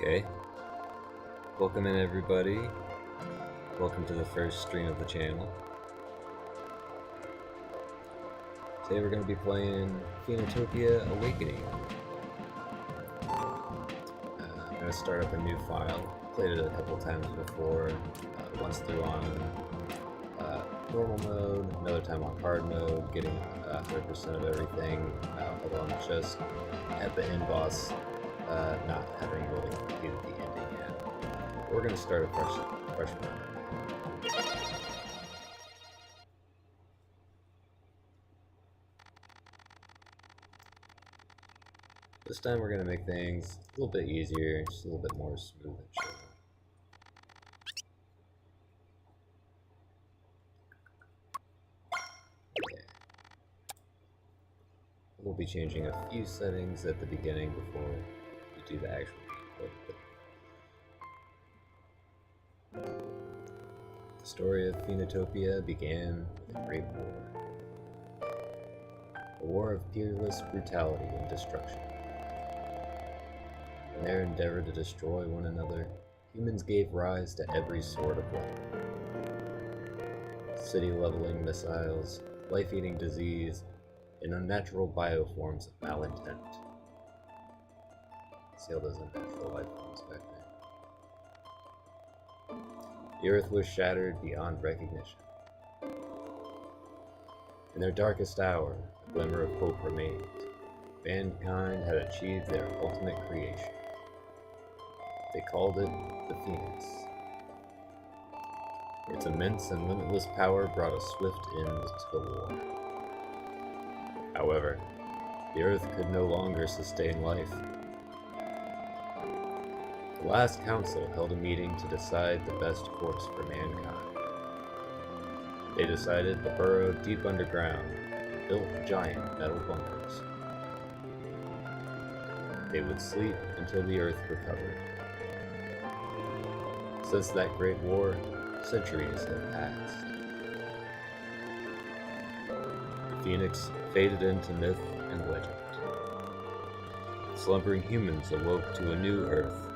Okay, welcome in everybody. Welcome to the first stream of the channel. Today we're going to be playing Pheonotopia Awakening. I'm going to start up a new file. Played it a couple times before, once through on normal mode, another time on hard mode, getting 100% of everything, although I'm just at the end boss, not having really completed the ending yet. We're going to start a fresh one. This time we're going to make things a little bit easier, just a little bit more smooth and chill. Yeah. We'll be changing a few settings at the beginning before we do the actual gameplay. The story of Pheonotopia began with a great war. A war of peerless brutality and destruction. In their endeavor to destroy one another, humans gave rise to every sort of weapon. City-leveling missiles, life-eating disease, and unnatural bioforms of malintent. See all those unnatural life forms back there. The earth was shattered beyond recognition. In their darkest hour, a glimmer of hope remained. Mankind had achieved their ultimate creation. They called it the Phoenix. Its immense and limitless power brought a swift end to the war. However, the Earth could no longer sustain life. The last council held a meeting to decide the best course for mankind. They decided to burrow deep underground and built giant metal bunkers. They would sleep until the Earth recovered. Since that great war, centuries have passed. The Phoenix faded into myth and legend. Slumbering humans awoke to a new Earth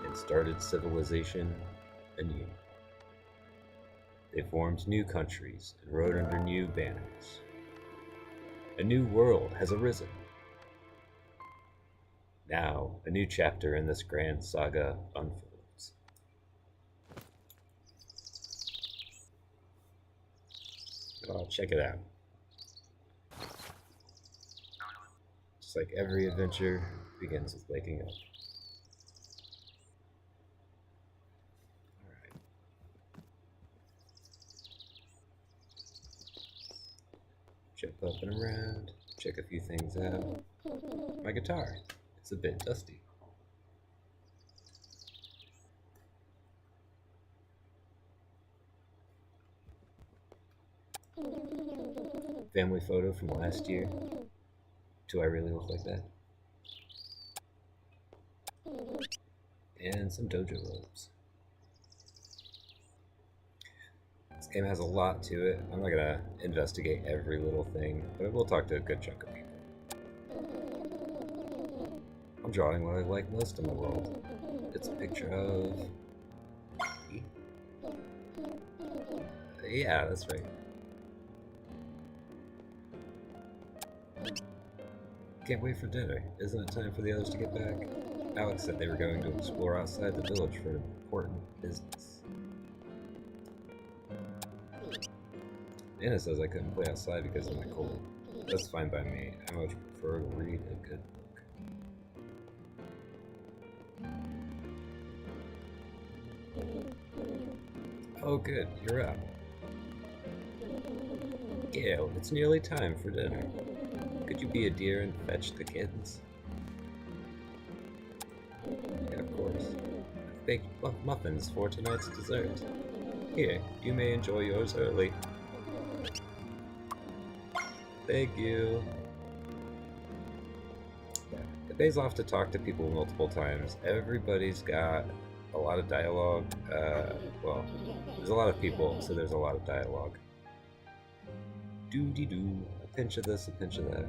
and started civilization anew. They formed new countries and rode under new banners. A new world has arisen. Now, a new chapter in this grand saga unfolds. Oh, check it out. Just like every adventure begins with waking up. Alright. Jump up and around, check a few things out. My guitar, it's a bit dusty. Family photo from last year. Do I really look like that? And some dojo robes. This game has a lot to it. I'm not gonna investigate every little thing, but I will talk to a good chunk of people. I'm drawing what I like most in the world. It's a picture of... Yeah, that's right. Can't wait for dinner. Isn't it time for the others to get back? Alex said they were going to explore outside the village for important business. Anna says I couldn't play outside because of my cold. That's fine by me. I much prefer to read a good book. Oh good, you're up. Gail, it's nearly time for dinner. Could you be a dear and fetch the kittens? Yeah, of course. I've baked muffins for tonight's dessert. Here, you may enjoy yours early. Thank you. Yeah, it pays off to talk to people multiple times. Everybody's got a lot of dialogue. Well, there's a lot of people, so there's a lot of dialogue. Doo-dee-doo. A pinch of this, a pinch of that.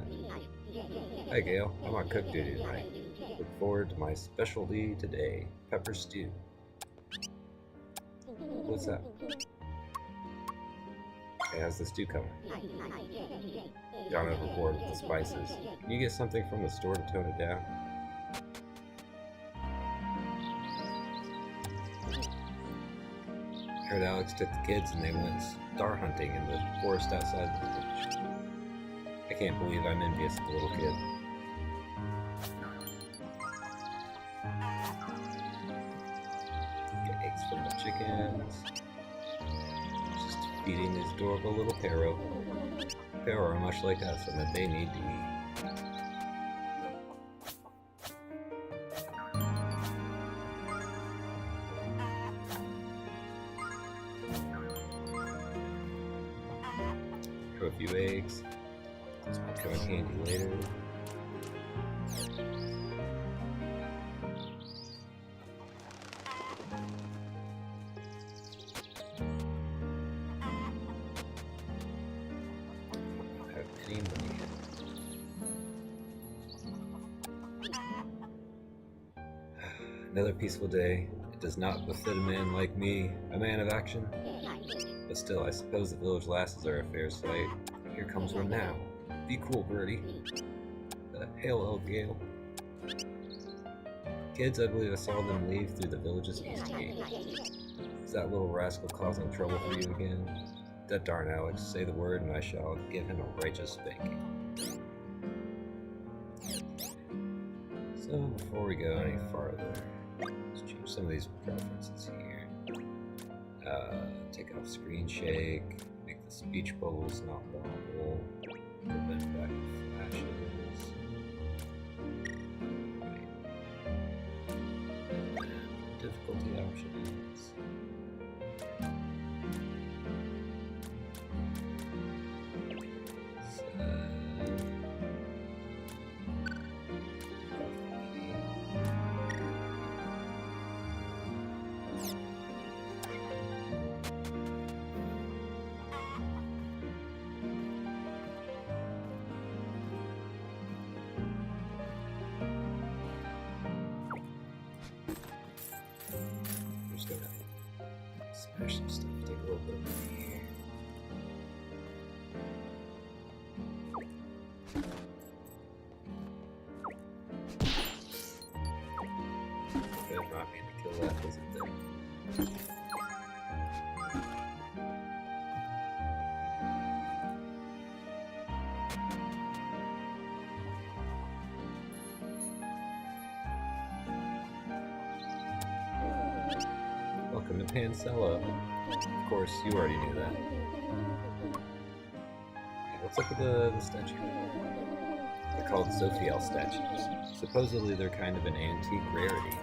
Hi, Gail. I'm on cook duty tonight. Look forward to my specialty today, pepper stew. What's up? Hey, how's the stew coming? Gone overboard with the spices. Can you get something from the store to tone it down? I heard Alex took the kids and they went star hunting in the forest outside the village. I can't believe I'm envious of the little kid. Get eggs from the chickens. Just feeding these adorable little Pero. Pero are much like us in that they need to eat. Throw a few eggs. This might come in handy later. Another peaceful day. It does not befit a man like me, a man of action. But still, I suppose the village lasses are a fair sight. Here comes one now. Be cool, birdie. Hail, old Gale. Kids, I believe I saw them leave through the village's east gate. Is that little rascal causing trouble for you again? That darn Alex, say the word and I shall give him a righteous spanking. So, before we go any farther, let's change some of these preferences here. Take off screen shake, make the speech bubbles not wobble, prevent back flashes. Right. And difficulty options. Smash some stuff, take a little bit of money here. Did not mean to kill that, was it then? Welcome to Pancella. Of course, you already knew that. Okay, let's look at the statue. They're called Sophiel statues. Supposedly they're kind of an antique rarity.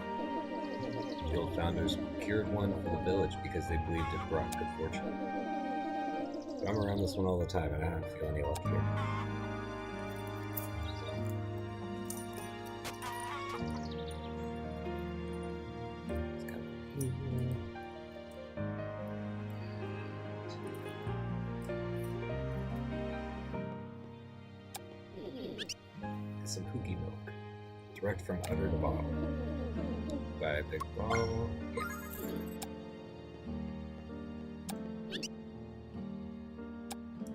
The old founders procured one for the village because they believed it brought good fortune. But I'm around this one all the time and I don't feel any luck here. Some Pookie milk, direct from udder to bottle. Buy a big bottle.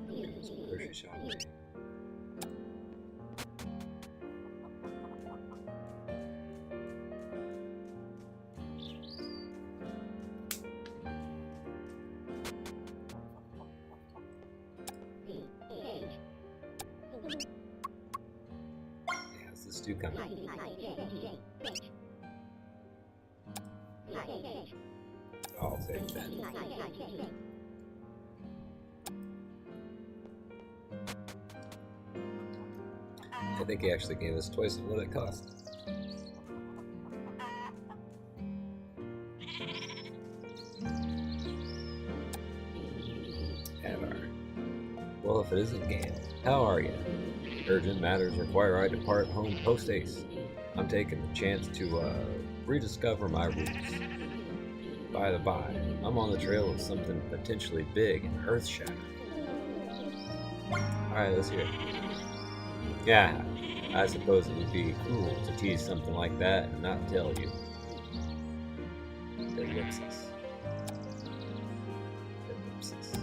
Yeah. Grocery shopping. The stew coming. I'll take that. I think he actually gave us twice what it cost. Well, if it isn't Gale, how are you? Urgent matters require I depart home post-haste. I'm taking the chance to rediscover my roots. By the by, I'm on the trail of something potentially big and earth-shattering. Alright, let's hear it. Yeah, I suppose it would be cruel to tease something like that and not tell you. Ellipsis. Ellipsis.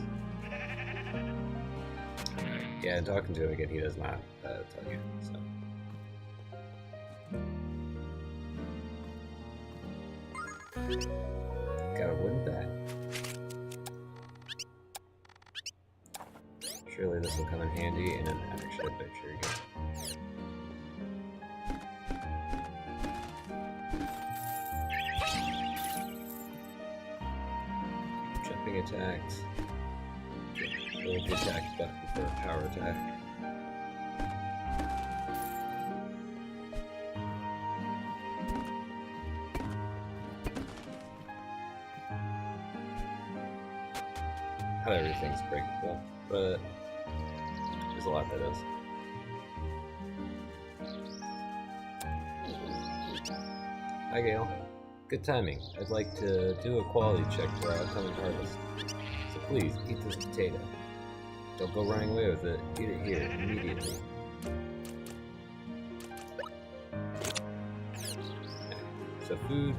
Yeah, and talking to him again, he does not tell you, so. Got a wooden bat. Surely this will come in handy in an action adventure again. Jumping attacks. Hold the attack button for a power attack. Not everything's breakable, but there's a lot that is. Hi Gale. Good timing. I'd like to do a quality check for our upcoming harvest. So please, eat this potato. Don't go running away with it. Eat it here, immediately. So food,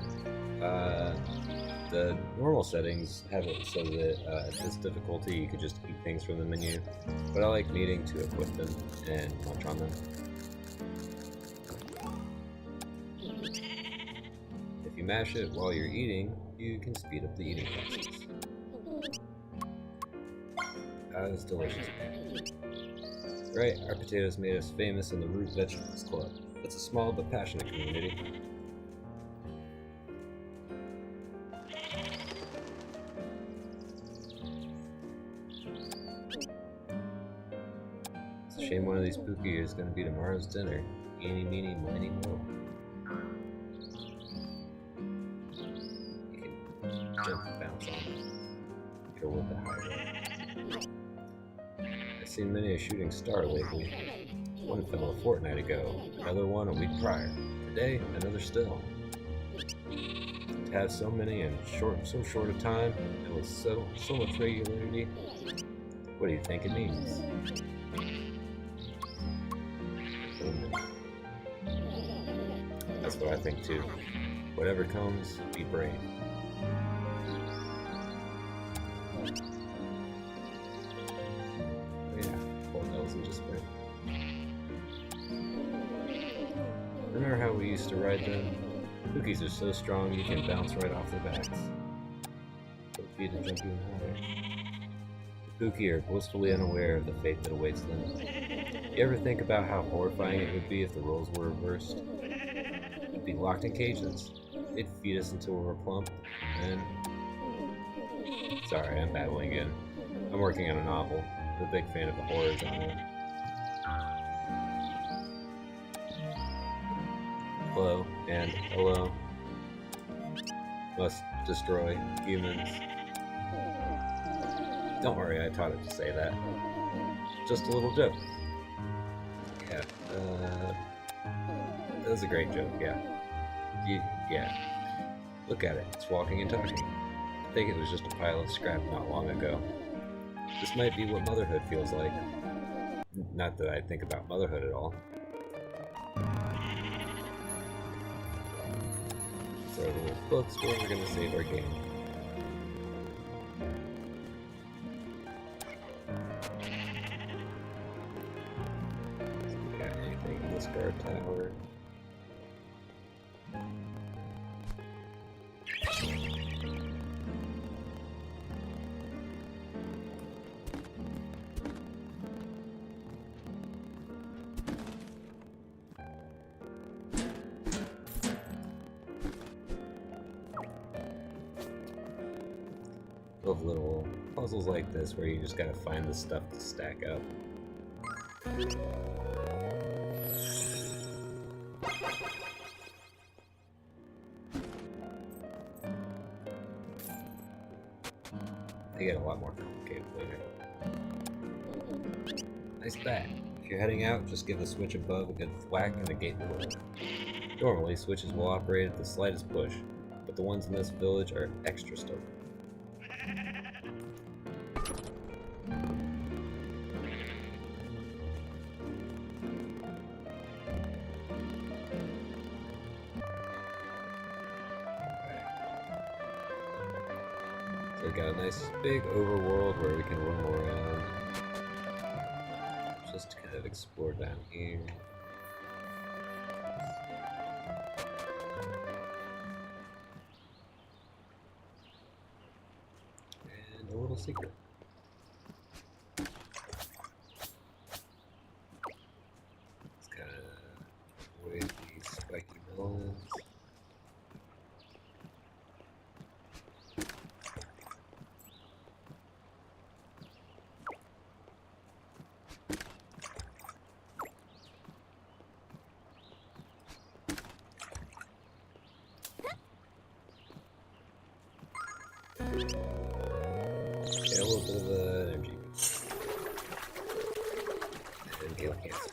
the normal settings have it so that at this difficulty you could just eat things from the menu, but I like needing to equip them and munch on them. If you mash it while you're eating, you can speed up the eating process. It's delicious. Right, our potatoes made us famous in the Root Vegetables Club. It's a small but passionate community. It's a shame one of these Pookie is going to be tomorrow's dinner. Eeny, meeny, miny, mo. You can jump and bounce on it. Go with the high roll. I've seen many a shooting star lately. One fell a fortnight ago, another one a week prior. Today, another still. To have so many in so short a time, and with so much regularity, what do you think it means? That's what I think too. Whatever comes, be brave. Remember how we used to ride them? Cookies are so strong you can bounce right off their backs. Put feet and jump even higher. The Pookie are blissfully unaware of the fate that awaits them. You ever think about how horrifying it would be if the roles were reversed? We'd be locked in cages. They'd feed us until we were plump, and... Sorry, I'm babbling again. I'm working on a novel. I'm a big fan of the horror genre. Hello, and hello. Must destroy humans. Don't worry, I taught it to say that. Just a little joke. Yeah, that was a great joke, yeah. Yeah. Look at it, it's walking and talking. I think it was just a pile of scrap not long ago. This might be what motherhood feels like. Not that I think about motherhood at all. So our little bookstore, we're gonna save our game. So we got anything in this guard tower? Love little puzzles like this where you just gotta find the stuff to stack up. They get a lot more complicated later. Nice bat. If you're heading out, just give the switch above a good whack and the gate will open. Normally, switches will operate at the slightest push, but the ones in this village are extra stubborn. So we've got a nice big overworld where we can roam around. Just kind of explore down here. And a little secret. It's kind of with these spiky melons. Yeah, a little bit of energy. And heal cancer.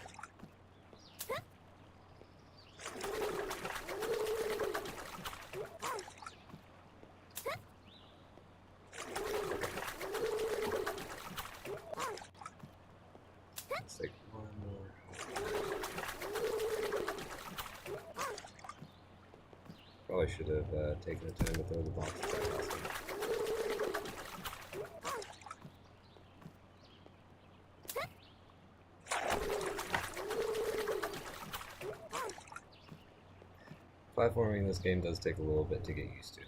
Let's take one more. Probably should have taken the time to throw the boxes back last time. Platforming in this game does take a little bit to get used to.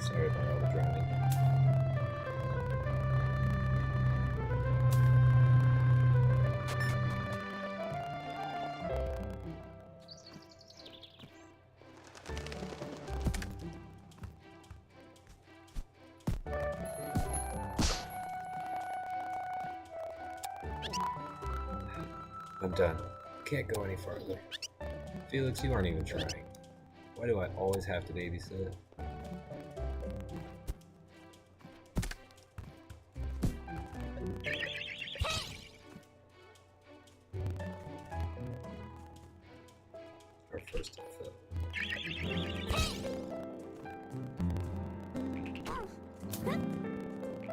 Sorry about all the drowning. I'm done. Can't go any farther. Felix, you aren't even trying. Why do I always have to babysit? Our first to fill.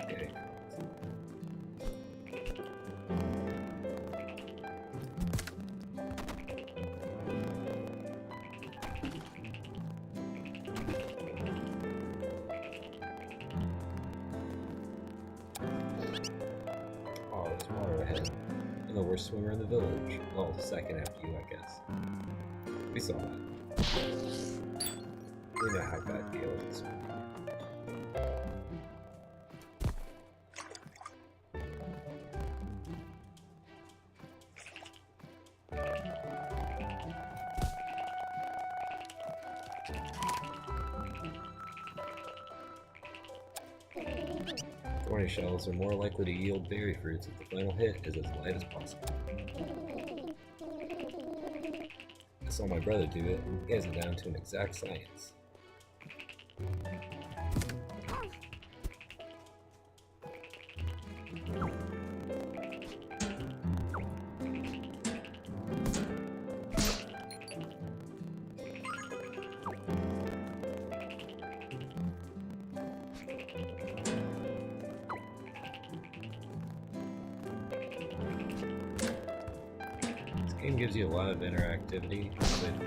Okay. Oh, there's water ahead. I'm the worst swimmer in the village. Well, second after you, I guess. We saw that. We know how bad Gale is. Thorny shells are more likely to yield berry fruits if the final hit is as light as possible. I saw my brother do it, and he has it down to an exact science. This game gives you a lot of interactivity with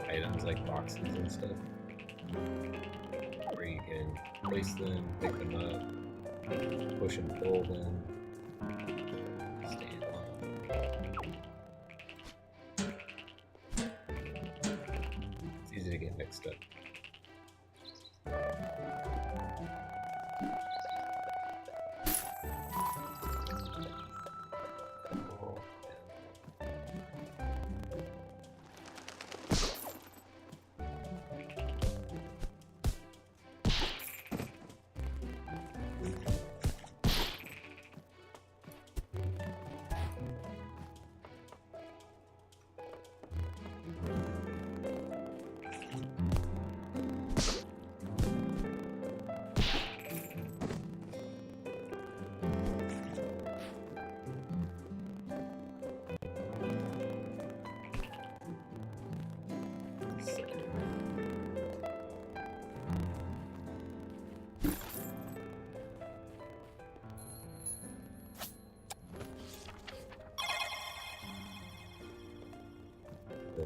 items like boxes and stuff, where you can place them, pick them up, push and pull them, stand on them. It's easy to get mixed up.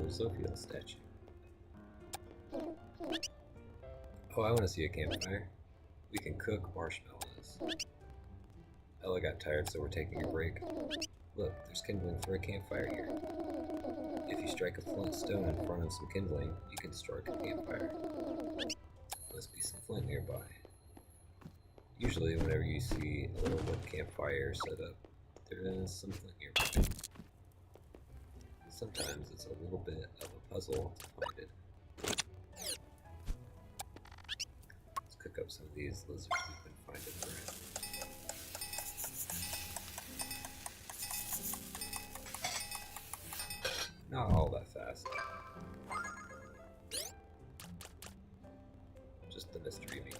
Zophiel statue. Oh, I want to see a campfire. We can cook marshmallows. Ella got tired, so we're taking a break. Look, there's kindling for a campfire here. If you strike a flint stone in front of some kindling, you can strike a campfire. Must be some flint nearby. Usually, whenever you see a little wood campfire set up, there is some flint nearby. Sometimes it's a little bit of a puzzle to find it. Let's cook up some of these lizards we've been finding around. Not all that fast. Just the mystery meat.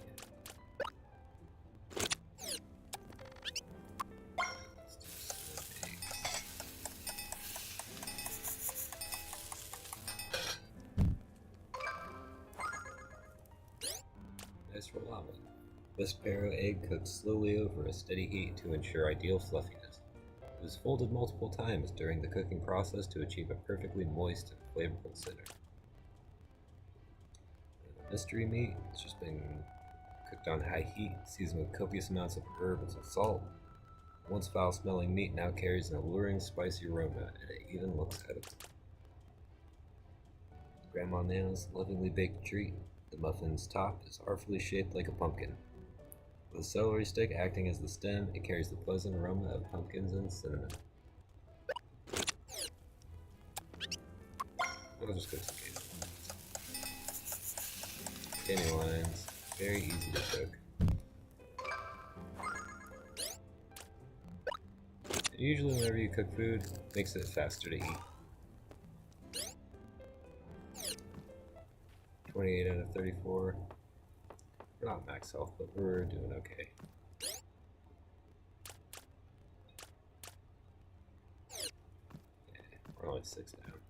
Let's do some eggs. Nice roll omelet. This sparrow egg cooks slowly over a steady heat to ensure ideal fluffiness. It was folded multiple times during the cooking process to achieve a perfectly moist and flavorful center. And the mystery meat has just been cooked on high heat, seasoned with copious amounts of herbs and salt. Once foul-smelling meat now carries an alluring spicy aroma, and it even looks edible. Grandma Nana's lovingly baked treat. The muffin's top is artfully shaped like a pumpkin. With a celery stick acting as the stem, it carries the pleasant aroma of pumpkins and cinnamon. I'll just cook some dandelions. Very easy to cook. And usually whenever you cook food, it makes it faster to eat. 28 out of 34. We're not max health, but we're doing okay. Yeah, we're only 6 down.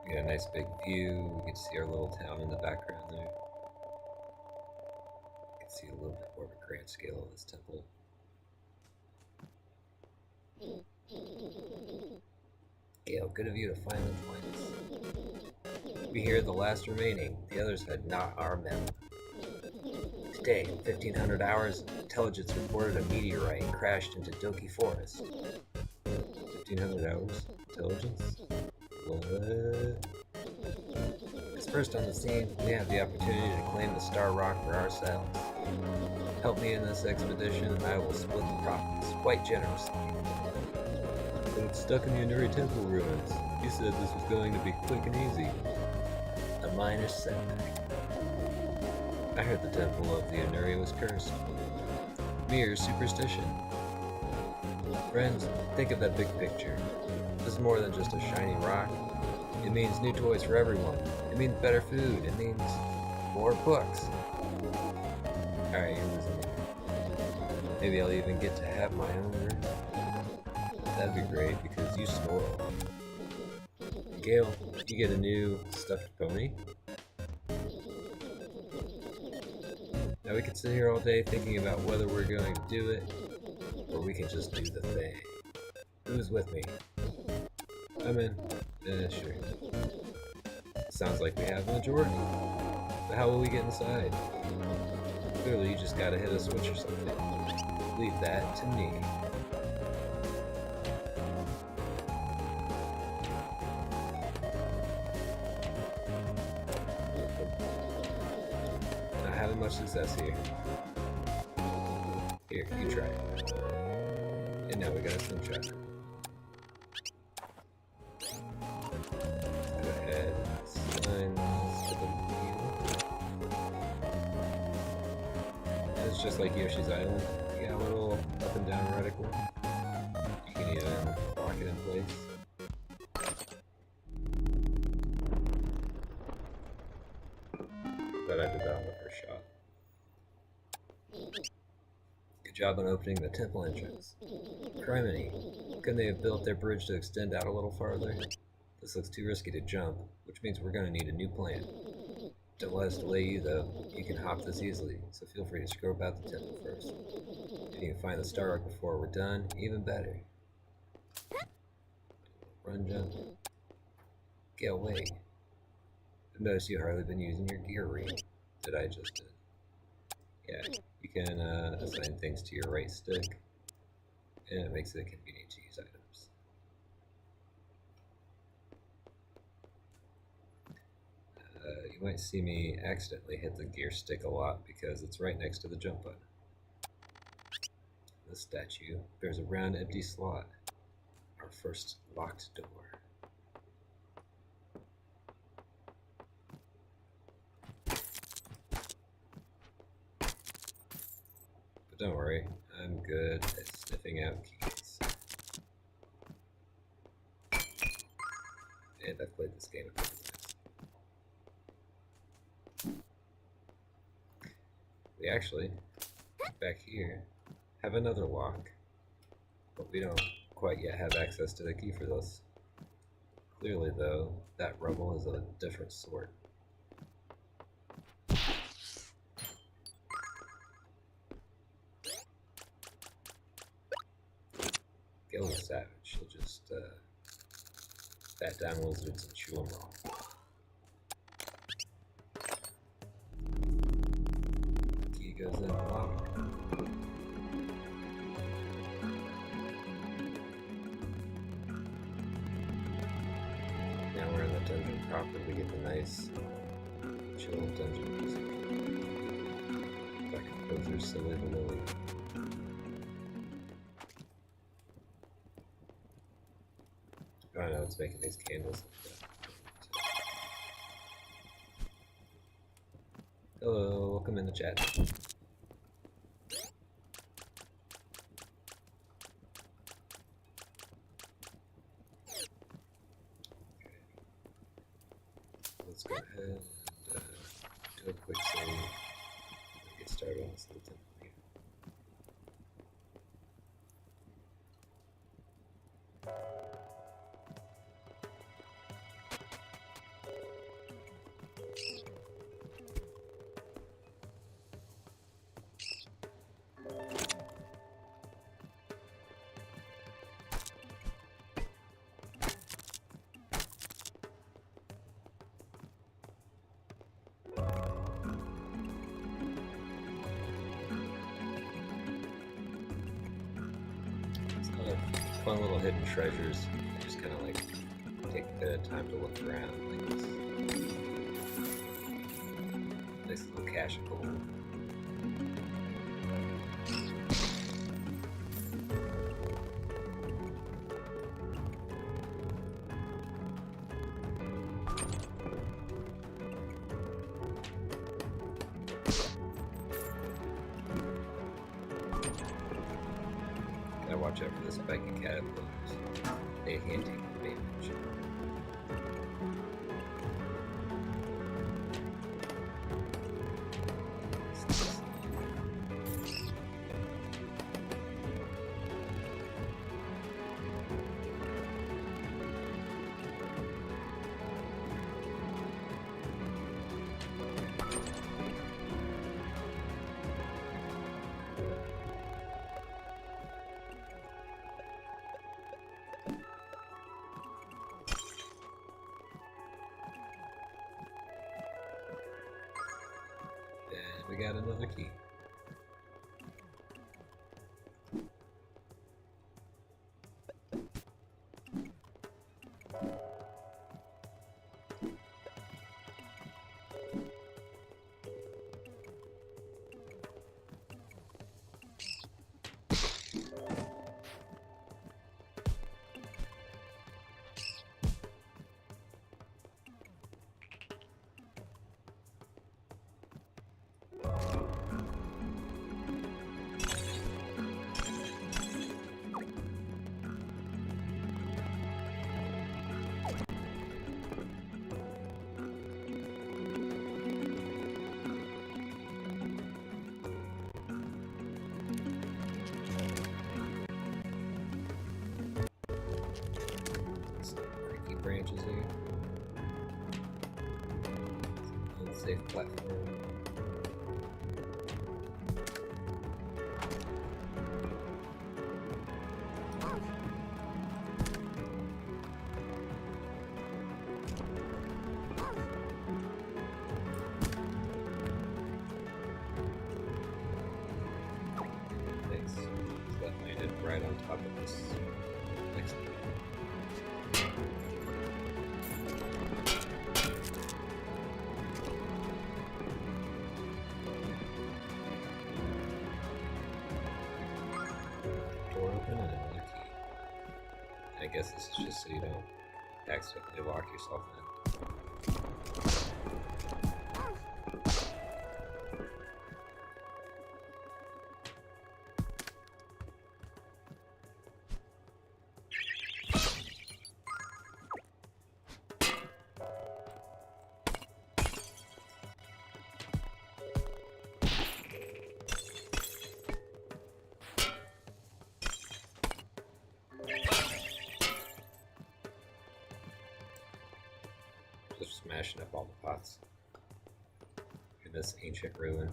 We got a nice big view. We can see our little town in the background there. You can see a little bit more of a grand scale of this temple. Gale, good of you to finally find us. We here the last remaining. The others had not our metal. Today, in 1500 hours, intelligence reported a meteorite crashed into Doki Forest. 1500 hours? Intelligence? What? As first on the scene, we have the opportunity to claim the Star Rock for ourselves. Help me in this expedition and I will split the profits quite generously. But it's stuck in the Anuri Temple ruins. You said this was going to be quick and easy. A minor setback. I heard the temple of the Anuri was cursed. Mere superstition. Friends, think of that big picture. This is more than just a shiny rock. It means new toys for everyone. It means better food. It means more books. Alright, you're losing me. Maybe I'll even get to have my own room. That'd be great because you snore. Gale, you get a new stuffed pony. Now we can sit here all day thinking about whether we're going to do it, or we can just do the thing. Who's with me? I'm in. Sure. Sounds like we have a majority. But how will we get inside? Clearly you just gotta hit a switch or something. Leave that to me. Not having much success here. Here, you try it. And now we got a slingshot. It's just like Yoshi's Island. You got a little up and down reticle. You can even lock it in place. But I did that on the first shot. Good job on opening the temple entrance. Criminy, couldn't they have built their bridge to extend out a little farther? This looks too risky to jump, which means we're going to need a new plan. Don't let us delay you, though. You can hop this easily, so feel free to screw about the temple first. If you can find the Star Rock before we're done, even better. Run, jump. Get away. I've noticed you hardly been using your gear ring. Did I just? Yeah, you can assign things to your right stick, and it makes it convenient to use items. You might see me accidentally hit the gear stick a lot because it's right next to the jump button. The statue bears a round empty slot, our first locked door. But don't worry, I'm good at sniffing out keys. And I've played this game a couple times. We actually, back here, have another lock, but we don't quite yet have access to the key for this. Clearly, though, that rubble is of a different sort. Get a little savage. She'll just bat down lizards and chew them raw. Key goes in the lock. Now we're in the dungeon proper. We get the nice, chill dungeon music. That composer's silly Lily. I don't know, it's making these candles like that. Hello, welcome in the chat. Let's go ahead and do a quick save and get started on this little temple here. Fun little hidden treasures. Just kind of like take a bit of time to look around. Like this nice little cache of gold. Gotta watch out for the spiky caterpillars. They can't take advantage. We got another key. you. Unsafe platform. Nice. So that landed right on top of this next one. Door open and another key. I guess this is just so you don't accidentally lock yourself in. Just smashing up all the pots in this ancient ruin.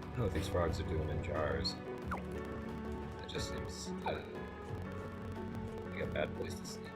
I don't know what these frogs are doing in jars. It just seems like a bad place to sleep.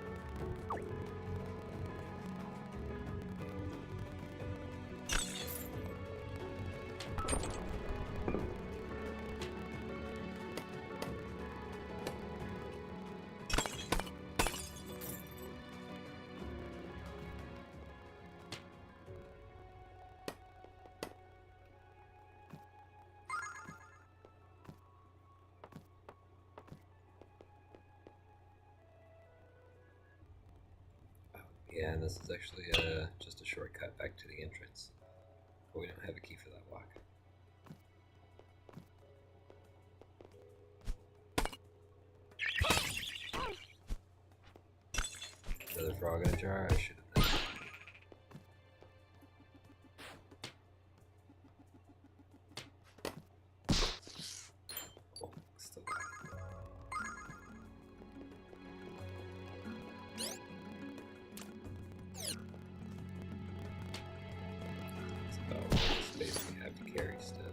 Yeah, and this is actually just a shortcut back to the entrance. But we don't have a key for that lock. Another frog in a jar? I should have done. Oh, still got it. It's about all the space we have to carry stuff.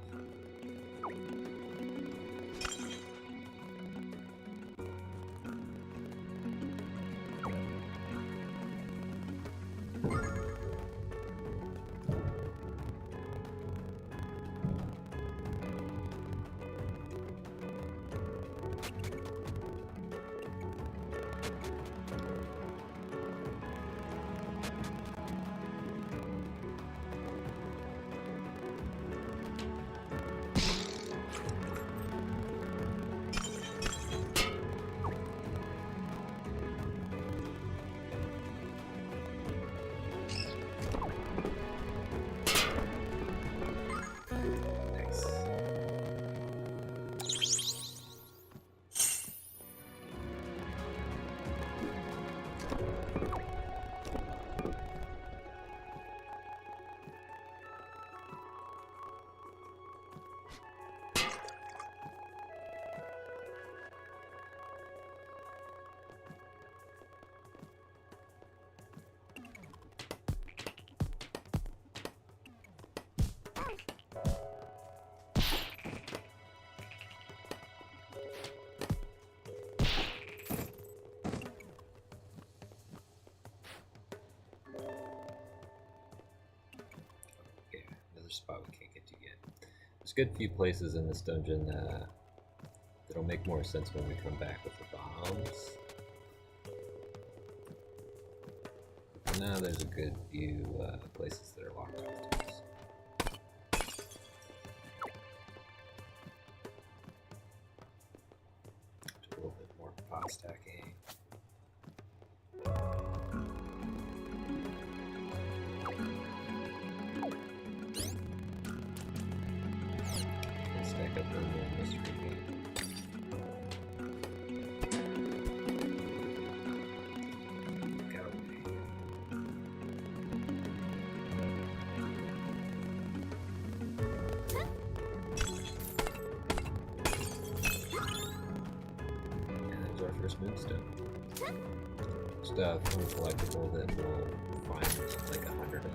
Nice. Spot we can't get to yet. There's a good few places in this dungeon that'll make more sense when we come back with the bombs. But now there's a good few places that are locked off to us. block stacking. Stack up one more mystery game. First moonstone. Just a fun collectible that we'll find like 100 of.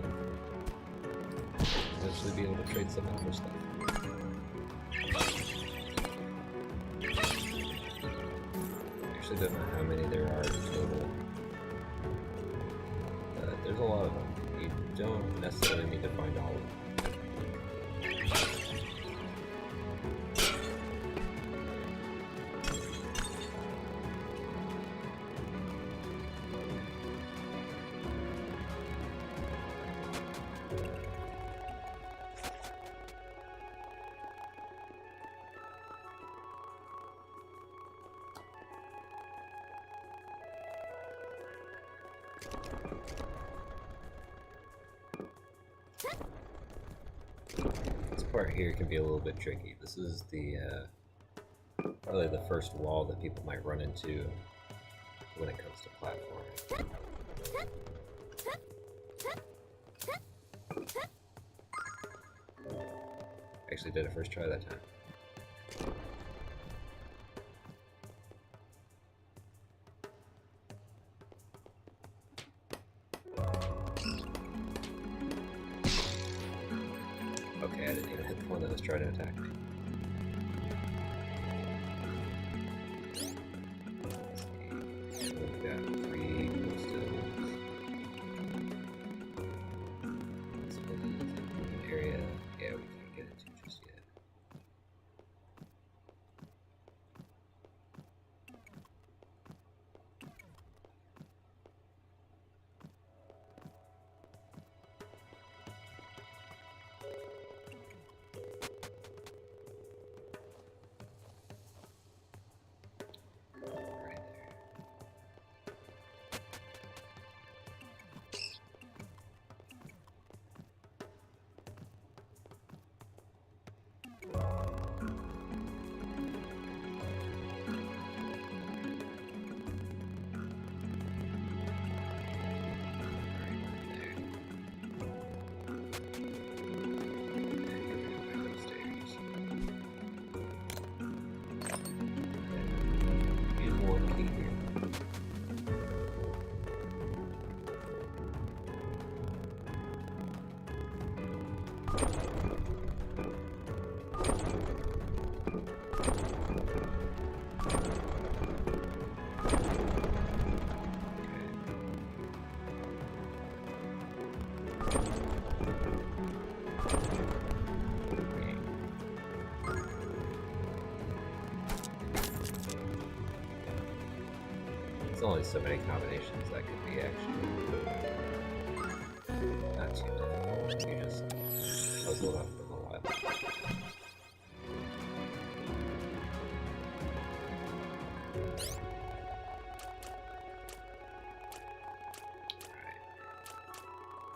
Eventually be able to trade some in for stuff. Actually don't know how many there are total. There's a lot of them. You don't necessarily need to find all of them. This part here can be a little bit tricky. This is the probably the first wall that people might run into when it comes to platforming. Actually did a first try that time. Okay, I didn't even hit the one that was trying to attack me. Let's see. We've got 3 moonstones. This is an area. Yeah, we can't get into just yet. There's only so many combinations that could be actually not too difficult. You just puzzle it up for a while. Alright.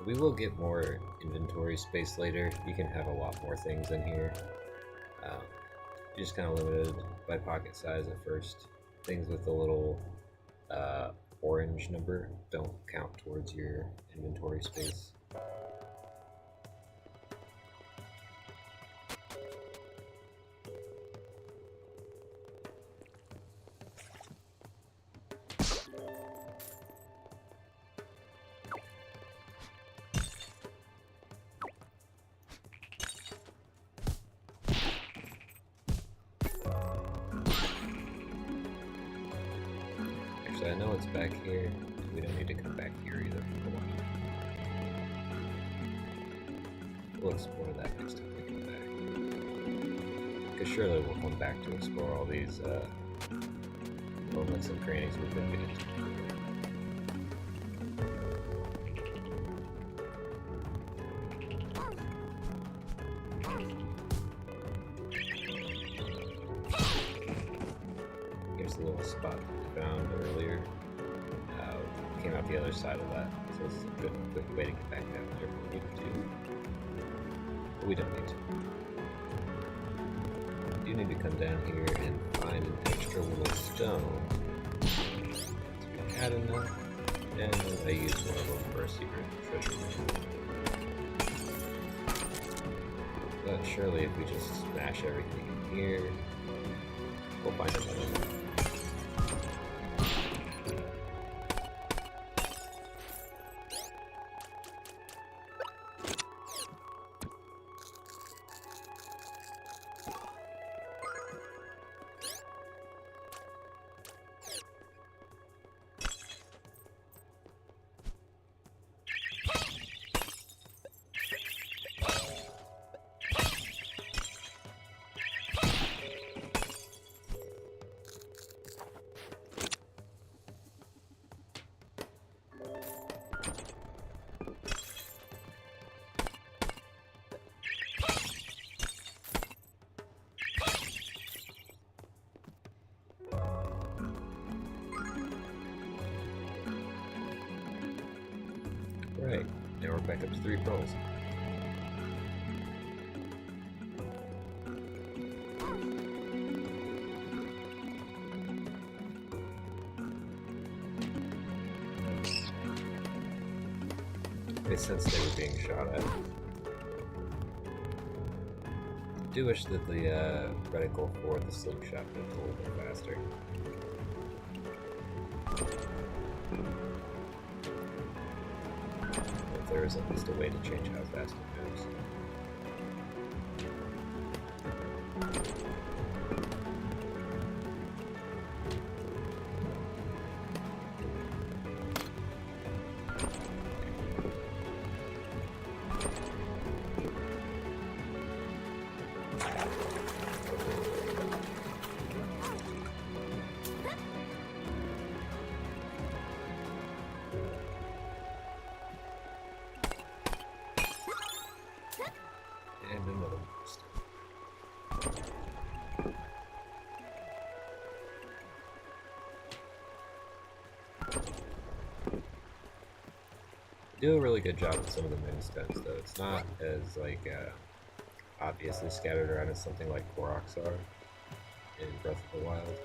We will get more inventory space later. You can have a lot more things in here. You're just kind of limited by pocket size at first. Things with a little orange number don't count towards your inventory space. I know it's back here. We don't need to come back here either for a while. We'll explore that next time we come back. Because surely we'll come back to explore all these moments and crannies we've been getting to. Here's a little spot. found earlier came out the other side of that, so it's a good quick way to get back down there if we needed to. But we don't need to. We do need to come down here and find an extra little stone. So we had enough, and I used one of them for a secret treasure room. But surely if we just smash everything in here, we'll find another one. Right, now we're back up to 3 pearls. They sensed they were being shot at. I do wish that the reticle for the slingshot moved a little bit faster. If there is at least a way to change how fast it moves. And another monster. Do a really good job with some of the moonstones, though. It's not as obviously scattered around as something like Koroks are in Breath of the Wild.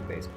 Baseball.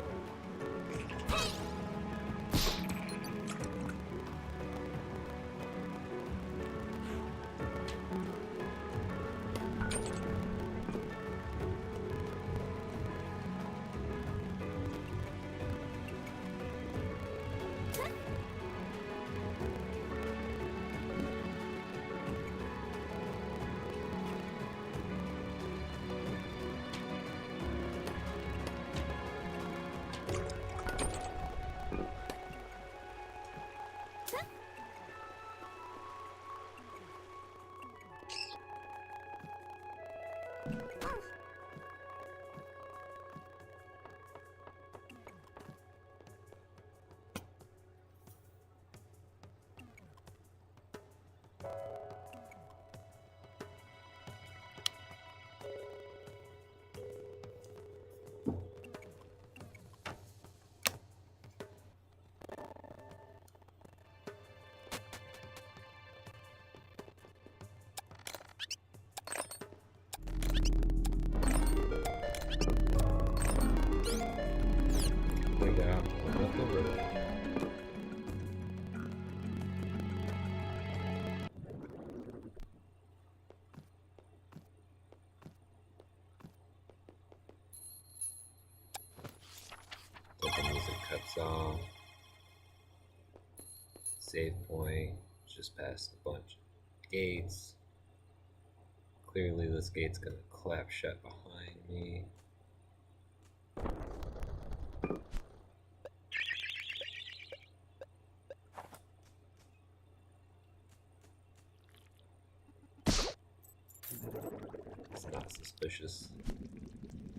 lights off. Save point. Just past a bunch of gates. Clearly this gate's gonna clap shut behind me. It's not suspicious.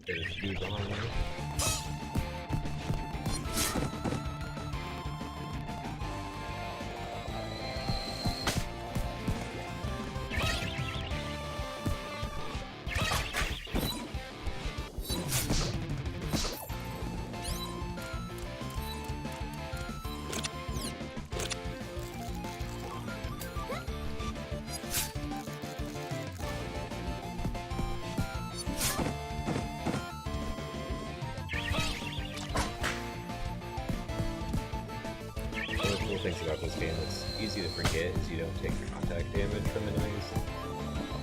There's a dude behind me. Things about this game that's easy to forget is you don't take contact damage from enemies,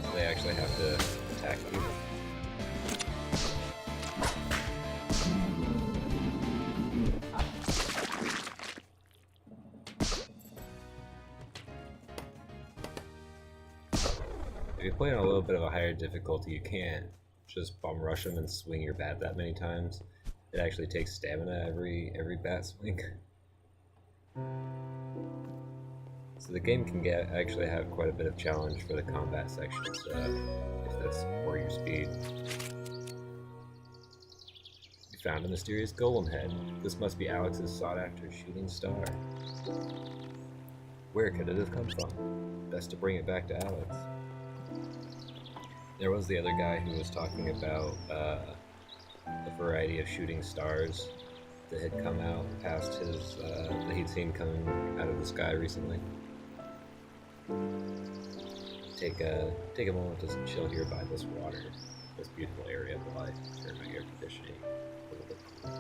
so they actually have to attack you. If you play on a little bit of a higher difficulty, you can't just bum rush them and swing your bat that many times. It actually takes stamina every bat swing. So the game can actually have quite a bit of challenge for the combat sections, if that's for your speed. You found a mysterious golem head. This must be Alex's sought-after shooting star. Where could it have come from? Best to bring it back to Alex. There was the other guy who was talking about a variety of shooting stars that had come out past his, that he'd seen coming out of the sky recently. Take a moment to chill here by this water, this beautiful area while I turn my air conditioning a little bit cool.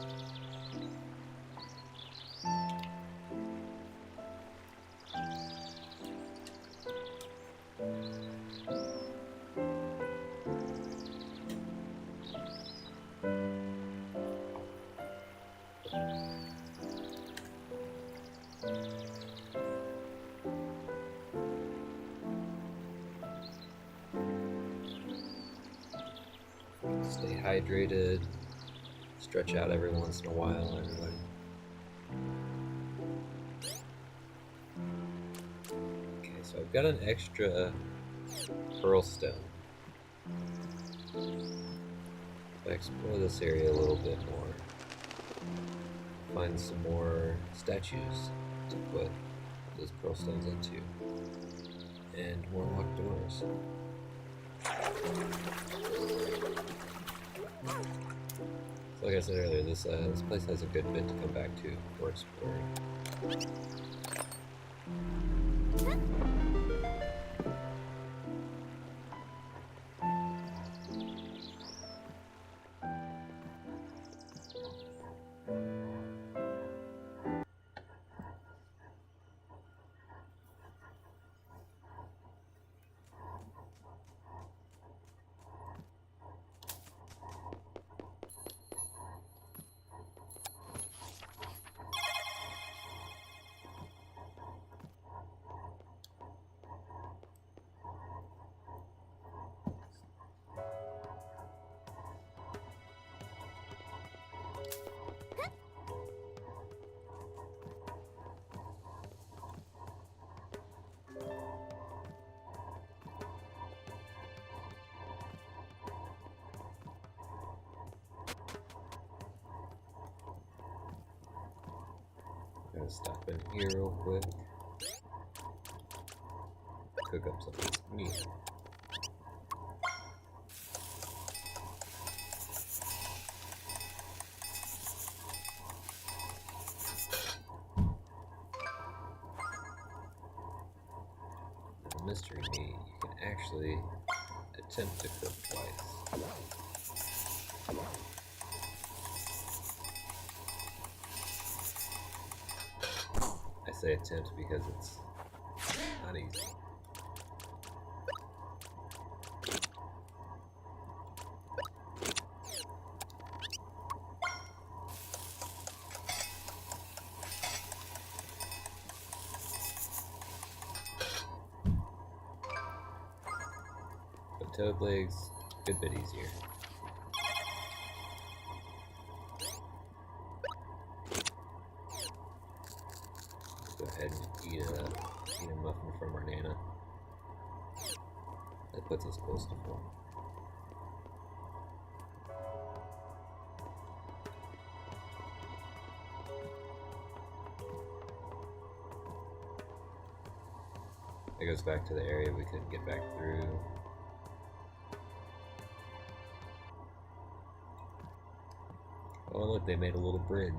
Stay hydrated, stretch out every once in a while, everybody. Okay, so I've got an extra pearl stone. If I explore this area a little bit more, find some more statues to put those pearl stones into, and more locked doors. So like I said earlier, this place has a good bit to come back to for exploring. I'm gonna stop in here real quick. Cook up some of this meat. The mystery meat, you can actually attempt to cook twice. I say attempt because it's not easy. toad legs, a good bit easier. Let's go ahead and eat a muffin from our Nana. That puts us close to full. That goes back to the area we couldn't get back through. Oh look, they made a little bridge.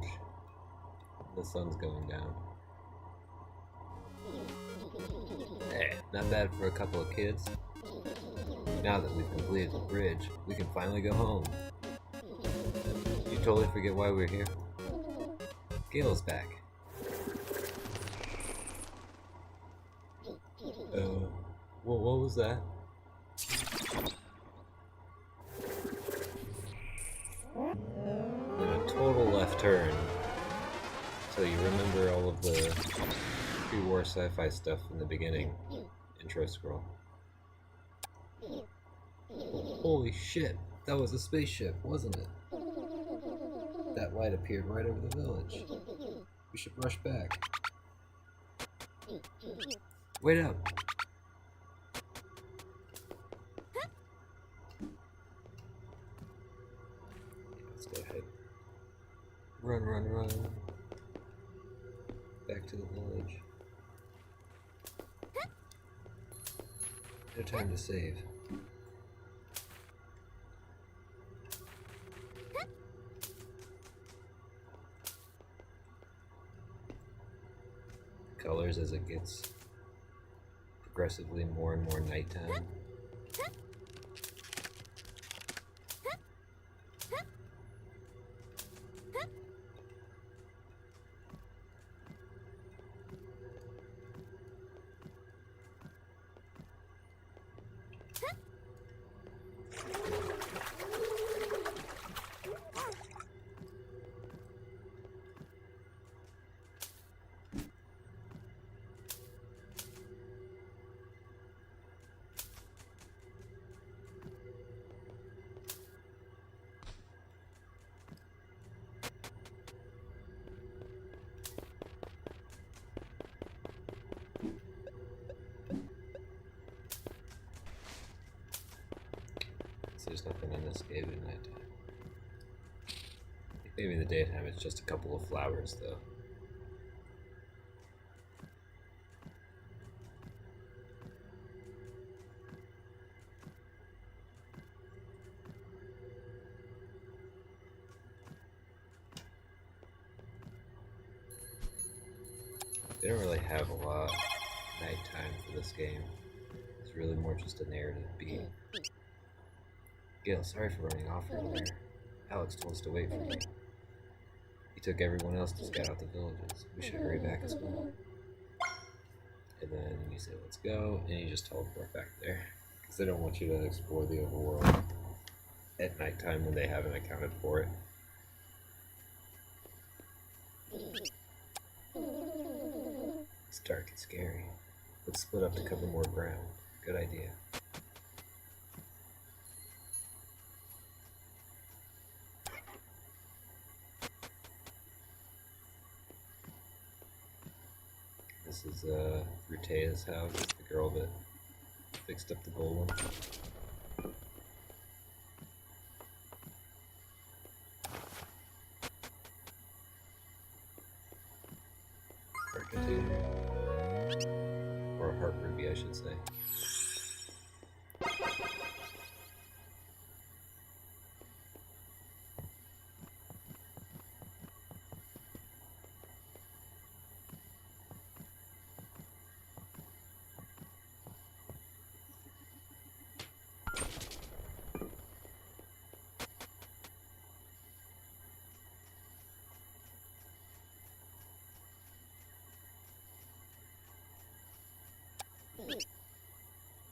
The sun's going down. Hey, not bad for a couple of kids. Now that we've completed the bridge, we can finally go home. You totally forget why we're here? Gail's back. What was that? Then a total left turn. So you remember all of the pre-war sci-fi stuff in the beginning. Intro scroll. Holy shit, that was a spaceship, wasn't it? That light appeared right over the village. We should rush back. Wait up! Let's go ahead. Run, run, run. Back to the village. No time to save. Colors as it gets progressively more and more nighttime. There's nothing in this cave at nighttime. Maybe in the daytime it's just a couple of flowers, though. They don't really have a lot nighttime for this game. It's really more just a narrative beat. Gail, sorry for running off earlier. Alex told us to wait for you. He took everyone else to scout out the villages. We should hurry back as well. And then you say, let's go, and you just teleport back there. Because they don't want you to explore the overworld at nighttime when they haven't accounted for it. It's dark and scary. Let's split up to cover more ground. Good idea. This is Rutea's house, the girl that fixed up the golem. Heart container. Or a heart ruby, I should say.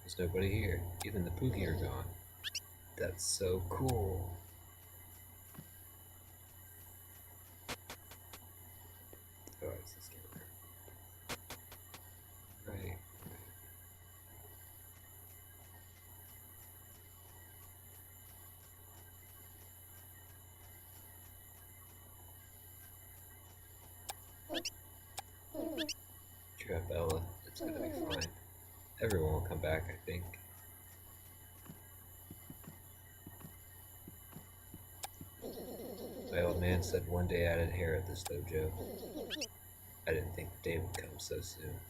There's nobody here. Even the Poogie are gone. That's so cool. Oh, it's this camera. Right. Cheer up, Ella. It's gonna be fine. Everyone will come back, I think. My old man said one day I'd inherit this dojo. I didn't think the day would come so soon.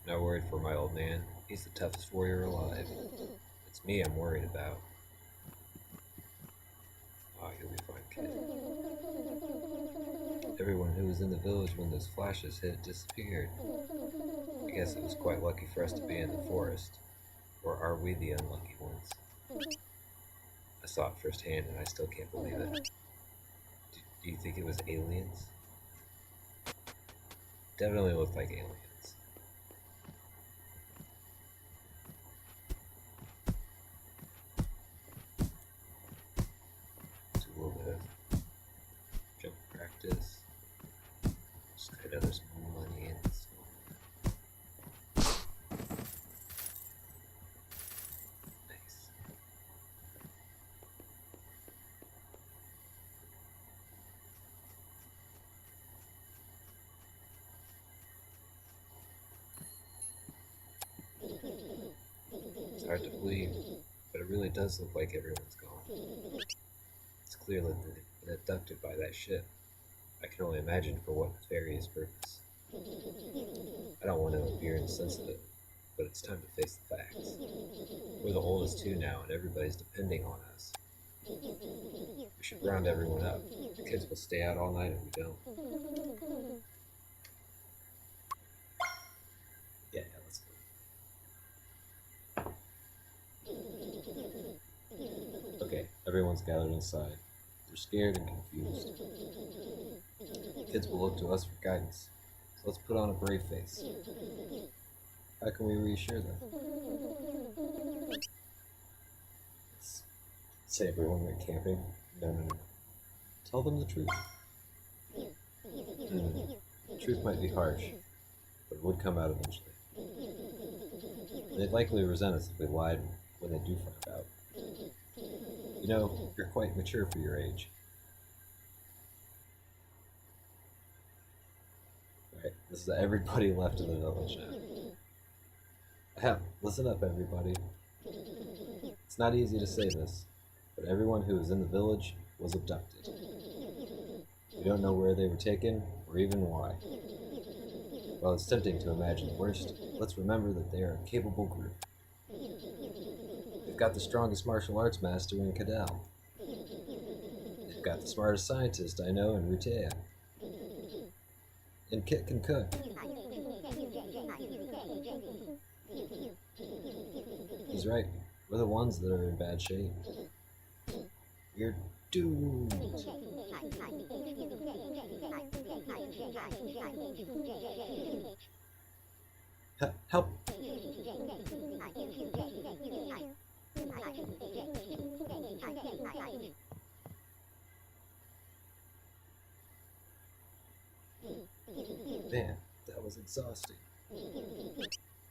Not worried for my old man. He's the toughest warrior alive. It's me I'm worried about. Oh, you'll be fine, kid. Everyone who was in the village when those flashes hit disappeared. I guess it was quite lucky for us to be in the forest. Or are we the unlucky ones? I saw it firsthand and I still can't believe it. Do you think it was aliens? Definitely looked like aliens. Do a little bit of jump practice. Just kind of there's money in this one. Nice. It's hard to believe, but it really does look like everyone's gone. It's clear that they've been abducted by that ship. I can only imagine for what nefarious purpose. I don't want to appear insensitive, but it's time to face the facts. We're the oldest two now, and everybody's depending on us. We should round everyone up. The kids will stay out all night if we don't. Yeah, let's go. Okay, everyone's gathered inside. They're scared and confused. The kids will look to us for guidance, so let's put on a brave face. How can we reassure them? Let's say everyone went camping. No. Tell them the truth. The truth might be harsh, but it would come out eventually. They'd likely resent us if we lied when they do find out. You know, you're quite mature for your age. Right, this is everybody left in the village now. Listen up, everybody. It's not easy to say this, but everyone who was in the village was abducted. We don't know where they were taken, or even why. While it's tempting to imagine the worst, let's remember that they are a capable group. They've got the strongest martial arts master in Cadell. They've got the smartest scientist I know in Rutea. And Kit can cook. He's right. We're the ones that are in bad shape. We're doomed. Help! Man, that was exhausting.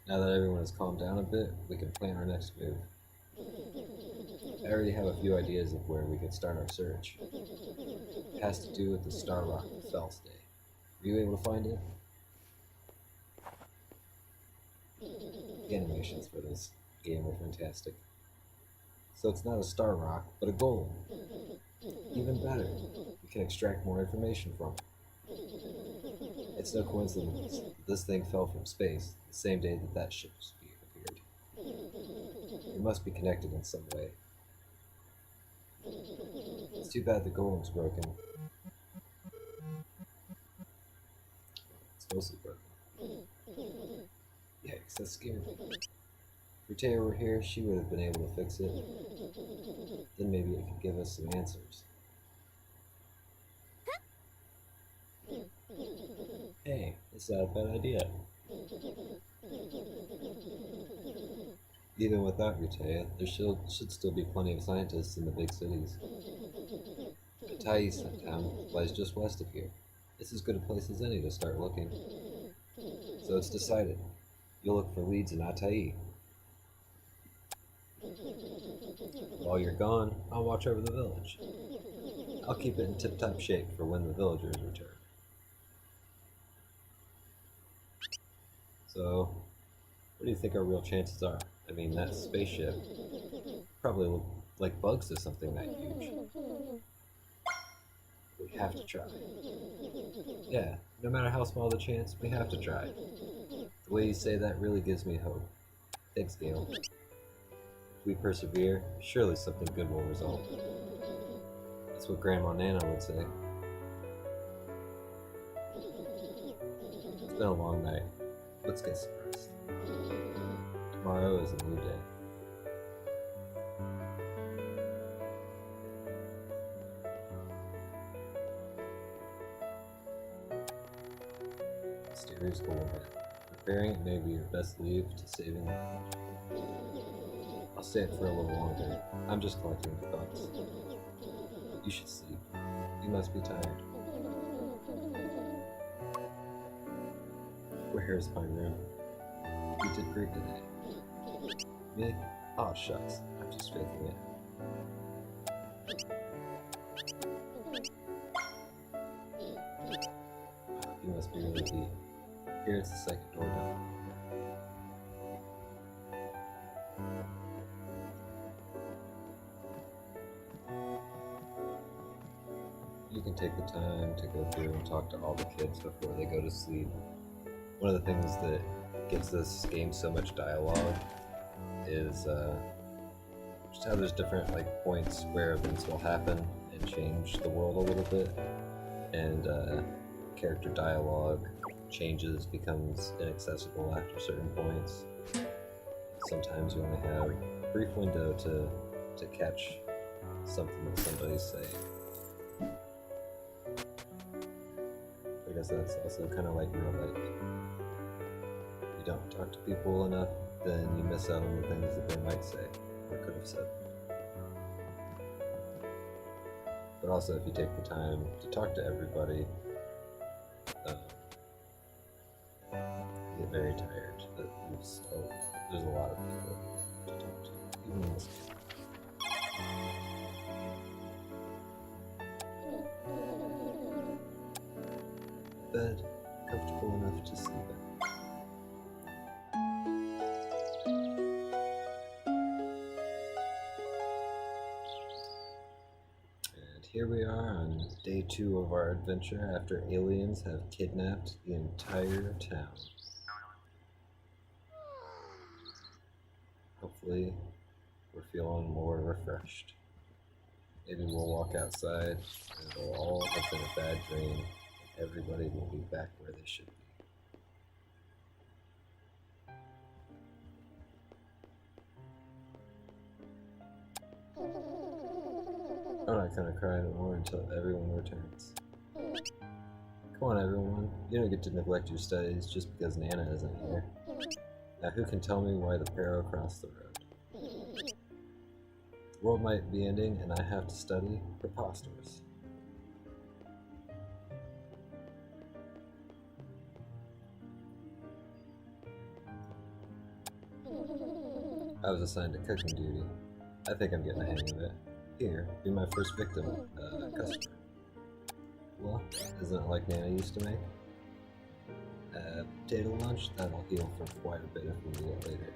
Now that everyone has calmed down a bit, we can plan our next move. I already have a few ideas of where we could start our search. It has to do with the Star Rock that fell today. Were you able to find it? The animations for this game are fantastic. So it's not a Star Rock, but a golem. Even better, we can extract more information from it. It's no coincidence that this thing fell from space the same day that that ship appeared. It must be connected in some way. It's too bad the golem's broken. It's mostly broken. Yikes, that scared me. If Rutea were here, she would have been able to fix it. Then maybe it could give us some answers. Hey, that's not a bad idea. Even without Rutea, there should still be plenty of scientists in the big cities. Thais town lies just west of here. It's as good a place as any to start looking. So it's decided. You'll look for leads in Atai. While you're gone, I'll watch over the village. I'll keep it in tip-top shape for when the villagers return. So, what do you think our real chances are? I mean, that spaceship probably look like bugs to something that huge. We have to try. Yeah, no matter how small the chance, we have to try. The way you say that really gives me hope. Thanks, Gale. If we persevere, surely something good will result. That's what Grandma Nana would say. It's been a long night. Let's get some rest. Tomorrow is a new day. Mysterious goldhead. Preparing it may be your best leave to saving life. I'll stay it for a little longer. I'm just collecting the thoughts. You should sleep. You must be tired. Where is my room? You did great today. Me? Oh, shucks. I'm just faking it. You must be really deep. Here it's the second door down. You can take the time to go through and talk to all the kids before they go to sleep. One of the things that gives this game so much dialogue is just how there's different points where events will happen and change the world a little bit, and character dialogue changes, becomes inaccessible after certain points. Sometimes you only have a brief window to catch something that somebody's saying. I guess that's also kind of like real life. If you don't talk to people enough, then you miss out on the things that they might say or could have said. But also, if you take the time to talk to everybody, you get very tired. There's a lot of people to talk to, even in this game. Bed comfortable enough to sleep in. And here we are on day 2 of our adventure after aliens have kidnapped the entire town. Hopefully we're feeling more refreshed. Maybe we'll walk outside and it'll all have been a bad dream. Everybody will be back where they should be. I'm not gonna cry anymore until everyone returns. Come on, everyone. You don't get to neglect your studies just because Nana isn't here. Now, who can tell me why the Pharaoh crossed the road? The world might be ending and I have to study? Preposterous. I was assigned to cooking duty. I think I'm getting the hang of it. Here, be my first victim, customer. Well, isn't it like Nana used to make? Potato lunch? That'll heal for quite a bit if we need it later.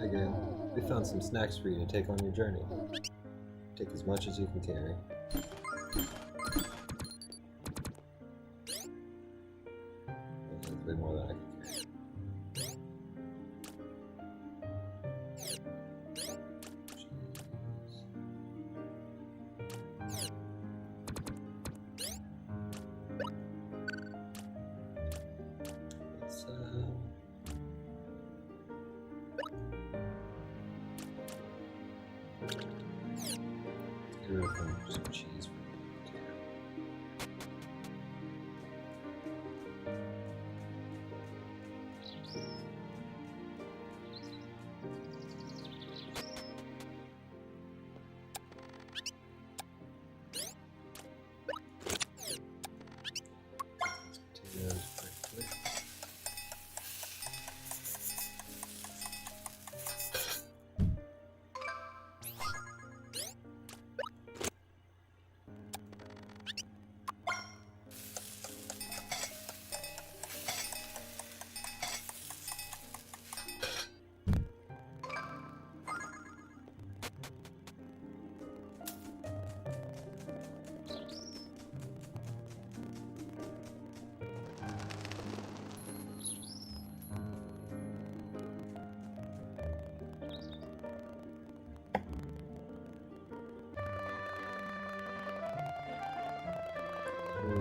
Again, we found some snacks for you to take on your journey. Take as much as you can carry. That's way more than I can carry. Let's get rid of some cheese for the potato.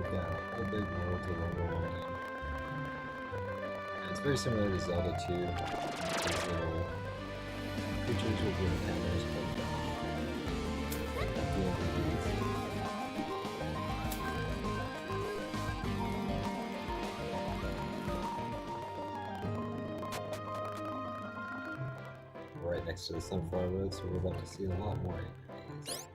we've got a big world to roll around in. And it's very similar to Zelda 2. These little creatures with your antennas poking out at the end of these. We're right next to the Sunflower Road, so we're about to see a lot more angry bees.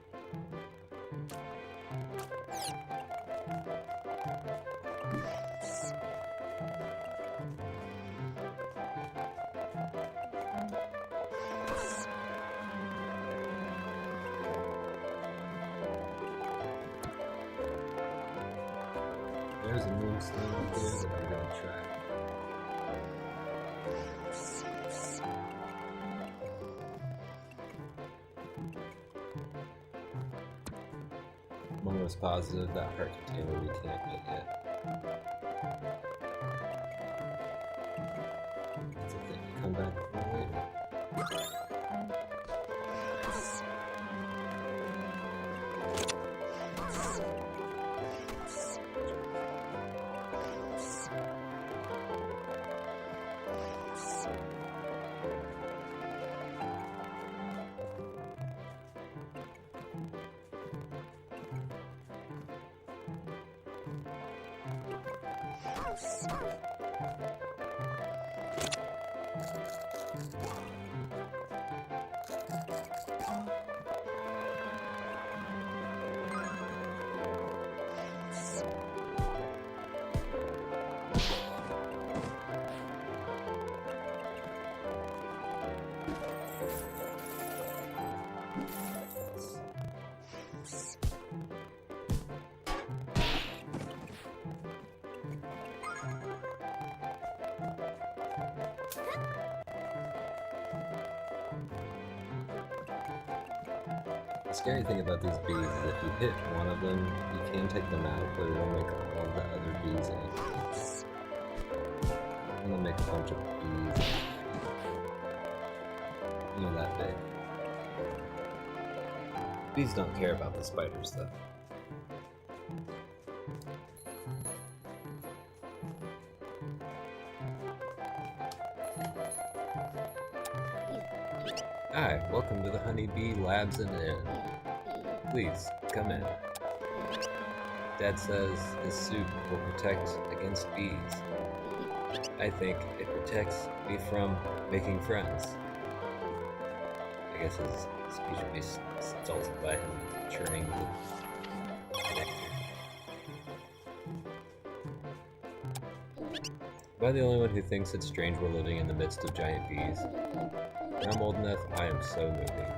There's a moonstone up there that we're going to track. I'm almost positive that heart container we can't get yet. It's a thing to come back for later. The scary thing about these bees is if you hit one of them, you can take them out, but it'll make all of the other bees angry. And it'll make a bunch of bees, you know, that big. Bees don't care about the spiders, though. Hi, welcome to the Honeybee Labs and Inn. Please, come in. Dad says this suit will protect against bees. I think it protects me from making friends. I guess his speech would be stalled by him churning the nectar. Am I the only one who thinks it's strange we're living in the midst of giant bees? When I'm old enough, I am so moving.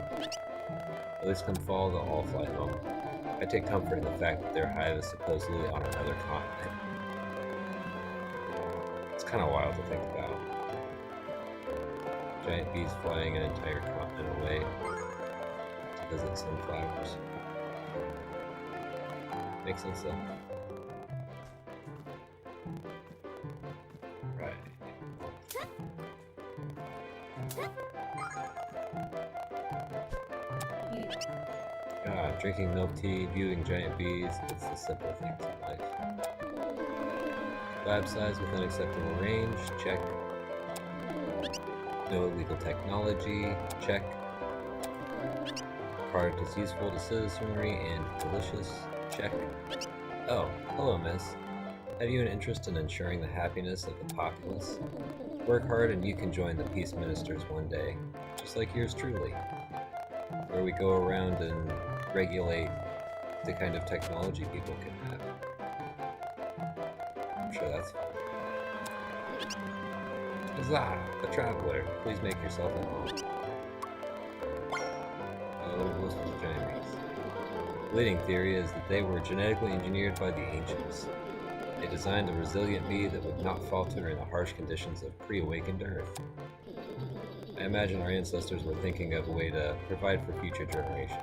At least come fall, they'll all fly home. I take comfort in the fact that their hive is supposedly on another continent. It's kind of wild to think about. Giant bees flying an entire continent away to visit sunflowers. Makes sense though. Right. Drinking milk tea, viewing giant bees, it's the simple things in life. Lab size within acceptable range, check. No illegal technology, check. Product is useful to citizenry and delicious, check. Oh, hello miss. Have you an interest in ensuring the happiness of the populace? Work hard and you can join the peace ministers one day, just like yours truly. Where we go around and regulate the kind of technology people can have. I'm sure that's fun. Huzzah! A traveler. Please make yourself at home. Oh, those were the giant bees. The leading theory is that they were genetically engineered by the ancients. They designed a resilient bee that would not falter in the harsh conditions of pre-awakened Earth. I imagine our ancestors were thinking of a way to provide for future generations.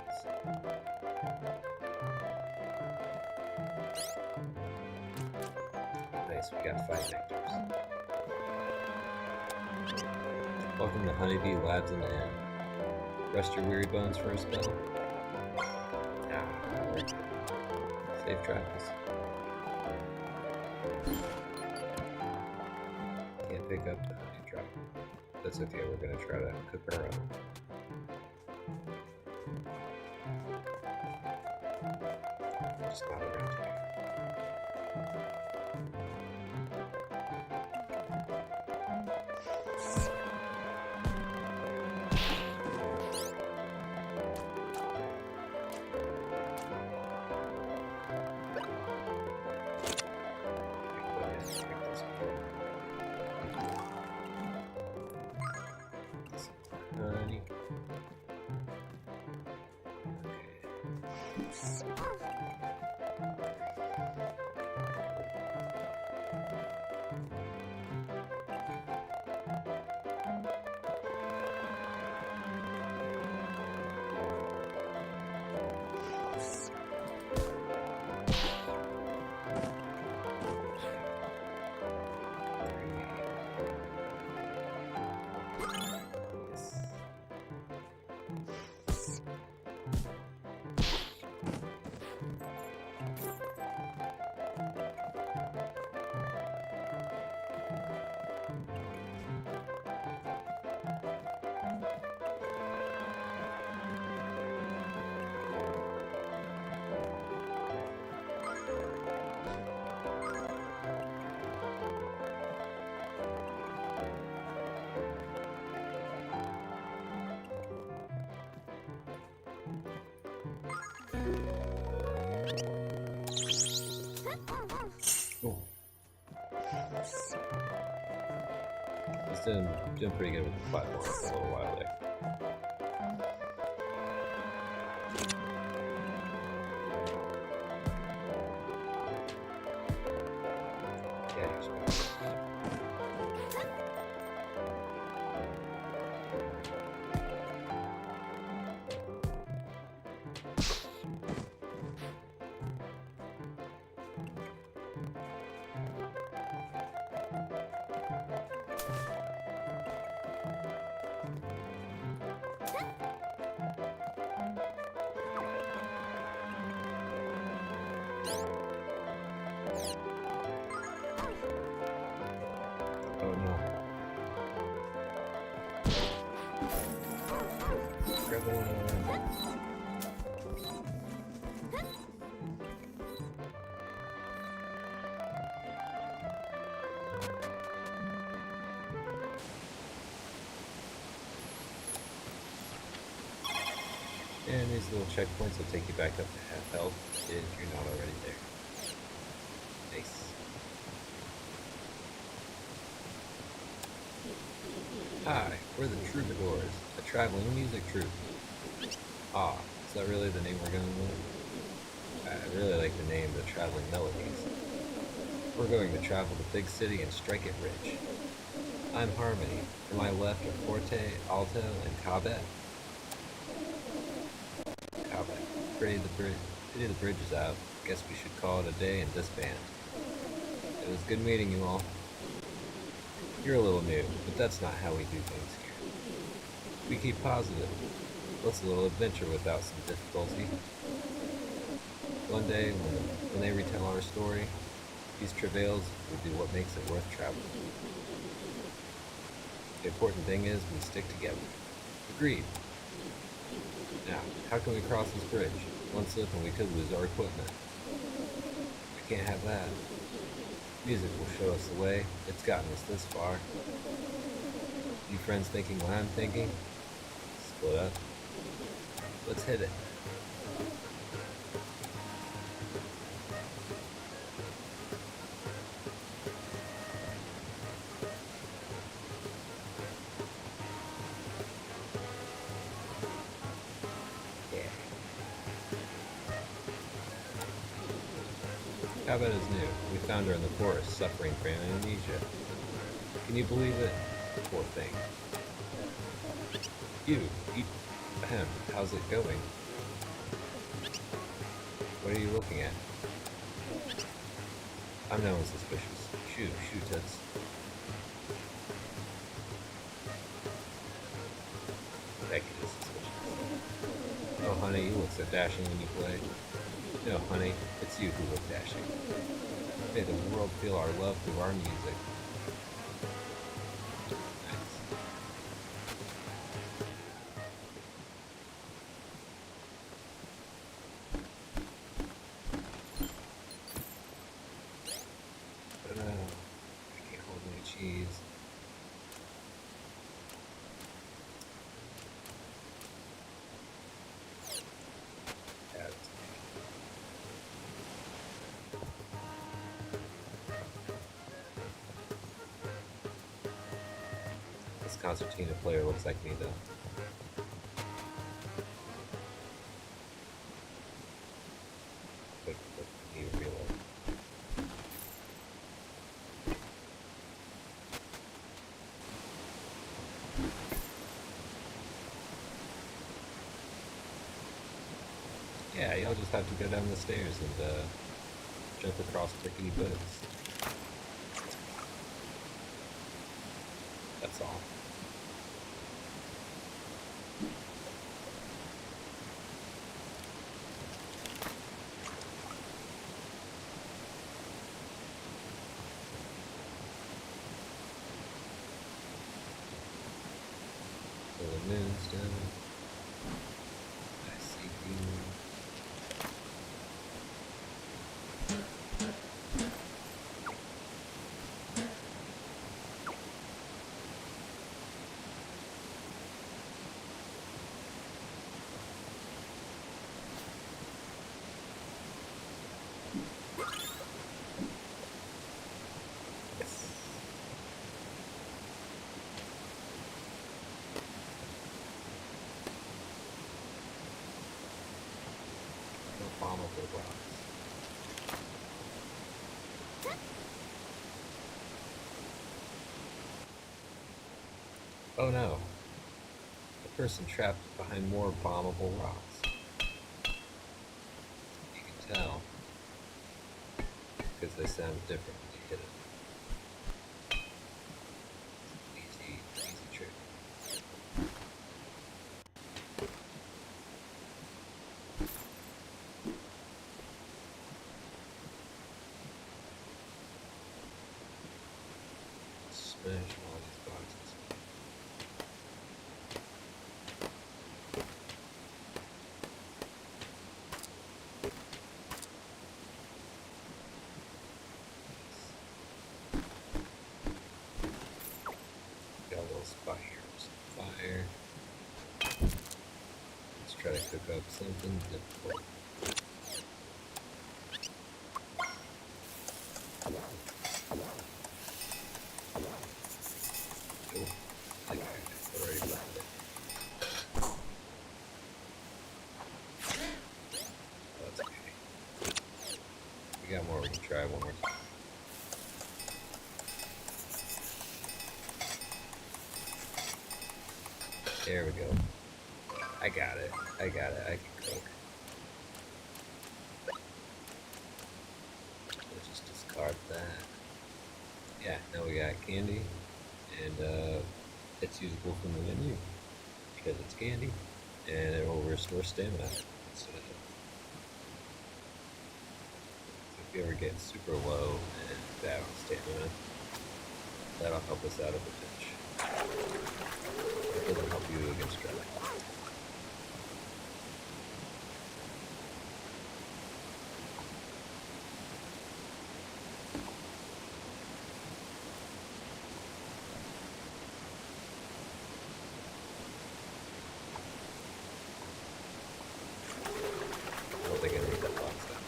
Nice, we got 5 nectars. Welcome to Honeybee Labs and Inn. Rest your weary bones for a spell. Safe travels. pick up the honey drop. That's okay, we're gonna try to cook our own. Just not around here. Honey. Cool. It's doing pretty good with the platform for a little while there. Oh no. And these little checkpoints will take you back up to half health if you're not already there. Nice. Hi, we're the Troubadours, a traveling music troupe. Ah, is that really the name we're going with? I really like the name, the Traveling Melodies. We're going to travel the big city and strike it rich. I'm Harmony. To my left are Forte, Alto, and Cabet. Pity the bridge is out. Guess we should call it a day and disband. It was good meeting you all. You're a little new, but that's not how we do things here. We keep positive. What's a little adventure without some difficulty? One day, when they retell our story, these travails will be what makes it worth traveling. The important thing is we stick together. Agreed. Now, how can we cross this bridge? One slip and we could lose our equipment. We can't have that. Music will show us the way. It's gotten us this far. You friends thinking what I'm thinking? Split up. Let's hit it. Cabot is new. We found her in the forest, suffering from amnesia. Can you believe it? Poor thing. Ahem, how's it going? What are you looking at? I'm no one suspicious. Shoot, tits. That kid is suspicious. Oh, honey, you look so dashing when you play. No, honey, it's you who look dashing. May the world feel our love through our music. concertina player looks like me, though. Quick new reload. Yeah, y'all just have to go down the stairs and jump across rickety boats. That's all. So the moon's down. I see you. Yes. No bombable rocks. Oh no. A person trapped behind more bombable rocks. You can tell. Because they sound different when you hit it. Easy trick. Smash all these boxes. Got a little spot here with some fire. Let's try to cook up something difficult. Cool. I already found it. That's okay. We got more, we can try one more time. There we go. I got it. I can cook. Let's just discard that. Yeah, now we got candy, and it's usable from the menu because it's candy, and it will restore stamina. So if you ever get super low and bad on stamina, that'll help us out of a pinch. It doesn't help you against dragon. I don't think I need that box though.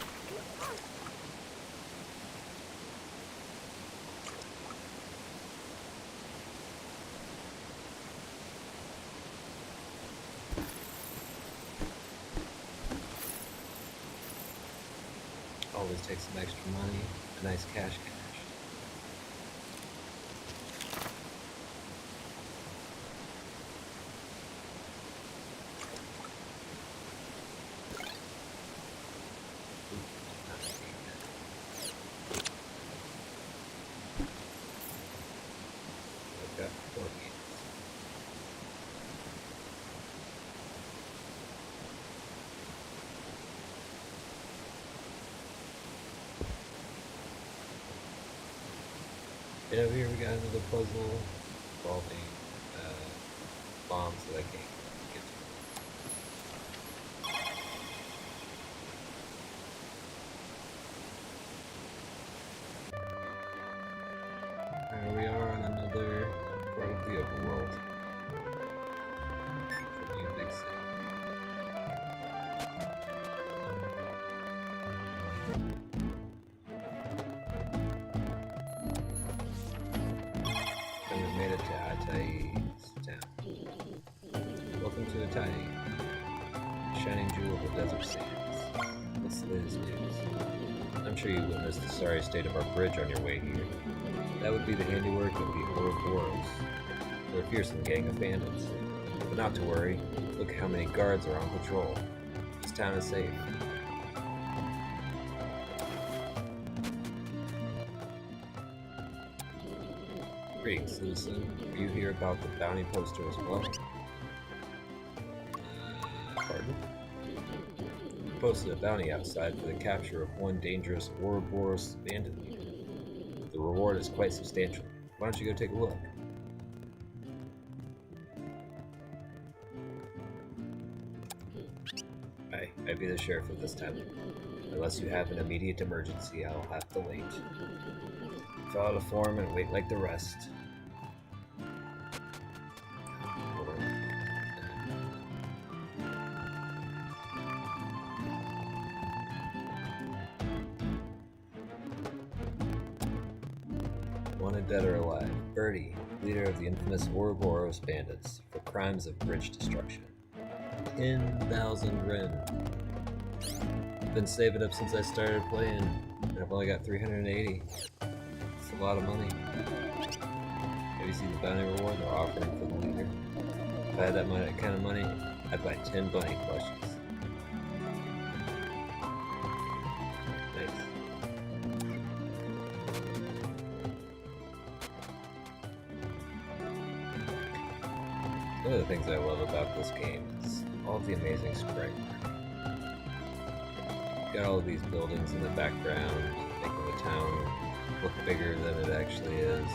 Always take some extra money, a nice cash. I've got 4 games. And over here we got another puzzle involving bombs that I can't get to. Here we are on another part of the overworld. The new big city. And we made it to Atai's. to a tiny shining jewel of the desert sands. What's the latest news? I'm sure you witnessed the sorry state of our bridge on your way here. That would be the handiwork of the Ouroboros. They're a fearsome gang of bandits. But not to worry, look how many guards are on patrol. This town is safe. Greetings, citizen. Are you here about the bounty poster as well? Pardon? Posted a bounty outside for the capture of one dangerous Ouroboros bandit leader. The reward is quite substantial. Why don't you go take a look? I'd be the sheriff of this town. Unless you have an immediate emergency, I'll have to wait. Fill out a form and wait like the rest. Wanted dead or alive. Birdie, leader of the infamous Ouroboros bandits, for crimes of bridge destruction. 10,000 Ren. I've been saving up since I started playing, and I've only got 380. It's a lot of money. Have you seen the bounty reward they're offering for the leader? If I had that kind of money, I'd buy 10 bunny plushies. Nice. One of the things I love about this game is all of the amazing sprite work. You've got all of these buildings in the background, making the town look bigger than it actually is.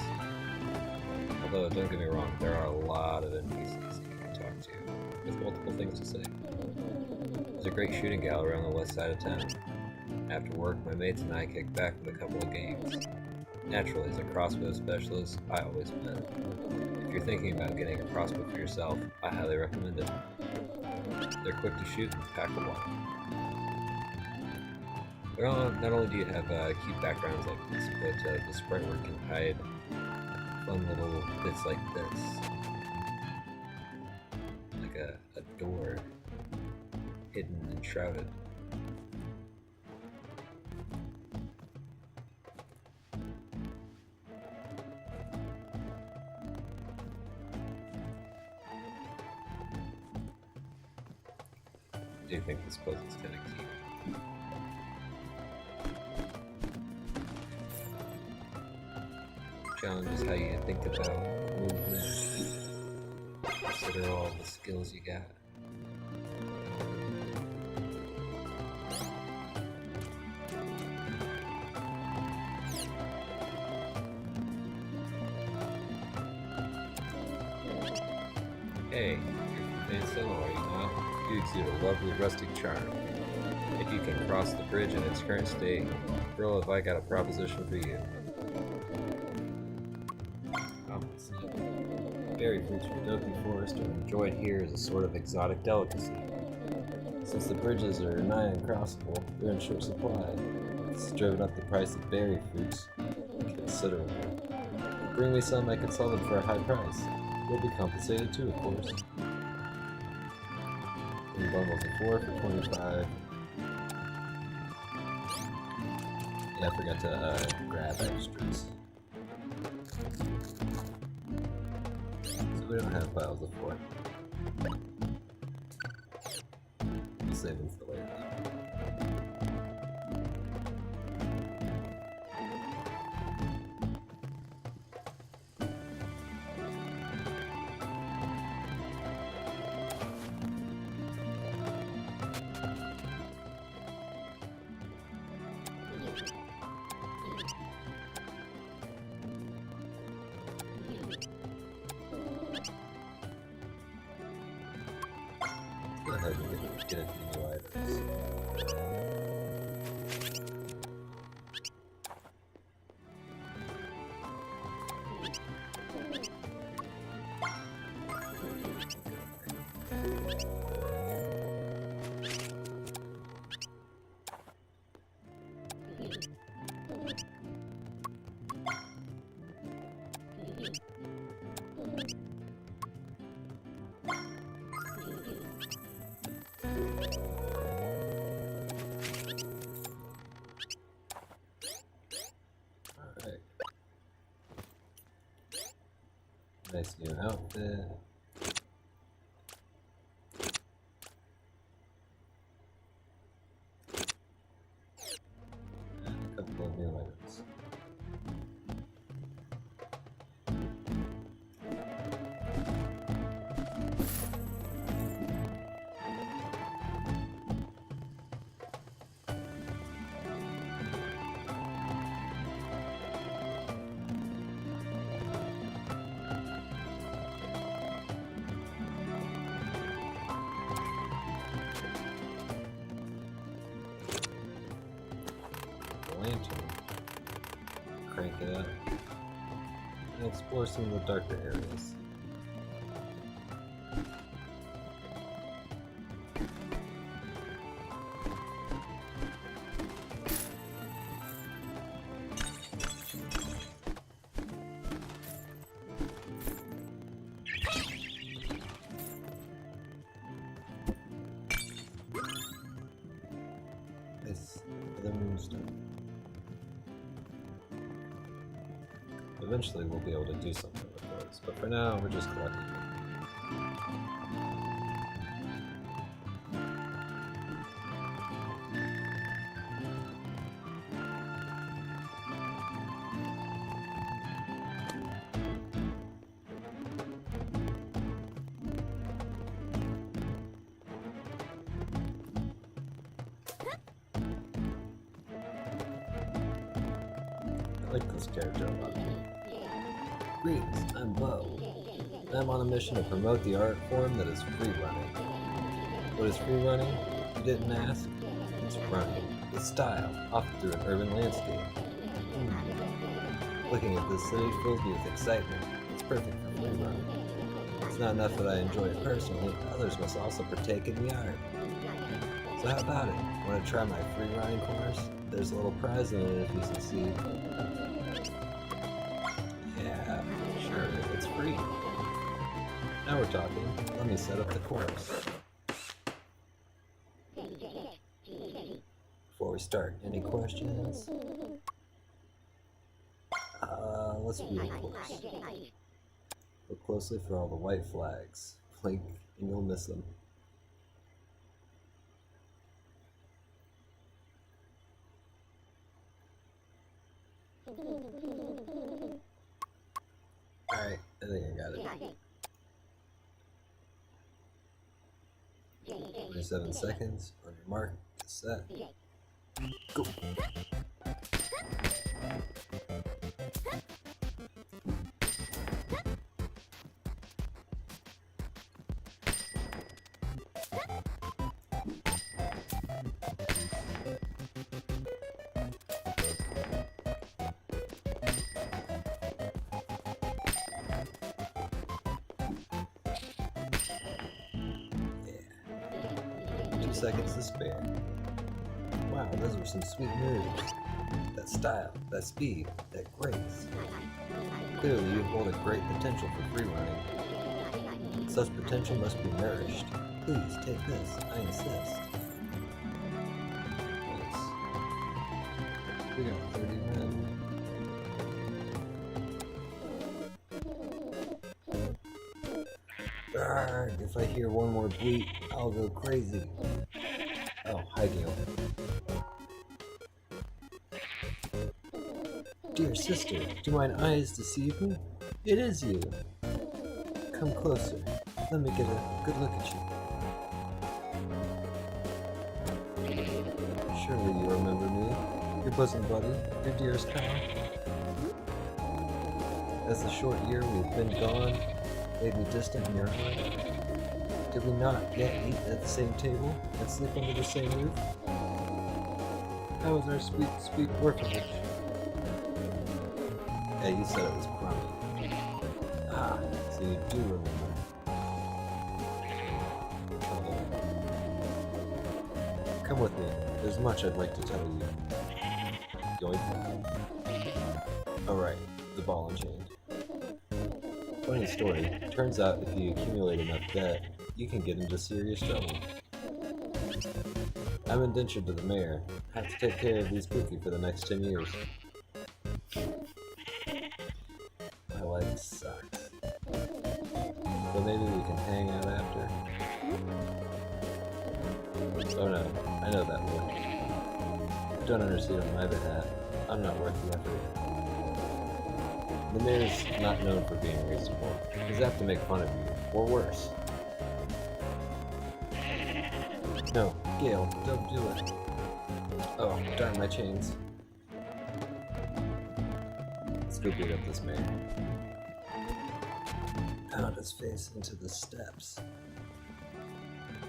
Although, don't get me wrong, there are a lot of NPCs that you can talk to, with multiple things to say. There's a great shooting gallery around the west side of town. After work, my mates and I kick back with a couple of games. Naturally, as a crossbow specialist, I always win. If you're thinking about getting a crossbow for yourself, I highly recommend it. They're quick to shoot and pack a lot. Not only do you have cute backgrounds like this, but the sprite work can hide fun little bits like this. Like a door hidden and shrouded. I do think this puzzle is kind of cute. Challenge is how you think about movement. Consider all the skills you got. Hey, you're from Vancilla, are you not? You exude a lovely rustic charm. If you can cross the bridge in its current state, girl, have I got a proposition for you. Berry fruits from Doki Forest are enjoyed here as a sort of exotic delicacy. Since the bridges are nigh uncrossable, they're in short supply. It's driven up the price of berry fruits considerably. Bring me some, I can sell them for a high price. You'll be compensated too, of course. In bundles of 4 for 25. Yeah, I forgot to grab extras. We don't have piles of 4. We'll save them for later. Go ahead and get a few new items. Alright. Nice new outfit. And a couple of new items. Lantern. Crank it up. And explore some of the darker areas. Nice. Another moonstone. Eventually we'll be able to do something with those, but for now we're just collecting them. I like this character a lot. Greetings, I'm Bo. I'm on a mission to promote the art form that is free running. What is free running? You didn't ask? It's running, with style, off through an urban landscape. Looking at this city fills me with excitement. It's perfect for free running. It's not enough that I enjoy it personally, others must also partake in the art. So how about it? Want to try my free running course? There's a little prize in it if you succeed. Yeah, sure, it's free. Now we're talking. Let me set up the course. Before we start, any questions? Let's view the course. Look closely for all the white flags. Blink and you'll miss them. Alright, I think I got it. 27 seconds, on your mark, get set, go! Yeah. 2 seconds to spare. Wow, those were some sweet moves. That style, that speed, that grace. Clearly you hold a great potential for free running. Such potential must be nourished. Please, take this, I insist. Nice. We got 30 men. Arrgh, if I hear one more bleat, I'll go crazy. Oh, hi Gil. Dear sister, do mine eyes deceive me? It is you. Come closer. Let me get a good look at you. Surely you remember me, your bosom buddy, your dearest pal. As the short year we've been gone made me distant in your heart, did we not yet eat at the same table and sleep under the same roof? How was our sweet, sweet orphanage? Yeah, you said it was crummy. Ah, so you do remember. Come with me. There's much I'd like to tell you. Yoink. Alright, the ball and chain. Funny story. Turns out if you accumulate enough debt, you can get into serious trouble. I'm indentured to the mayor. I have to take care of these cookie for the next 10 years. My life sucks. But maybe we can hang out after. Oh no, I know that look. Don't intercede on my behalf. I'm not worth the effort. The mayor's not known for being reasonable. He's apt to make fun of you, or worse. No, Gale, don't do it. Oh, darn my chains. Scooping up this mayor. Pound his face into the steps.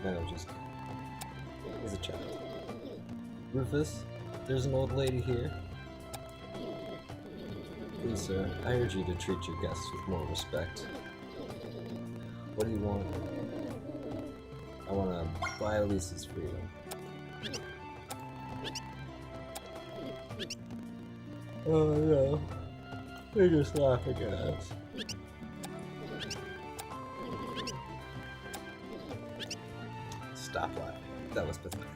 No, just kidding. He's a child. Rufus, there's an old lady here. Please, sir, I urge you to treat your guests with more respect. What do you want? I want to buy Elisa's freedom. Oh no, they're just laughing at us. Stop laughing. That was pathetic.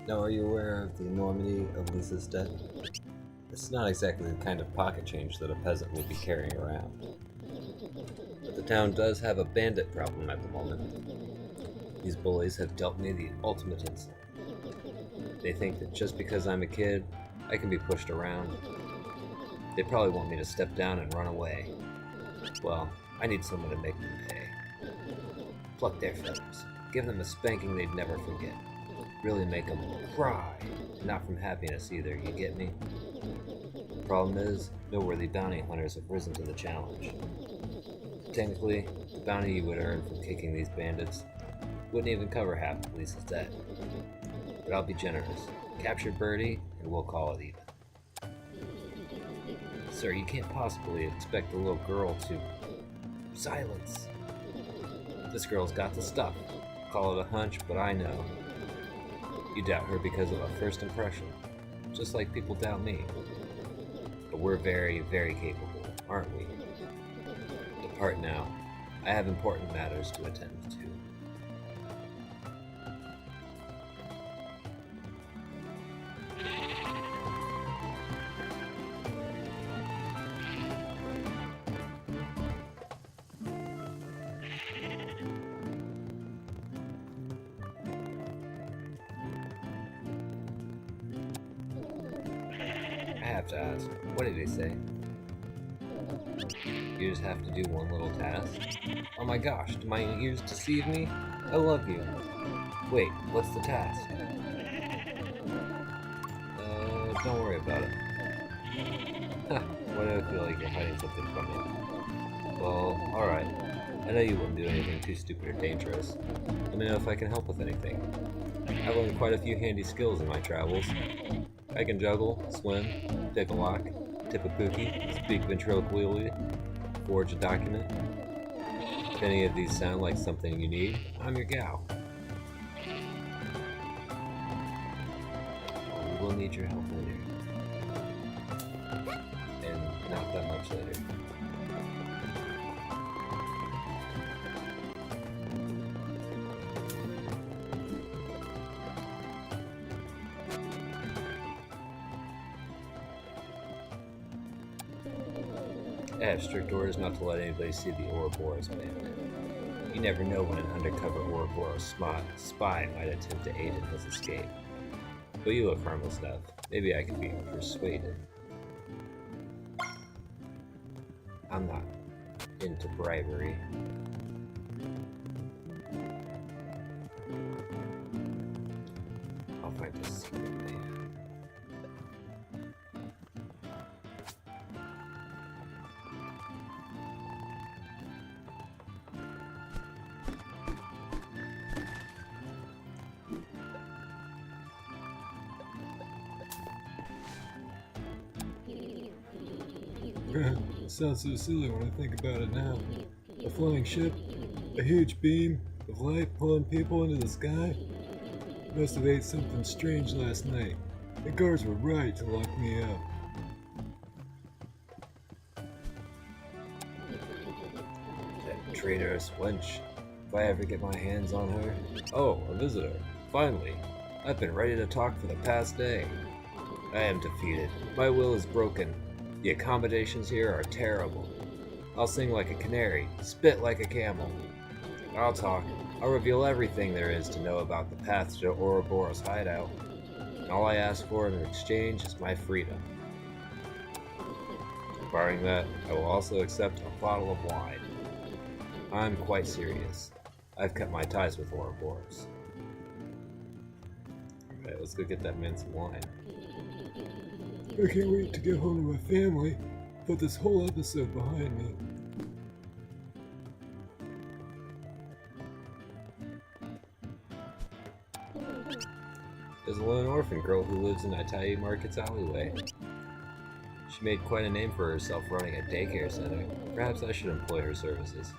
Now, are you aware of the enormity of Lisa's debt? It's not exactly the kind of pocket change that a peasant will be carrying around. But the town does have a bandit problem at the moment. These bullies have dealt me the ultimate insult. They think that just because I'm a kid, I can be pushed around. They probably want me to step down and run away. Well, I need someone to make them pay. Pluck their feathers. Give them a spanking they'd never forget. Really make them cry. Not from happiness either, you get me? The problem is, no worthy bounty hunters have risen to the challenge. Technically, the bounty you would earn from kicking these bandits wouldn't even cover half of Lisa's debt. But I'll be generous. Capture Birdie, and we'll call it even. Sir, you can't possibly expect a little girl to... Silence! This girl's got the stuff. Call it a hunch, but I know. You doubt her because of a first impression, just like people doubt me. But we're very, very capable, aren't we? Depart now. I have important matters to attend to. I have to ask, what did he say? You just have to do one little task? Oh my gosh, do my ears deceive me? I love you. Wait, what's the task? Don't worry about it. Why do I feel like you're hiding something from me? Well, alright. I know you wouldn't do anything too stupid or dangerous. Let me know if I can help with anything. I've learned quite a few handy skills in my travels. I can juggle, swim, pick a lock, tip a cookie, speak ventriloquially, forge a document. If any of these sound like something you need, I'm your gal. We will need your help later. And not that much later. I have strict orders not to let anybody see the Ouroboros bandit. You never know when an undercover Ouroboros spy might attempt to aid in his escape. But you look harmless enough. Maybe I can be persuaded. I'm not into bribery. I'll find a secret man. It sounds so silly when I think about it now. A flying ship, a huge beam of light pulling people into the sky. Must have ate something strange last night. The guards were right to lock me up. That traitorous wench. if I ever get my hands on her. Oh, a visitor. Finally. I've been ready to talk for the past day. I am defeated. My will is broken. The accommodations here are terrible. I'll sing like a canary, spit like a camel. I'll talk. I'll reveal everything there is to know about the path to Ouroboros' hideout. And all I ask for in exchange is my freedom. Barring that, I will also accept a bottle of wine. I'm quite serious. I've cut my ties with Ouroboros. Alright, let's go get that man some wine. I can't wait to get home to my family. Put this whole episode behind me. There's a lone orphan girl who lives in Itai Market's alleyway. She made quite a name for herself running a daycare center. Perhaps I should employ her services.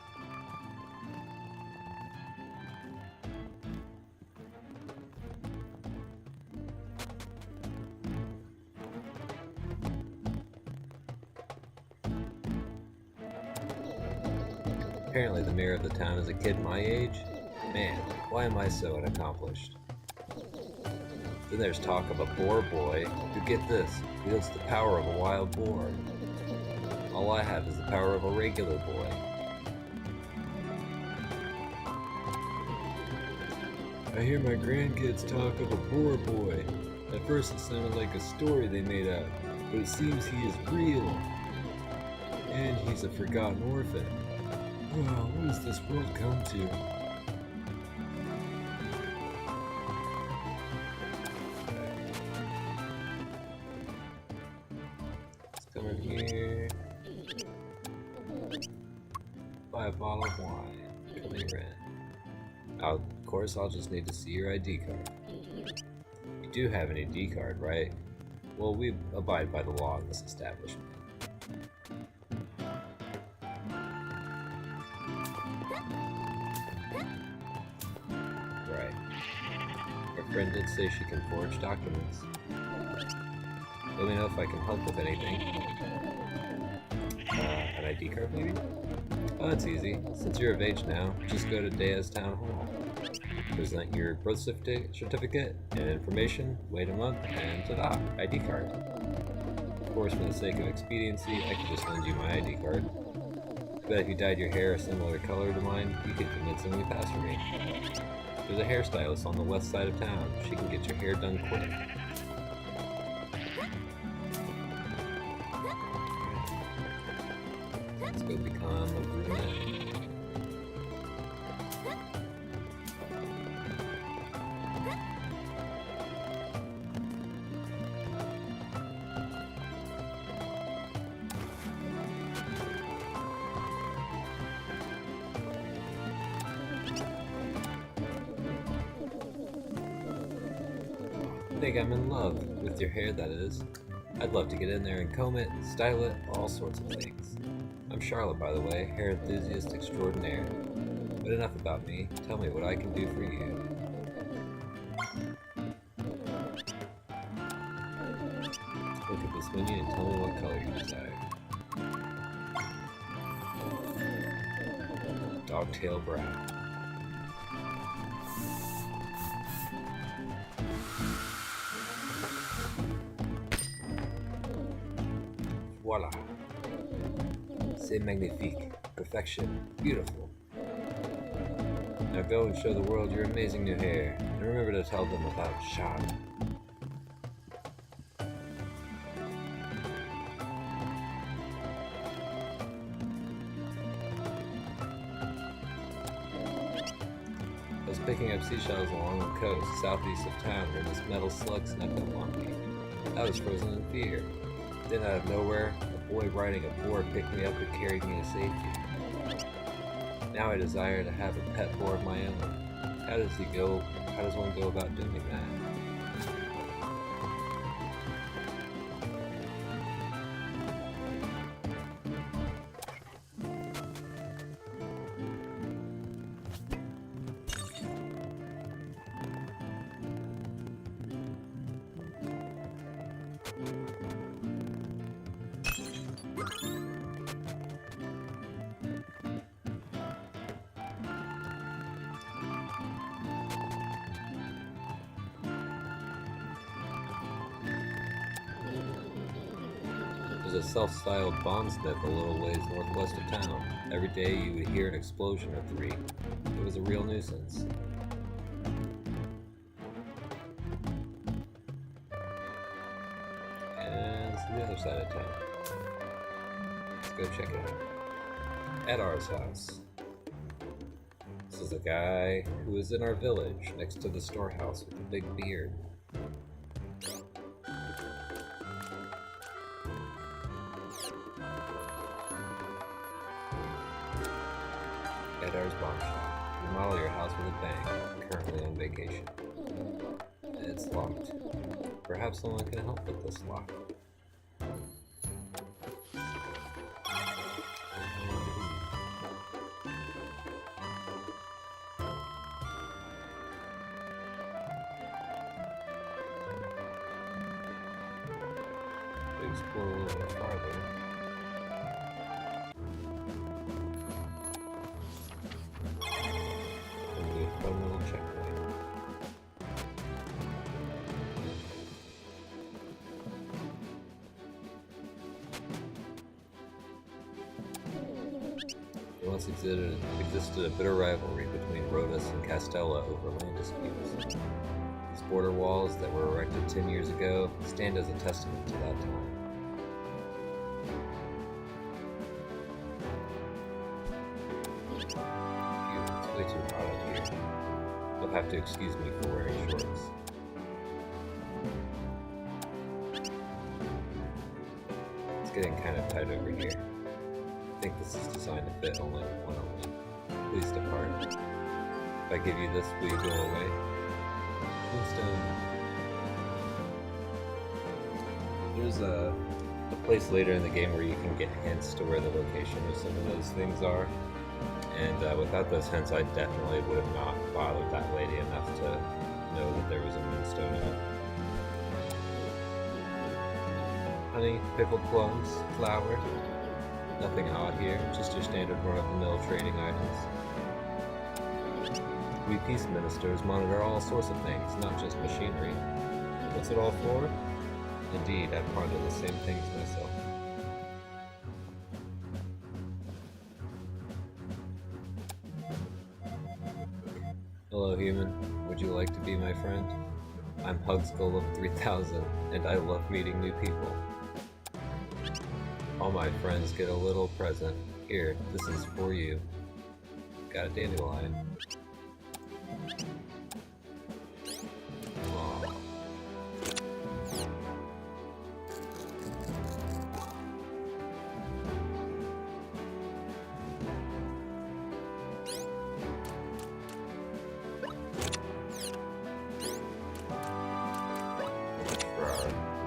Apparently the mayor of the town is a kid my age. Man, why am I so unaccomplished? Then there's talk of a boar boy who, get this, wields the power of a wild boar. All I have is the power of a regular boy. I hear my grandkids talk of a boar boy. At first it sounded like a story they made up, but it seems he is real. And he's a forgotten orphan. Oh, what does this world come to? Let's come in here. Buy a bottle of wine. 20 rent. Of course, I'll just need to see your ID card. You do have an ID card, right? Well, we abide by the law in this establishment. Right. Our friend did say she can forge documents. Let me know if I can help with anything. An ID card, maybe? Oh, that's easy. Since you're of age now, just go to Dea's Town Hall. Present your birth certificate and information, wait a month, and ta-da, ID card. Of course, for the sake of expediency, I could just lend you my ID card. I bet if you dyed your hair a similar color to mine, you could convincingly pass for me. There's a hairstylist on the west side of town. She can get your hair done quick. Let's go become a brunette. I think I'm in love with your hair, that is. I'd love to get in there and comb it, style it, all sorts of things. I'm Charlotte, by the way, hair enthusiast extraordinaire. But enough about me. Tell me what I can do for you. Look at this menu and tell me what color you desire. Dogtail brown. Voila. C'est magnifique. Perfection. Beautiful. Now go and show the world your amazing new hair. And remember to tell them about Charlotte. I was picking up seashells along the coast, southeast of town, when this metal slug snuck up on me. I was frozen in fear. Then out of nowhere, a boy riding a boar picked me up and carried me to safety. Now I desire to have a pet boar of my own. How does one go about doing that? was a self-styled bondsmith a little ways northwest of town. Every day you would hear an explosion or three. It was a real nuisance. And it's the other side of town. Let's go check it out. Edar's house. This is a guy who is in our village, next to the storehouse with a big beard. Edar's Bomb Shop. Remodel your house with a bang. Currently on vacation. It's locked. Perhaps someone can help with this lock. To explore a little bit farther. A fun little checkpoint. There once existed a bitter rivalry between Rhodas and Castella over land disputes. These border walls that were erected 10 years ago stand as a testament to that time. Phew, it's way too hot out here. You'll have to excuse me for wearing shorts. It's getting kind of tight over here. I think this is designed to fit only one only. Please depart. If I give you this, will you go away? Tombstone. There's a place later in the game where you can get hints to where the location of some of those things are. And without those hints, I definitely would have not bothered that lady enough to know that there was a moonstone in it. Honey, pickled plums, flour. Nothing odd here, just your standard run-of-the-mill trading items. We peace ministers monitor all sorts of things, not just machinery. What's it all for? Indeed, I've pondered the same things myself. Hello, human. Would you like to be my friend? I'm Hugskull of 3000, and I love meeting new people. All my friends get a little present. Here, this is for you. Got a dandelion. Aw.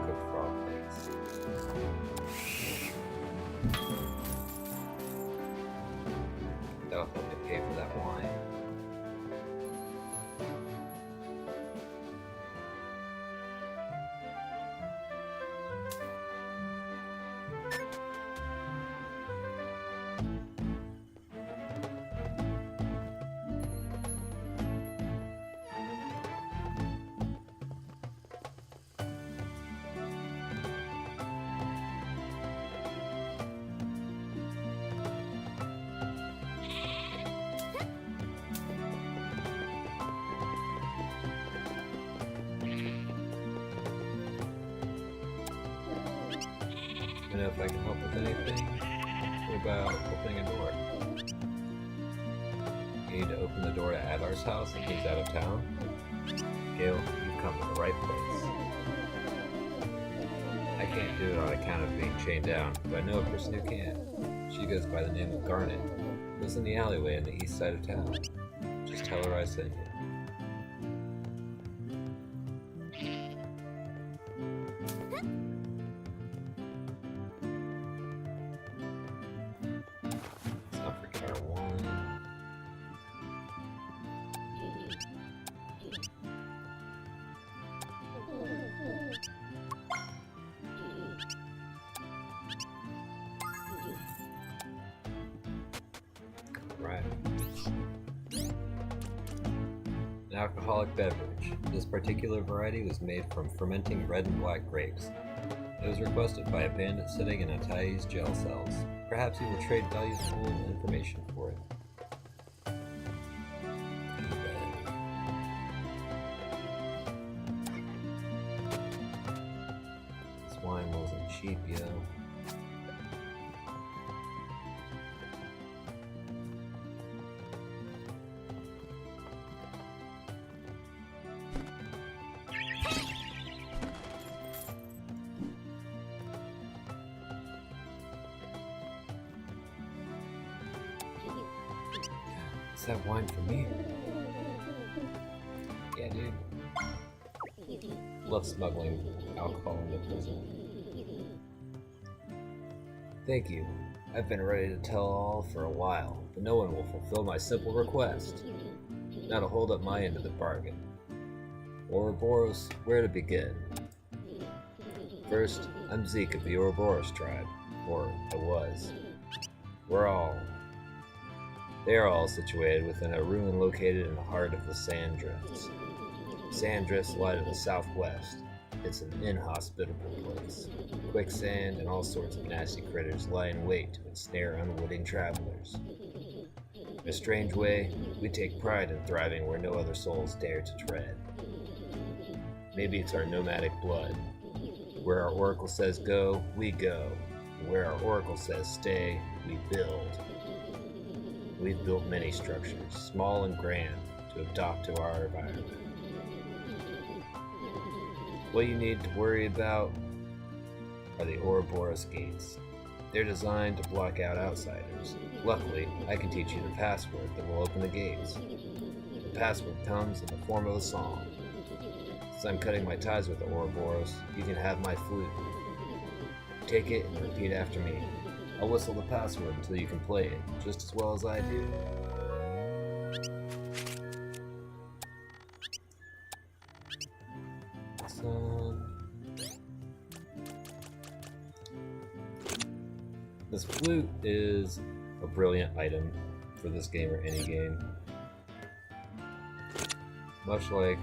Good frog legs. That'll help me pay for that wine. You know if I can help with anything? What about opening a door? You need to open the door to Adar's house and he's out of town? Gale, you've come to the right place. I can't do it on account of being chained down, but I know a person who can. She goes by the name of Garnet. Lives in the alleyway on the east side of town. Just tell her I sent you. Let's not forget our wine. Right. An alcoholic beverage. This particular variety was made from fermenting red and black grapes. It was requested by a bandit sitting in Atai's jail cells. Perhaps he will trade valuable information for it. This wine wasn't cheap, yo. Is that wine for me? Yeah, dude. Love smuggling alcohol into prison. Thank you. I've been ready to tell all for a while, but no one will fulfill my simple request. Now to hold up my end of the bargain. Ouroboros, where to begin? First, I'm Zeke of the Ouroboros tribe, or I was. They are all situated within a ruin located in the heart of the sand drifts. Sand drifts lie to the southwest. It's an inhospitable place. Quicksand and all sorts of nasty critters lie in wait to ensnare unwitting travelers. In a strange way, we take pride in thriving where no other souls dare to tread. Maybe it's our nomadic blood. Where our oracle says go, we go. And where our oracle says stay, we build. We've built many structures, small and grand, to adopt to our environment. What you need to worry about are the Ouroboros gates. They're designed to block out outsiders. Luckily, I can teach you the password that will open the gates. The password comes in the form of a song. Since I'm cutting my ties with the Ouroboros, you can have my flute. Take it and repeat after me. I'll whistle the password until you can play it, just as well as I do. This flute is a brilliant item for this game or any game. Much like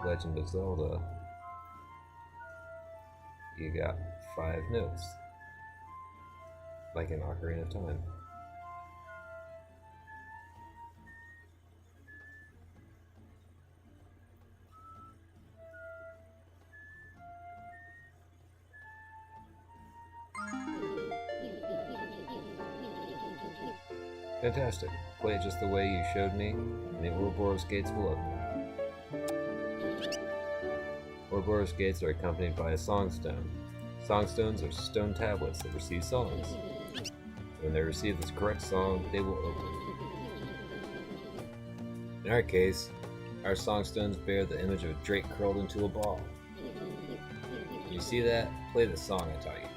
Legend of Zelda, you got 5 notes. Like in Ocarina of Time. Fantastic. Play it just the way you showed me, and the Ouroboros gates will open. Ouroboros gates are accompanied by a songstone. Songstones are stone tablets that receive songs. When they receive this correct song, they will open. In our case, our songstones bear the image of a drake curled into a ball. When you see that, play the song I taught you.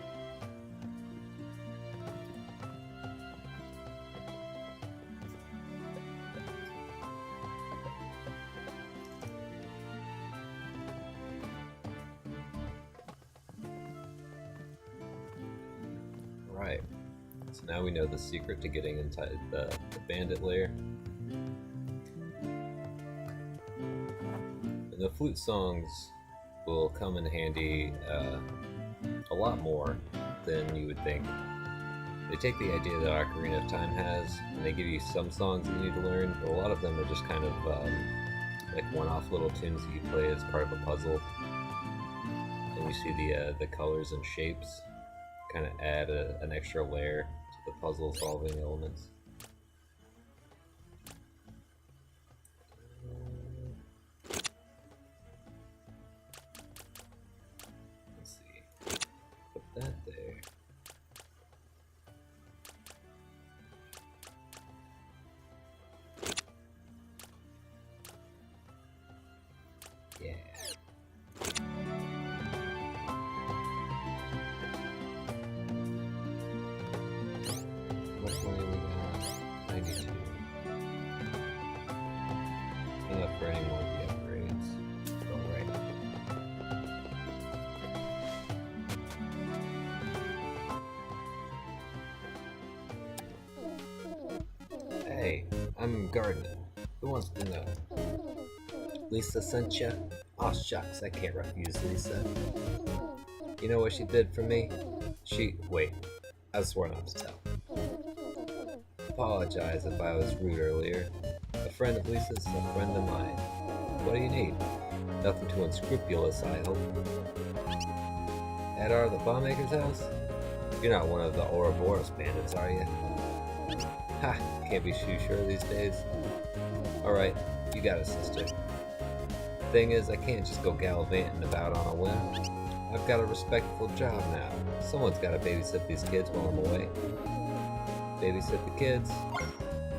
Right. So now we know the secret to getting inside the bandit lair. And the flute songs will come in handy a lot more than you would think. They take the idea that Ocarina of Time has, and they give you some songs that you need to learn, but a lot of them are just kind of like one-off little tunes that you play as part of a puzzle. And you see the colors and shapes kind of add an extra layer to the puzzle solving elements. Let's see. Put that there. Yeah. What money we got? 92. Enough for any more of the upgrades. Alright. Hey, I'm Gardener. Who wants to know? Lisa sent ya? Aw shucks, I can't refuse Lisa. You know what she did for me? Wait, I swore not to tell. Apologize if I was rude earlier. A friend of Lisa's is a friend of mine. What do you need? Nothing too unscrupulous, I hope. At the bombmaker's house? You're not one of the Ouroboros bandits, are you? Ha! Can't be too sure these days. Alright, you got it, sister. Thing is, I can't just go gallivanting about on a whim. I've got a respectful job now. Someone's got to babysit these kids while I'm away. Babysit the kids?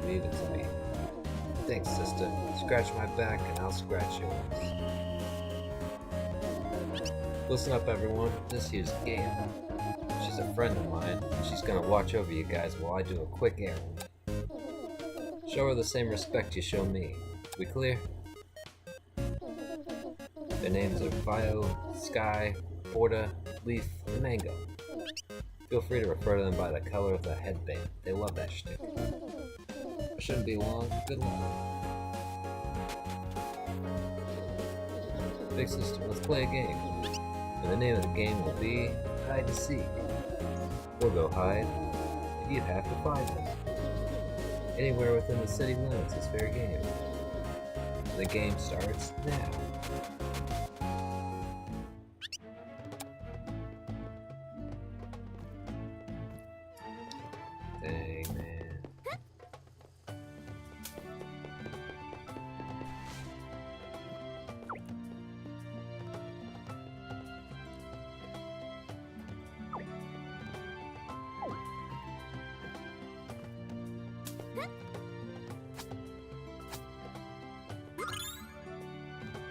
Leave it to me. Thanks, sister. Scratch my back and I'll scratch yours. Listen up, everyone. This here's Gail. She's a friend of mine, and she's gonna watch over you guys while I do a quick errand. Show her the same respect you show me. We clear? Their names are Bio, Sky, Porta, Leaf, and Mango. Feel free to refer to them by the color of the headband. They love that shtick. It shouldn't be long. Good luck. Big sister, let's play a game. And the name of the game will be Hide and Seek. We'll go hide, and you'd have to find them. Anywhere within the city limits is fair game. The game starts now. Dang, man.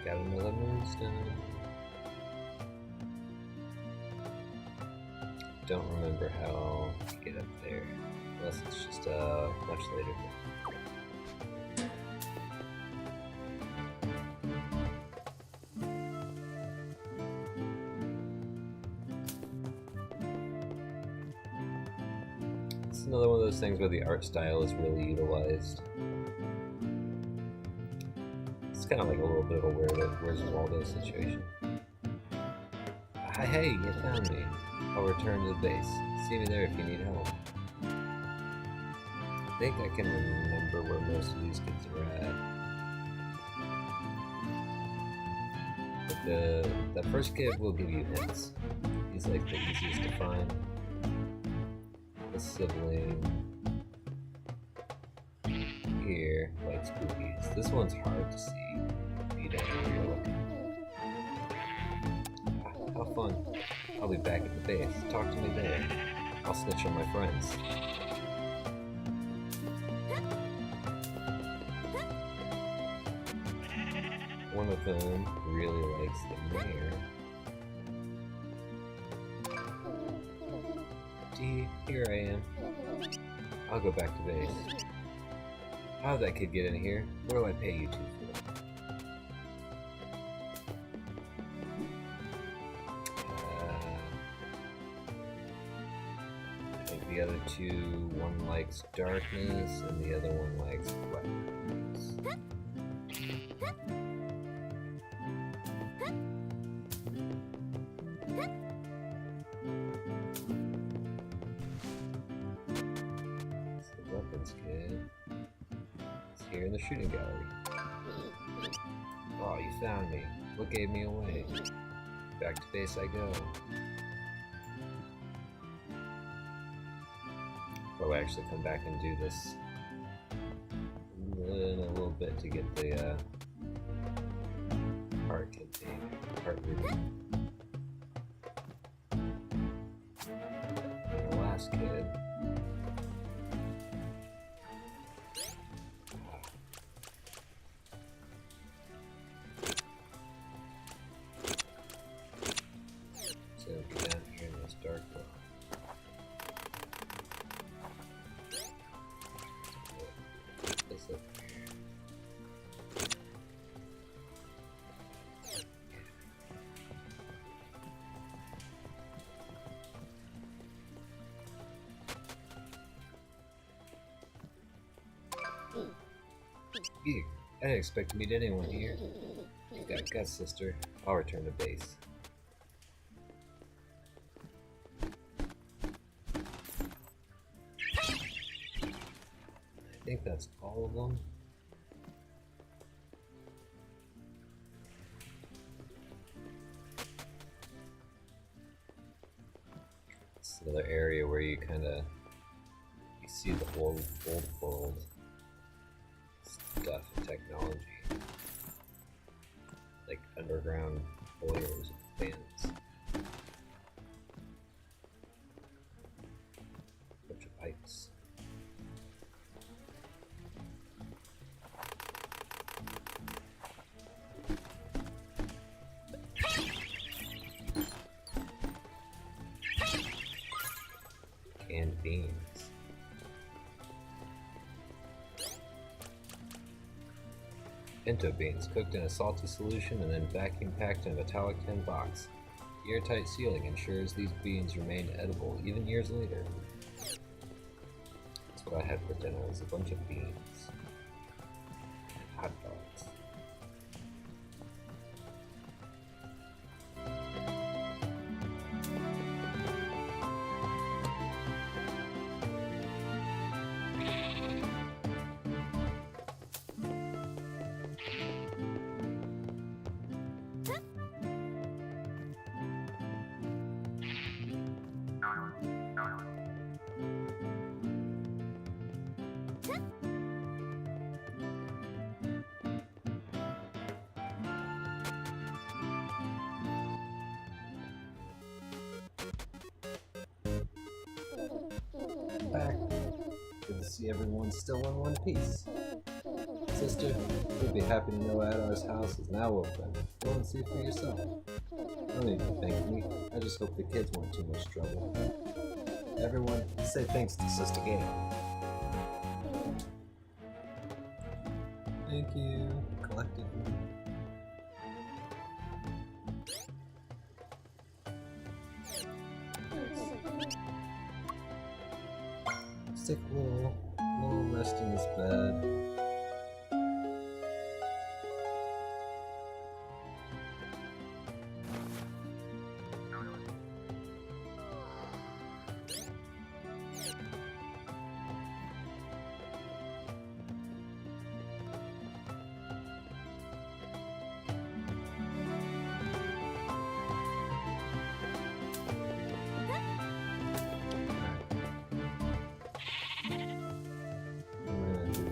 Got another moonstone. Don't remember how to get up there. Unless it's just much later. It's another one of those things where the art style is really utilized. It's kind of like a little bit of a Where's Waldo situation. Hey, you found me. I'll return to the base. See me there if you need help. I think I can remember where most of these kids are at. But the first kid will give you hints. He's like the easiest to find. The sibling here likes spookies. This one's hard to see if you don't know where you're looking. How fun. I'll be back at the base. Talk to me there. I'll snitch on my friends. One of them really likes the mayor. Here I am. I'll go back to base. How'd that kid get in here? What do I pay you two for? I think the other two, one likes darkness and the other one likes weapons. Kid. It's here in the shooting gallery. Oh, you found me. What gave me away? Back to base I go. I'll actually come back and do this in a little bit to get the art container, art reading. And the last kid. So get down here in this dark room. This up here. Ew, I didn't expect to meet anyone here. You got guts, sister. I'll return to base. think that's all of them. It's another area where you kind of see the old world stuff and technology, like underground boilers and fans. Bunch of pipes. Canned beans. Pinto beans, cooked in a salty solution and then vacuum packed in a metallic tin box. The airtight sealing ensures these beans remain edible even years later. That's what I had for dinner, was a bunch of beans. And hot dogs. Back. Good to see everyone's still in one piece. Sister, you'll be happy to know Adar's house is now open. Go and see for yourself. Don't need to thank me. I just hope the kids weren't too much trouble. Everyone, say thanks to Sister Gail. Thank you. Collectively. Let's take a little rest in this bed.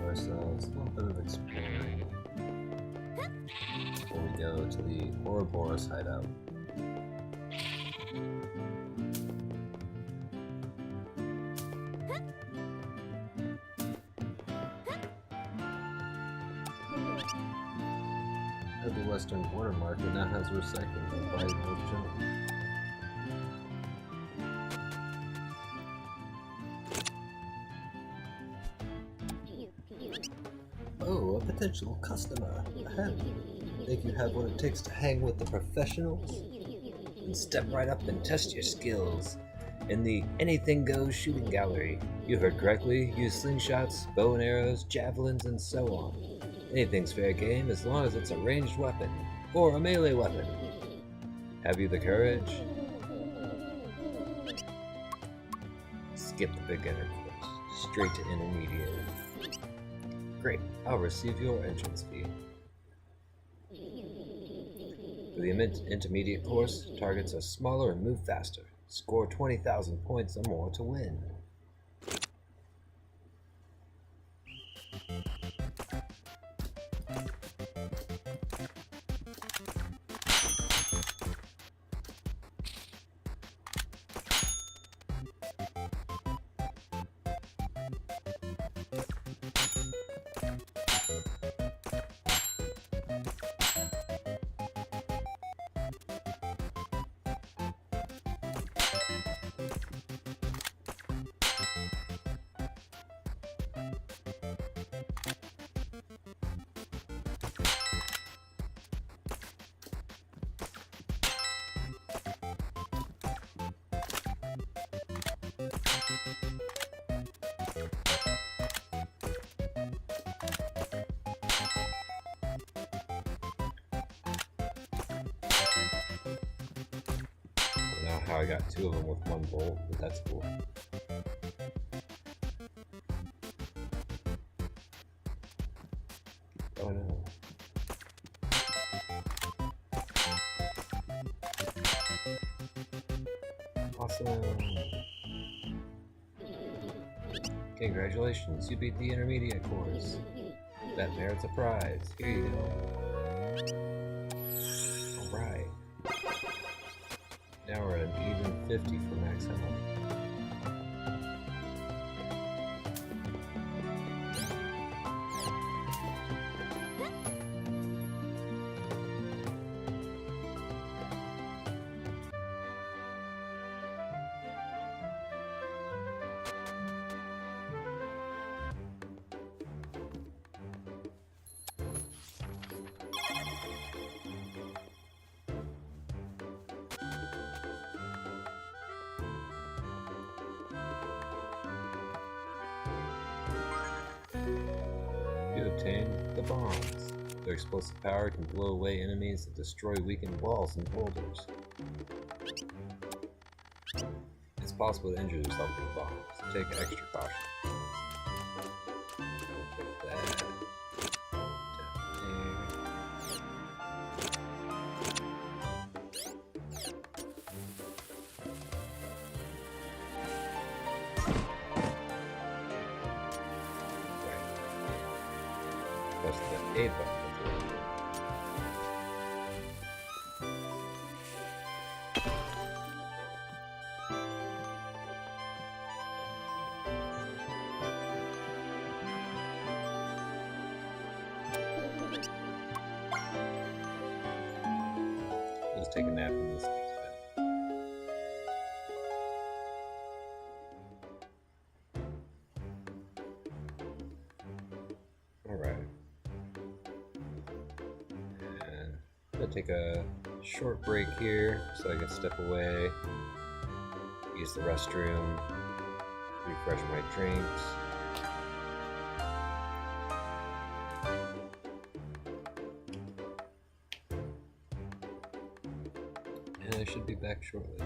Ourselves a little bit of exploring before we go to the Ouroboros hideout. The Western Border Market now has recycling provided with junk. Oh, a potential customer. Ahead. Think you have what it takes to hang with the professionals? And step right up and test your skills. In the Anything Goes shooting gallery, you heard correctly, use slingshots, bow and arrows, javelins, and so on. Anything's fair game as long as it's a ranged weapon, or a melee weapon. Have you the courage? Skip the beginner course, straight to intermediate. Great, I'll receive your entrance fee. For the intermediate course, targets are smaller and move faster. Score 20,000 points or more to win. Now how I got two of them with one bolt, but that's cool. Awesome. Congratulations, you beat the intermediate course. That merits a prize. Here you go. Alright. Now we're at an even 50 for max health. You obtain the bombs. Their explosive power can blow away enemies and destroy weakened walls and boulders. It's possible to injure yourself with the bombs, so take extra caution. Put that down there. Press the A button. Just take a nap in this next bed. Alright. And I'm gonna take a short break here so I can step away, use the restroom, refresh my drinks. And I should be back shortly.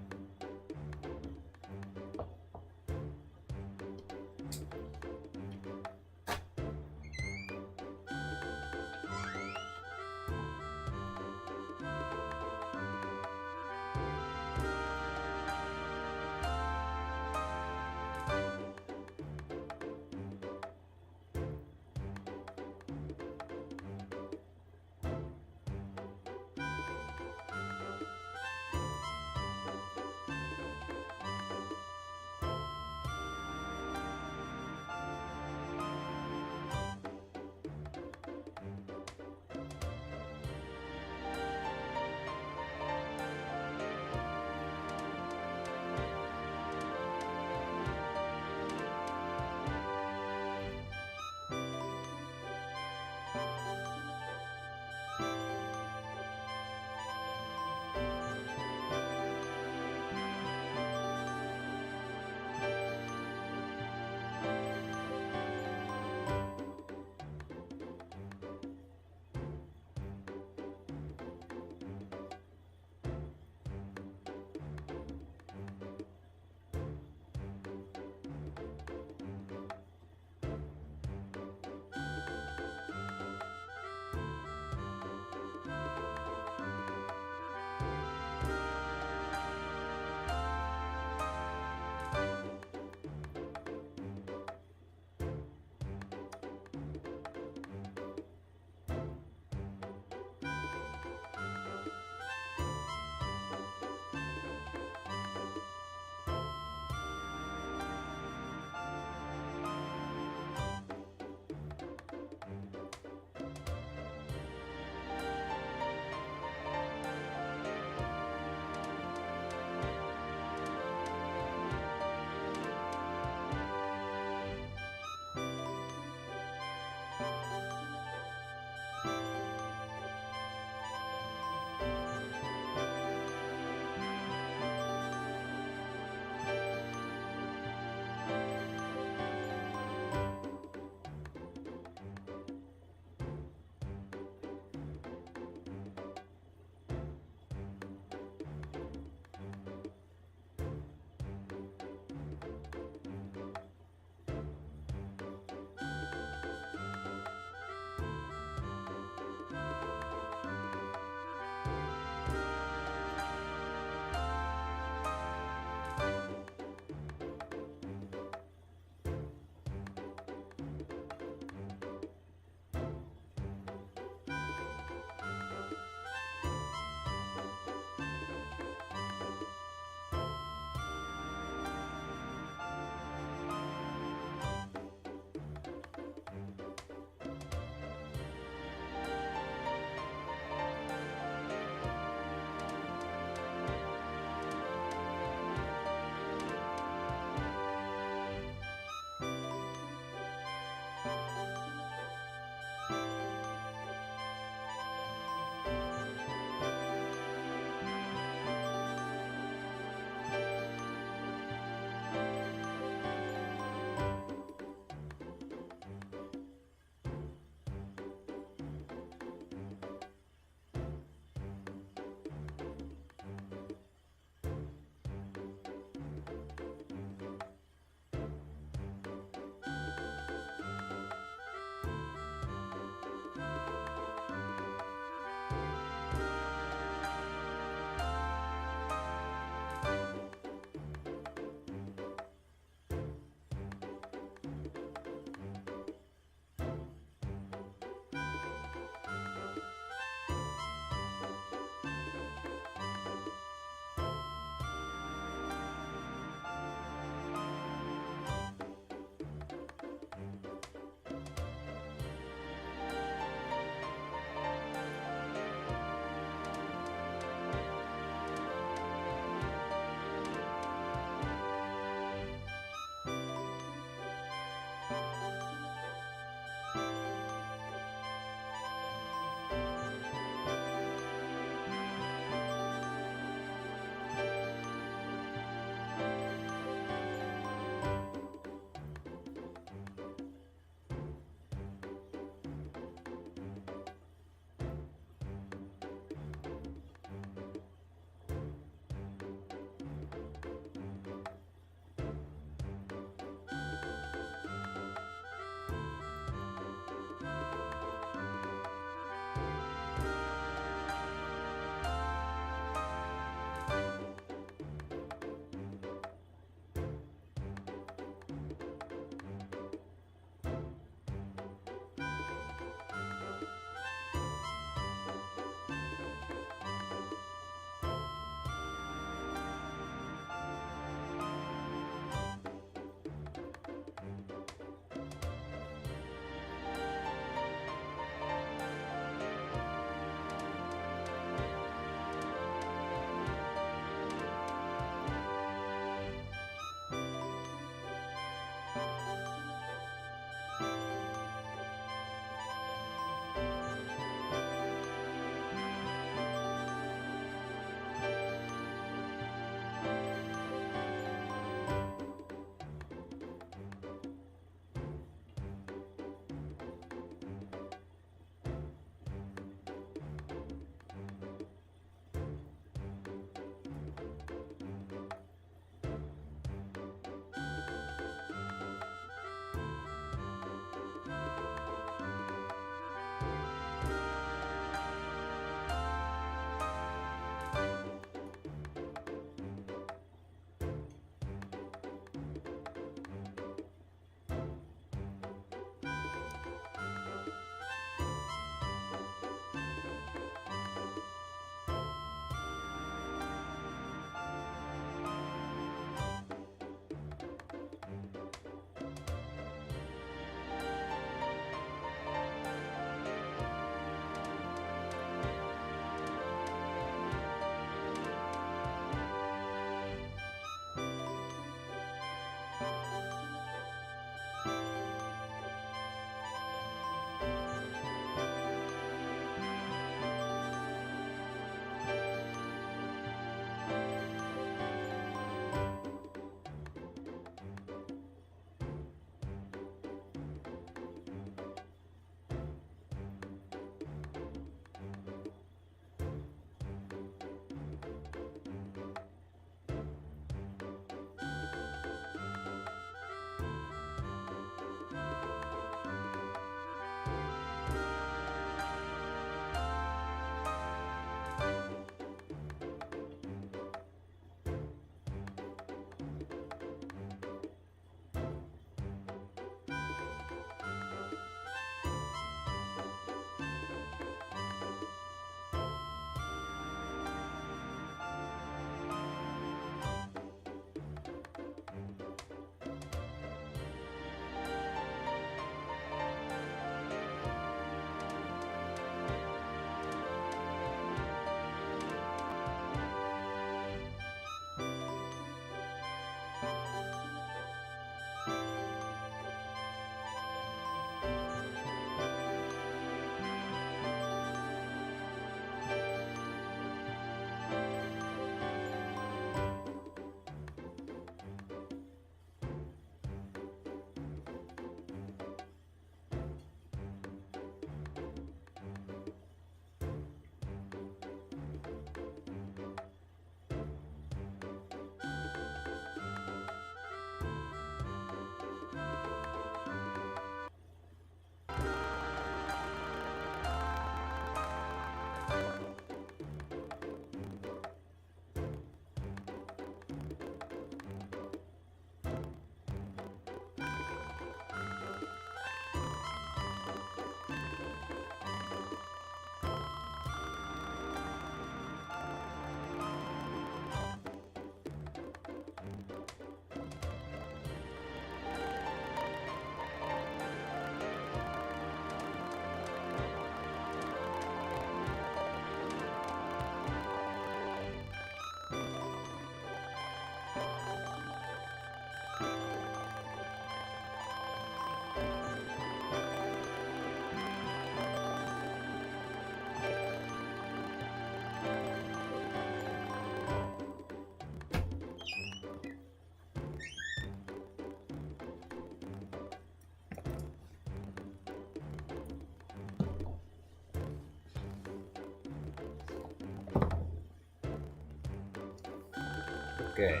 Okay.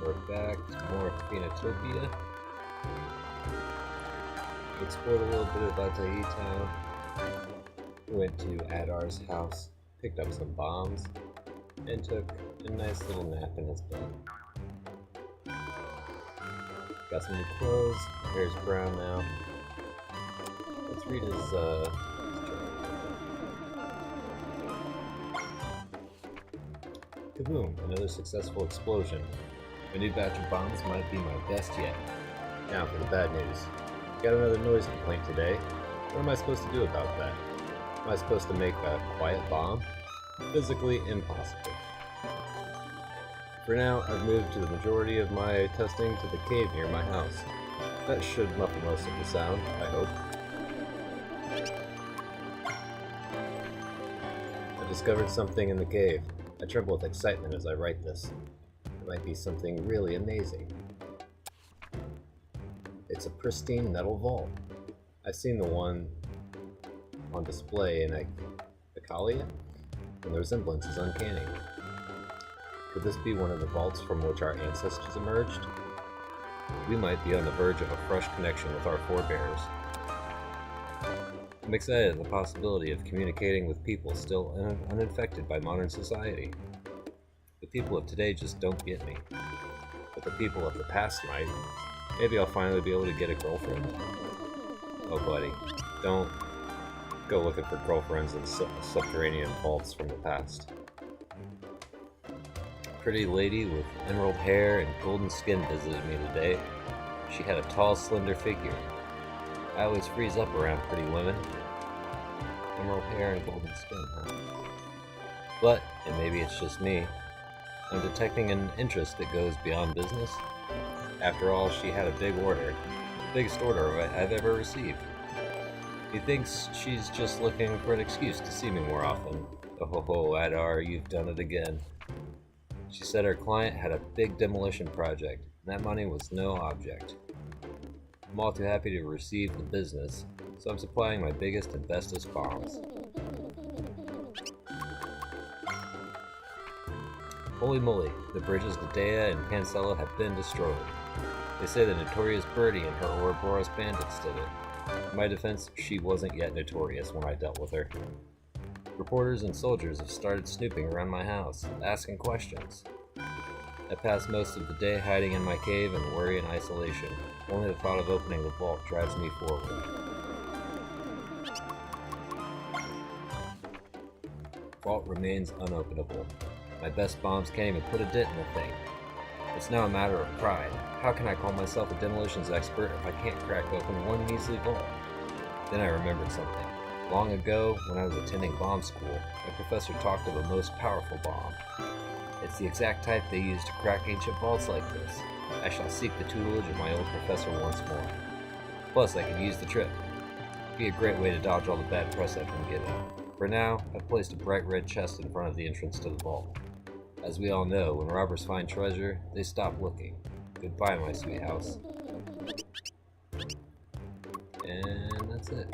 We're back to more Pheonotopia. We explored a little bit about Dai Town. We went to Adar's house, picked up some bombs, and took a nice little nap in his bed. Got some new clothes. Hair's brown now. Let's read his journal. Kaboom! Another successful explosion. A new batch of bombs might be my best yet. Now for the bad news. Got another noise complaint today. What am I supposed to do about that? Am I supposed to make a quiet bomb? Physically impossible. For now, I've moved to the majority of my testing to the cave near my house. That should muffle most of the sound, I hope. I discovered something in the cave. I tremble with excitement as I write this. It might be something really amazing. It's a pristine metal vault. I've seen the one on display in Ikalia, and the resemblance is uncanny. Could this be one of the vaults from which our ancestors emerged? We might be on the verge of a fresh connection with our forebears. I'm excited at the possibility of communicating with people still uninfected by modern society. The people of today just don't get me. But the people of the past might. Maybe I'll finally be able to get a girlfriend. Oh buddy, don't go looking for girlfriends in subterranean vaults from the past. A pretty lady with emerald hair and golden skin visited me today. She had a tall, slender figure. I always freeze up around pretty women. Emerald hair and golden skin, huh? But, and maybe it's just me, I'm detecting an interest that goes beyond business. After all, she had a big order. The biggest order I've ever received. He thinks she's just looking for an excuse to see me more often. Oh ho ho, Adar, you've done it again. She said her client had a big demolition project, and that money was no object. I'm all too happy to receive the business, so I'm supplying my biggest and bestest bombs. Holy moly, the bridges to Dea and Pancella have been destroyed. They say the notorious Birdie and her Ouroboros bandits did it. In my defense, she wasn't yet notorious when I dealt with her. Reporters and soldiers have started snooping around my house, asking questions. I pass most of the day hiding in my cave and worry in isolation. Only the thought of opening the vault drives me forward. Vault remains unopenable. My best bombs can't even put a dent in the thing. It's now a matter of pride. How can I call myself a demolitions expert if I can't crack open one measly vault? Then I remembered something. Long ago, when I was attending bomb school, my professor talked of a most powerful bomb. It's the exact type they use to crack ancient vaults like this. I shall seek the tutelage of my old professor once more. Plus, I can use the trip. It'd be a great way to dodge all the bad press I've been getting. For now, I've placed a bright red chest in front of the entrance to the vault. As we all know, when robbers find treasure, they stop looking. Goodbye, my sweet house. And that's it.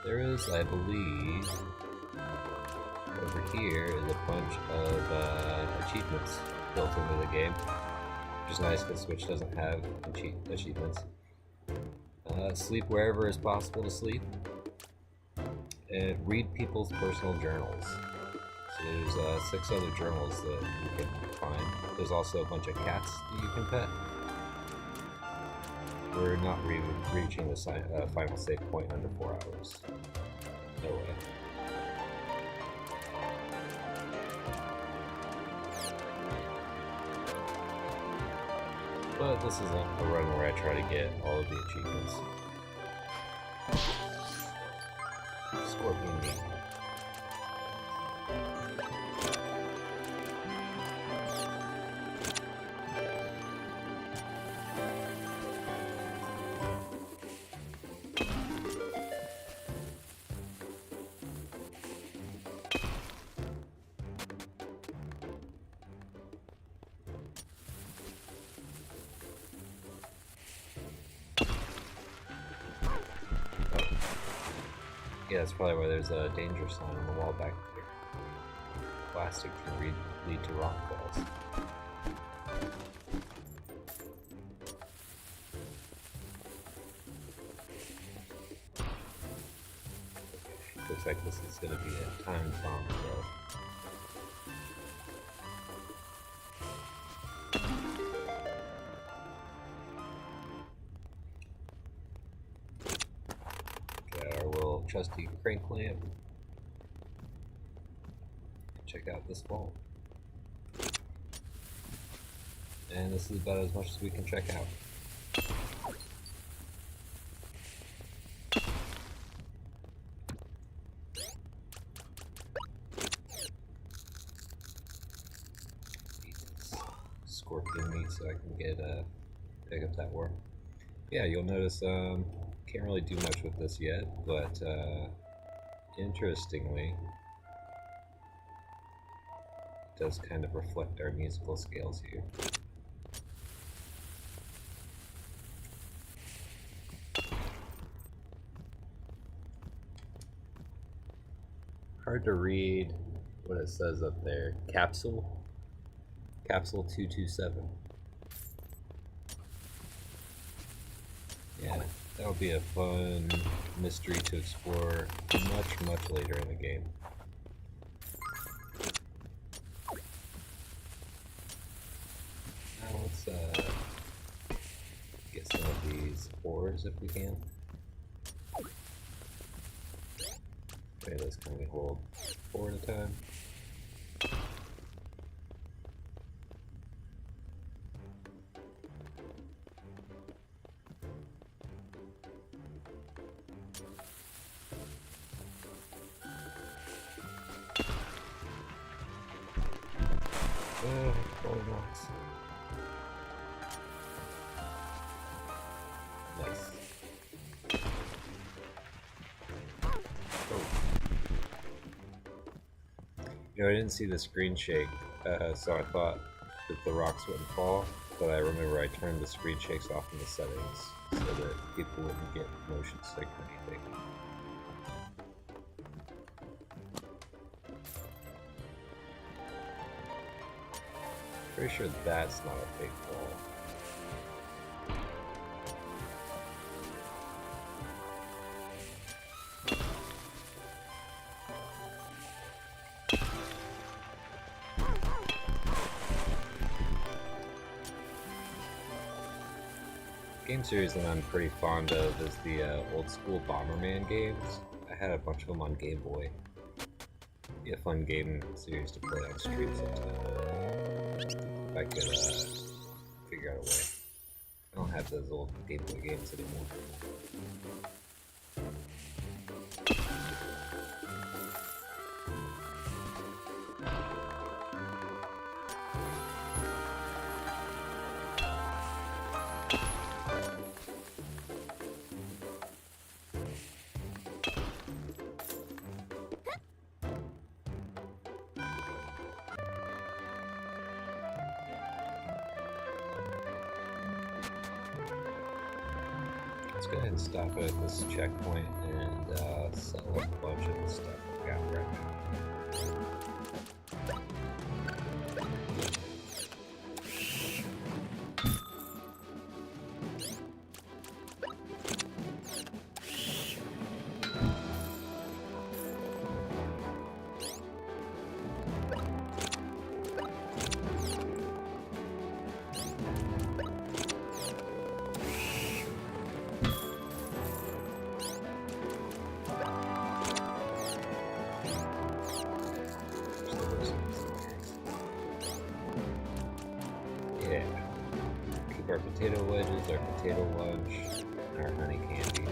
There is, I believe, over here is a bunch of achievements built into the game, which is nice because Switch doesn't have achievements. Sleep wherever is possible to sleep, and read people's personal journals. So there's 6 other journals that you can find. There's also a bunch of cats that you can pet. We're not reaching the final save point under 4 hours. No way. But this is a run where I try to get all of the achievements. Scorpion meat. Yeah, that's probably why there's a danger sign on the wall back there. Plastic can lead to rock falls. Looks like this is going to be a timed bomb throw. Okay, our little trusty crank lamp. Check out this vault. And this is about as much as we can check out. Scorpion meat so I can get pick up that worm. Yeah, you'll notice can't really do much with this yet, but interestingly, it does kind of reflect our musical scales here. Hard to read what it says up there. Capsule 227. Yeah, that'll be a fun mystery to explore much later in the game. Now let's get some of these ores if we can. Okay, this can we hold 4 at a time? Golden rocks. Nice. You know, I didn't see the screen shake, so I thought that the rocks wouldn't fall, but I remember I turned the screen shakes off in the settings so that people wouldn't get motion sick or anything. Pretty sure that's not a fake wall. Game series that I'm pretty fond of is the old school Bomberman games. I had a bunch of them on Game Boy. Be a fun game series to play on stream sometime. If I could figure out a way. I don't have those old Game Boy games anymore. Let's go ahead and stop at this checkpoint and sell a bunch of the stuff we got right now. Yeah. Keep our potato wedges, our potato lunch, and our honey candy.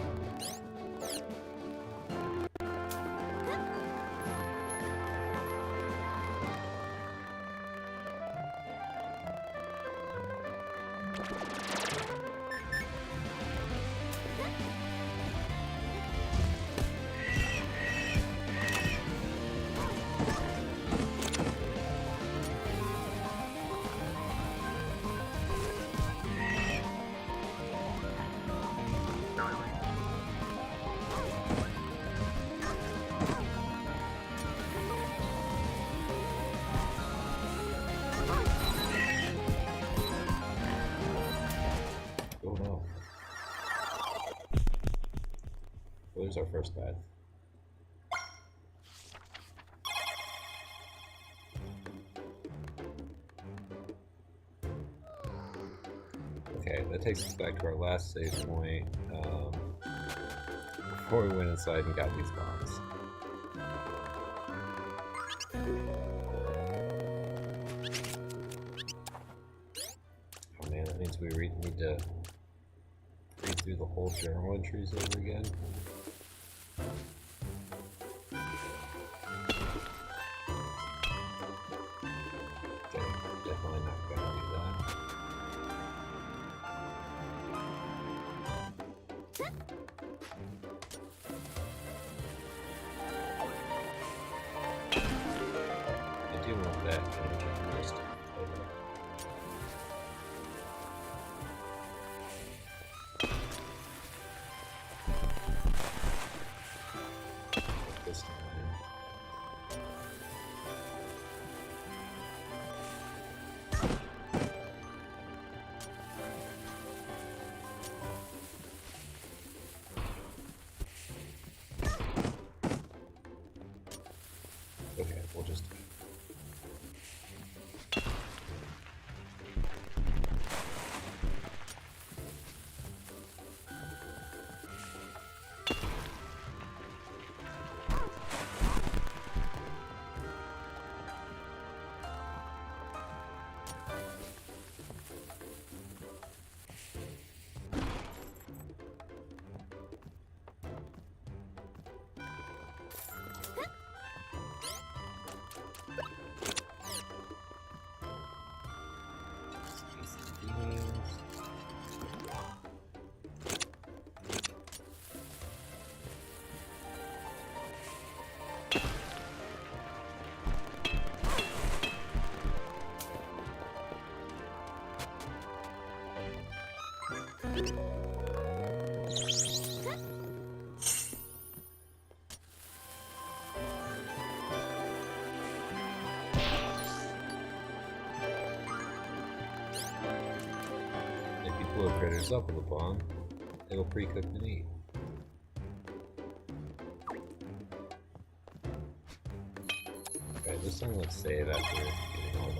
there's our first path. Okay, that takes us back to our last save point before we went inside and got these bombs. Oh man, that means we need to read through the whole journal entries over again. Okay, definitely not gonna do that. I do want that first. This time. Okay, we'll just if you blow critters up with a bomb, it'll pre-cook and eat. Okay, this time let's save after getting all that.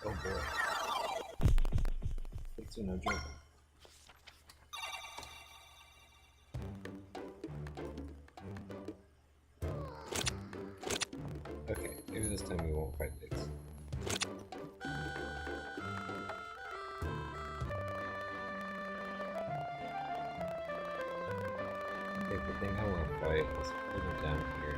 Oh boy. It's no joke. Okay, maybe this time we won't fight pigs. Okay, the thing I want to fight is further down here.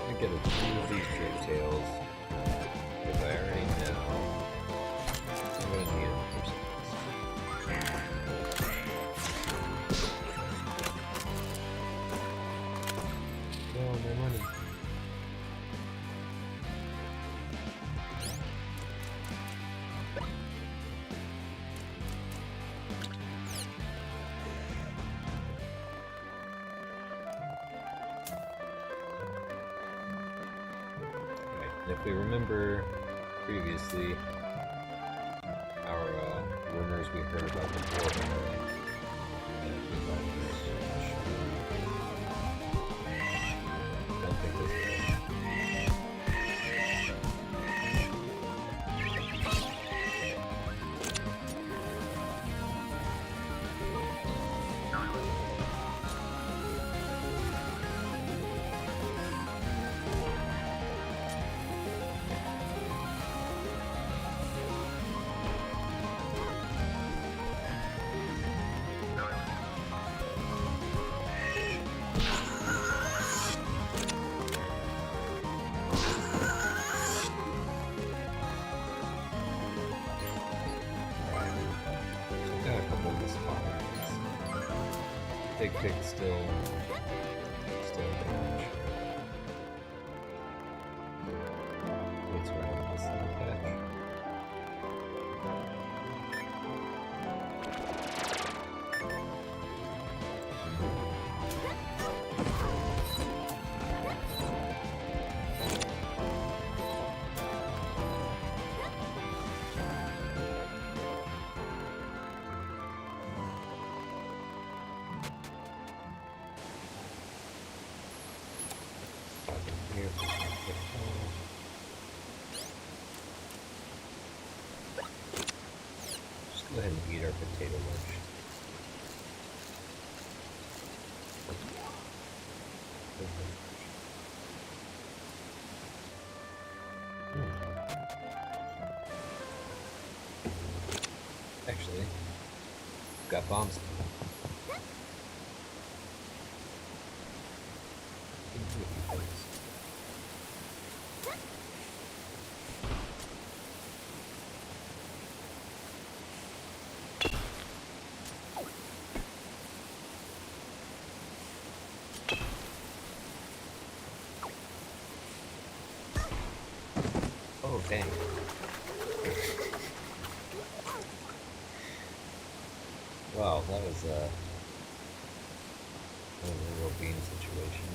I get a few of these pigtails because I already know I'm gonna need them for something. No, my money. Okay, and if we remember previously, our rumors we heard about the dwarf don't think this is it. Got a couple of the spotlights. Big Pig still damage. Waits around this little patch. Here. Just go ahead and eat our potato lunch. Actually, got bombs. Oh, dang. Wow, that was a real bean situation.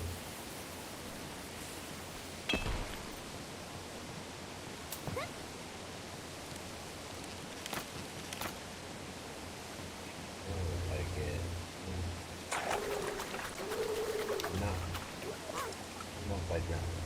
Oh, I get not by drowning.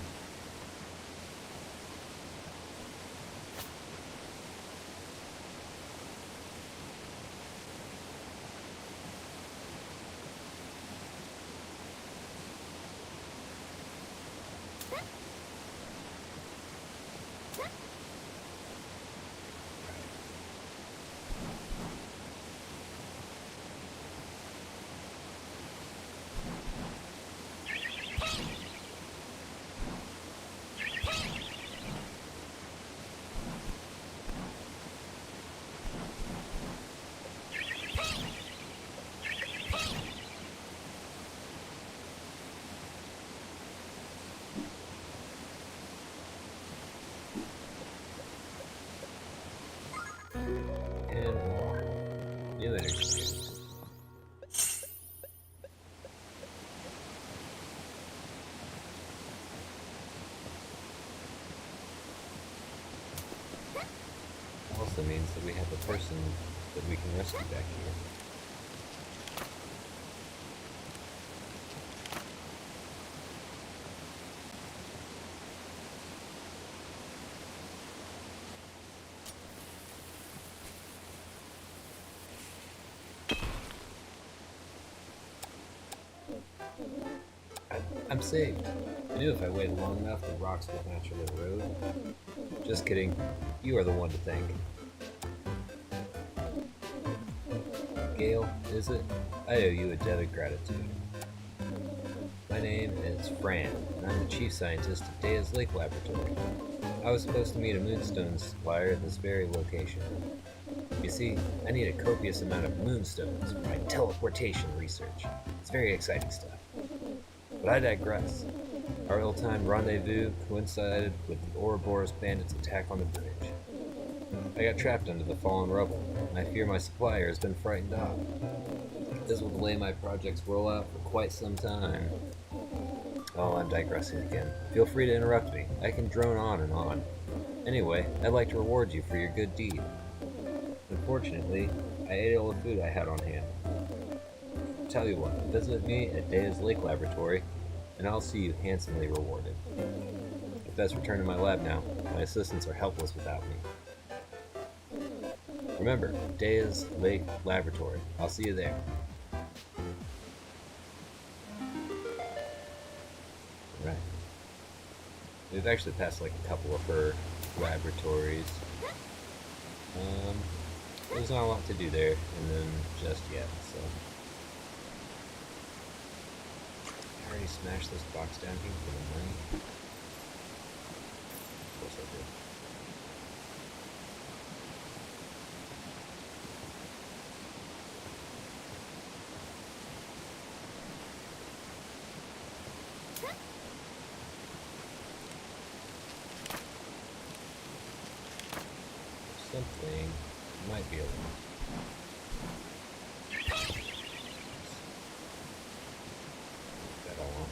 And more. See you later, kids. Also means that we have a person that we can rescue back here. I'm saved. I knew if I waited long enough, the rocks would naturally erode. Just kidding. You are the one to thank. Gale, is it? I owe you a debt of gratitude. My name is Fran, and I'm the chief scientist at Dea's Lake Laboratory. I was supposed to meet a moonstone supplier at this very location. You see, I need a copious amount of moonstones for my teleportation research. It's very exciting stuff. But I digress. Our ill-timed rendezvous coincided with the Ouroboros bandits' attack on the bridge. I got trapped under the fallen rubble, and I fear my supplier has been frightened off. This will delay my project's rollout for quite some time. Oh, I'm digressing again. Feel free to interrupt me. I can drone on and on. Anyway, I'd like to reward you for your good deed. Unfortunately, I ate all the food I had on hand. Tell you what, visit me at Dea's Lake Laboratory, and I'll see you handsomely rewarded. I'd best return to my lab now. My assistants are helpless without me. Remember, Dea's Lake Laboratory. I'll see you there. Right. We've actually passed like a couple of her laboratories. There's not a lot to do there, and then just yet, so. I already smashed this box down here for the money. Of course I did. Something might be able to. That all on.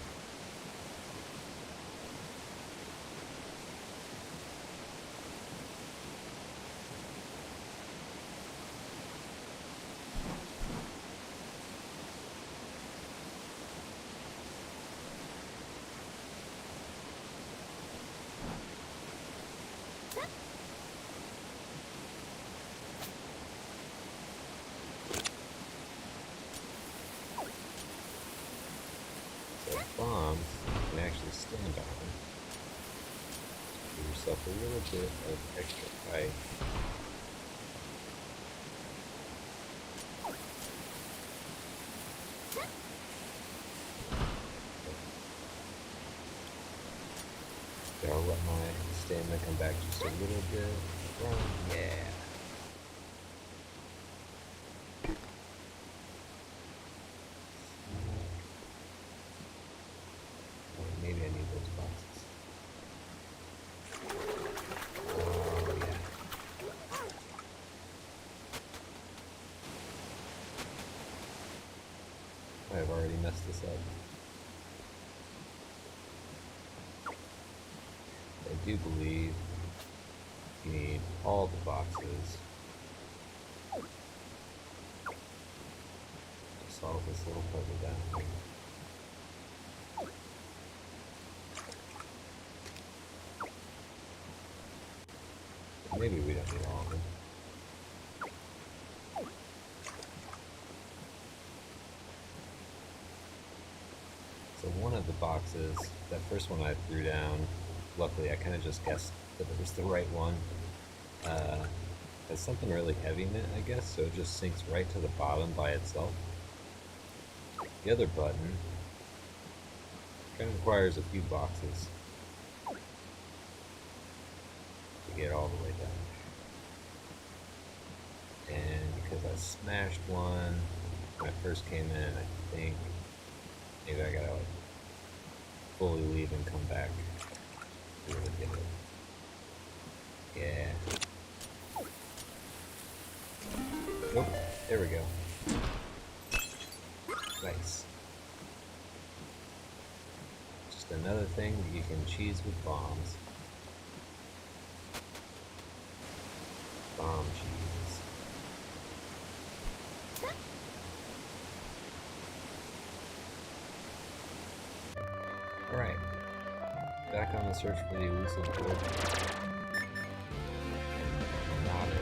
Bombs you can actually stand on. Give yourself a little bit of extra height. Okay, I'll let my stamina come back just a little bit. Yeah. Maybe I need those boxes. Oh, yeah. I've already messed this up. I do believe you need all the boxes to solve this little puzzle down here. Maybe we don't need all of them. So one of the boxes, that first one I threw down, luckily I kind of just guessed that it was the right one. Has something really heavy in it, I guess, so it just sinks right to the bottom by itself. The other button kind of requires a few boxes to get all the way down. And because I smashed one when I first came in, I think maybe I gotta like fully leave and come back to really get it. Yeah. Nope, there we go. Nice. Just another thing that you can cheese with bombs. Bomb cheese. Alright. Back on the search for the elusive gold. Not it.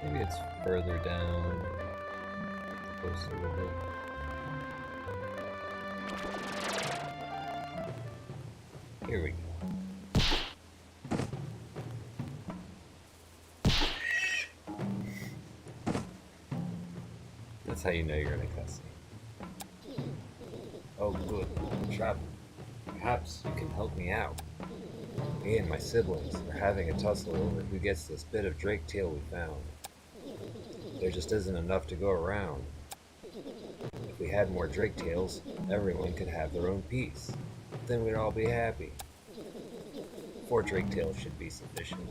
Maybe it's further down. Close a little bit. Here we go. That's how you know you're in a cutscene. Oh, good. Travel. Perhaps you can help me out. Me and my siblings are having a tussle over who gets this bit of drake tail we found. There just isn't enough to go around. If we had more drake tails, everyone could have their own piece. Then we'd all be happy. 4 drake tails should be sufficient.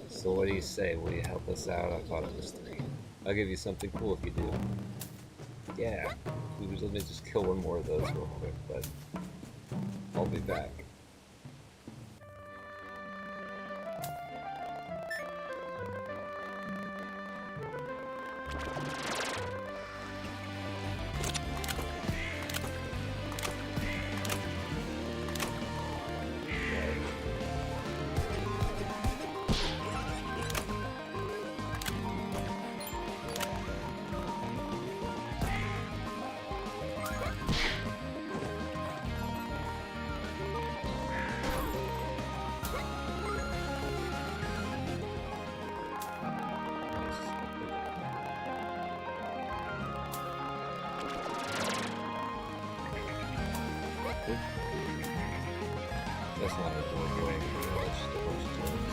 So what do you say? Will you help us out? I thought it was 3. I'll give you something cool if you do. Yeah. Let me just kill one more of those real quick, but I'll be back. That's not a good way. That's just a bunch of turns.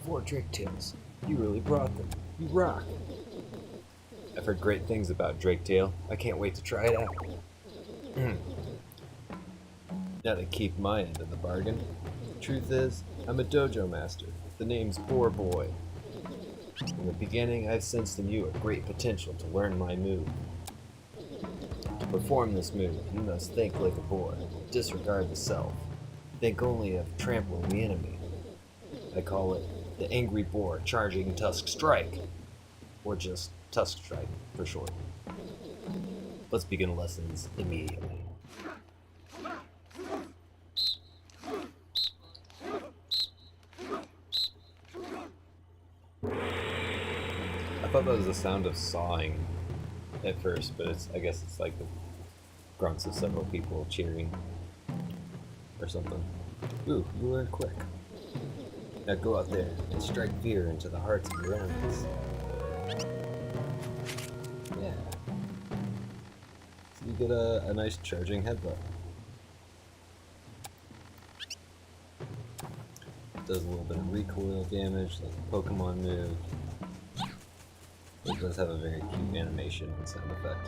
Four drake tails. You really brought them. You rock. I've heard great things about drake tail. I can't wait to try it out. Now to keep my end of the bargain. Truth is, I'm a dojo master. The name's Boar Boy. From the beginning, I've sensed in you a great potential to learn my move. To perform this move, you must think like a boar, disregard the self. Think only of trampling the enemy. I call it the Angry Boar Charging Tusk Strike, or just Tusk Strike for short. Let's begin lessons immediately. I thought that was the sound of sawing at first, but I guess it's like the grunts of several people cheering or something. Ooh, you learned quick. Now go out there and strike fear into the hearts of your enemies. Yeah. So you get a nice charging headbutt. Does a little bit of recoil damage, like a Pokemon move. It does have a very cute animation and sound effect.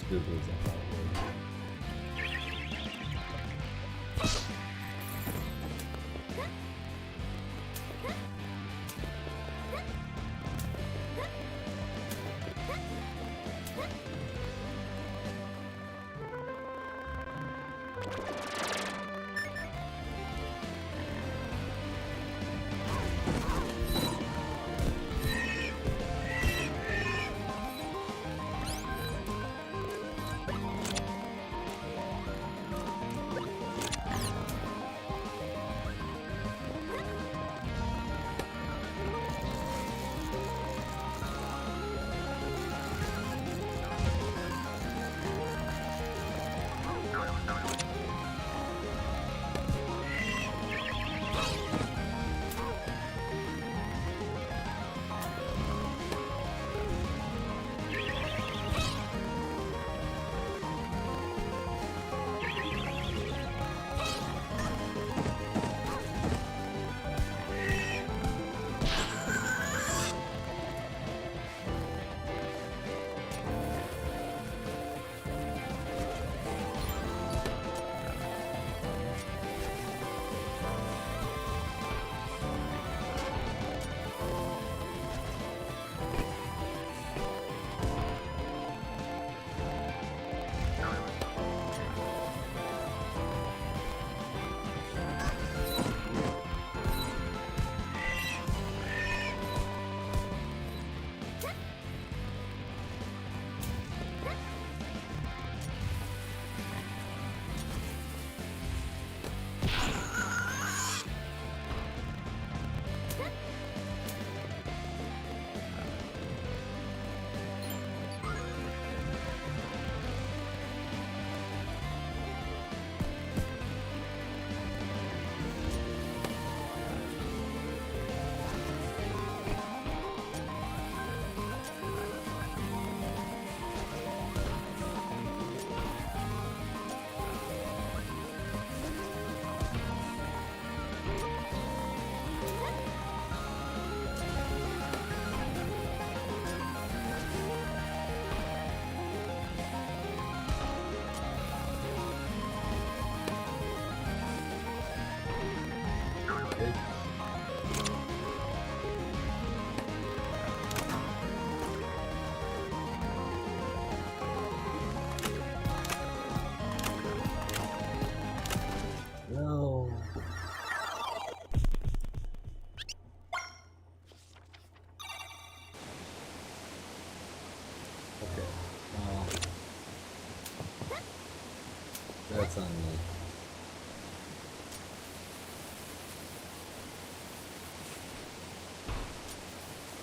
spooky as I thought it would. No. Okay. Well, that's on me.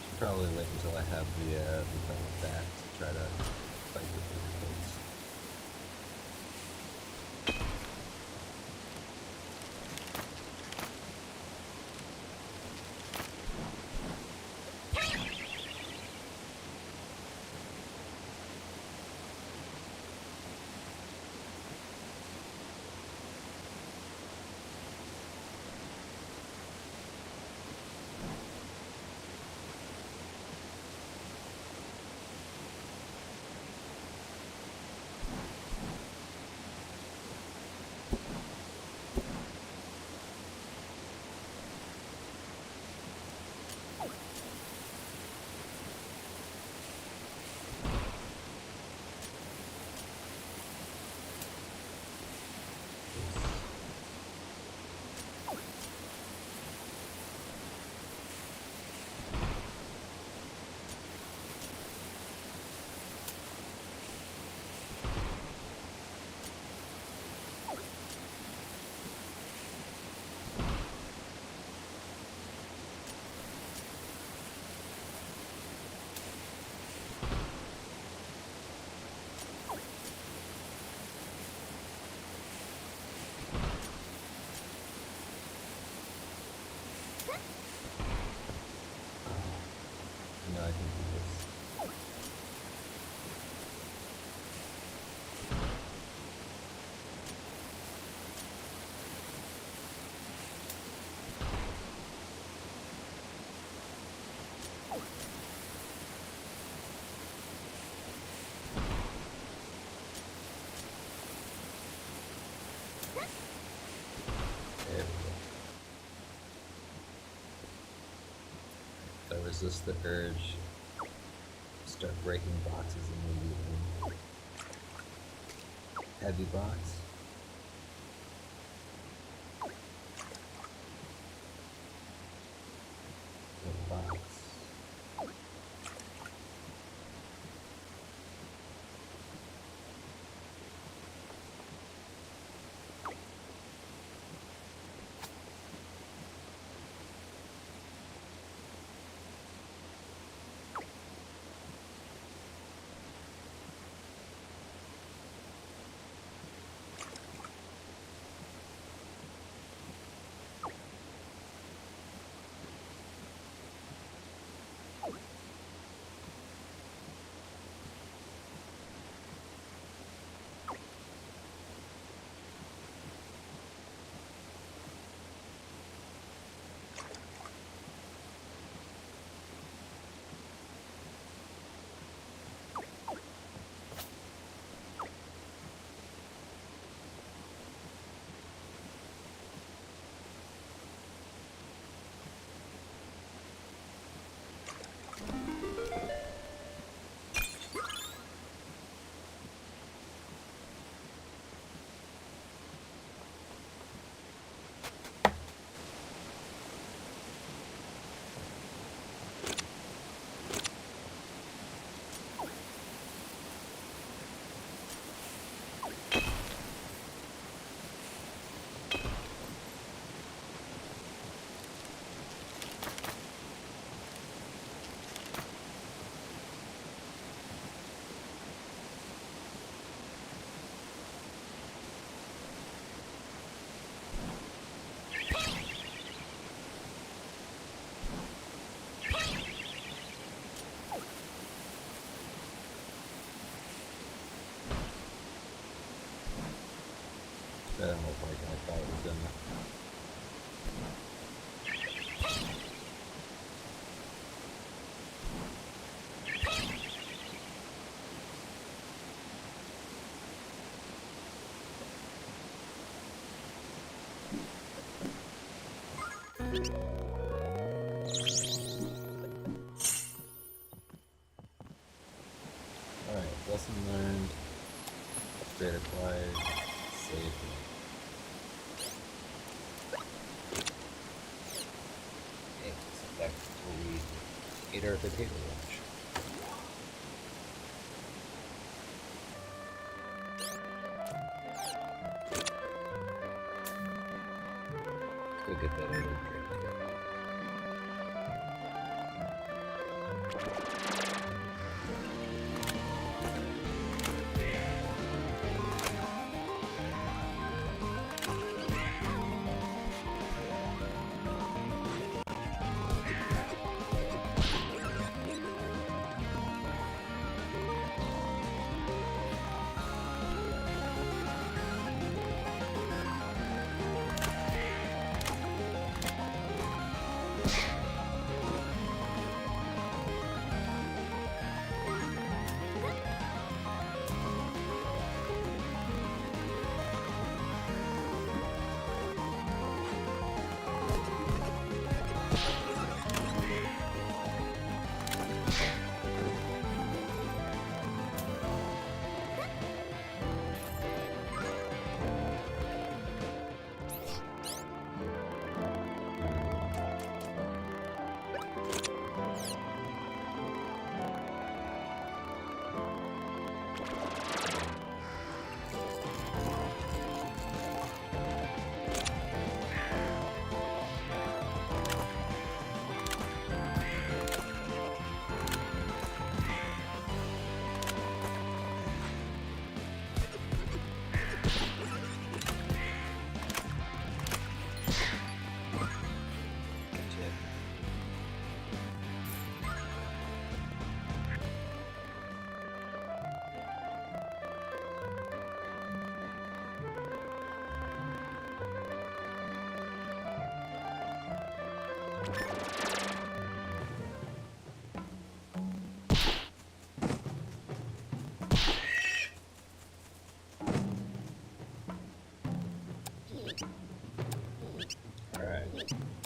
Should probably wait until I have the final back to try to fight with these folks. No, I can do this. resist the urge to start breaking boxes immediately. Heavy box. Little box. That didn't look like I thought it was gonna. Alright, lesson learned. Upgrade acquired. Save. Okay, so back where we ate our potato lunch. Go get that other drink.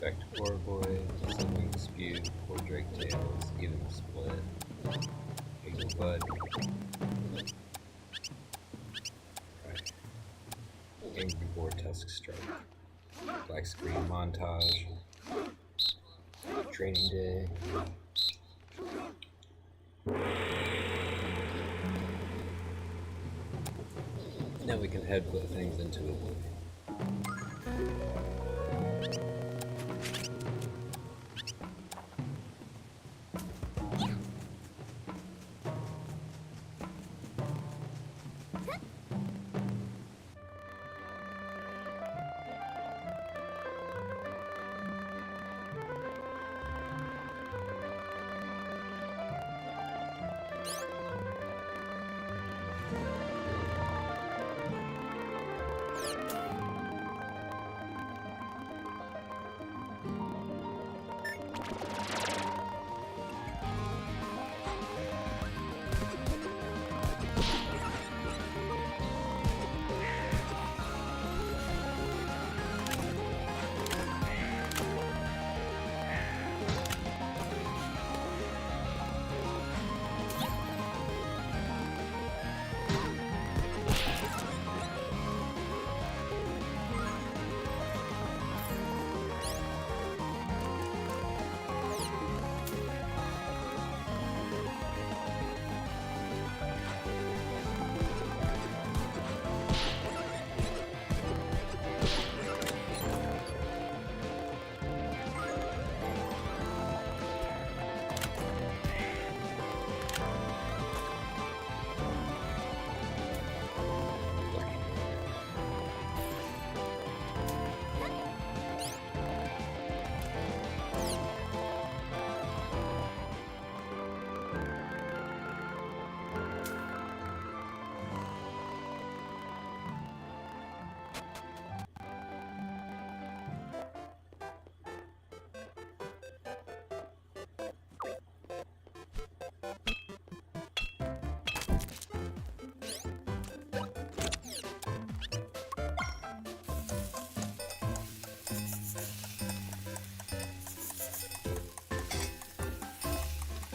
Expect poor boy, sibling dispute, poor drake tails, even split. Eagle bud. Right. Angry boar tusk strike. Black screen montage. Training day. Now we can head put things into oblivion.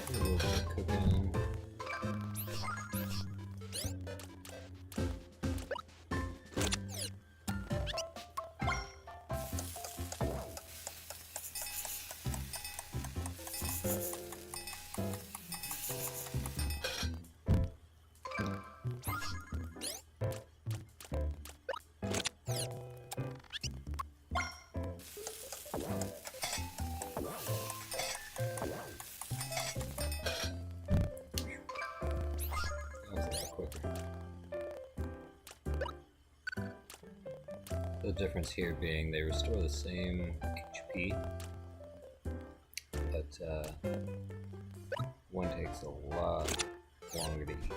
A little bit of cooking. That was a lot quicker. The difference here being they restore the same HP, but one takes a lot longer to eat.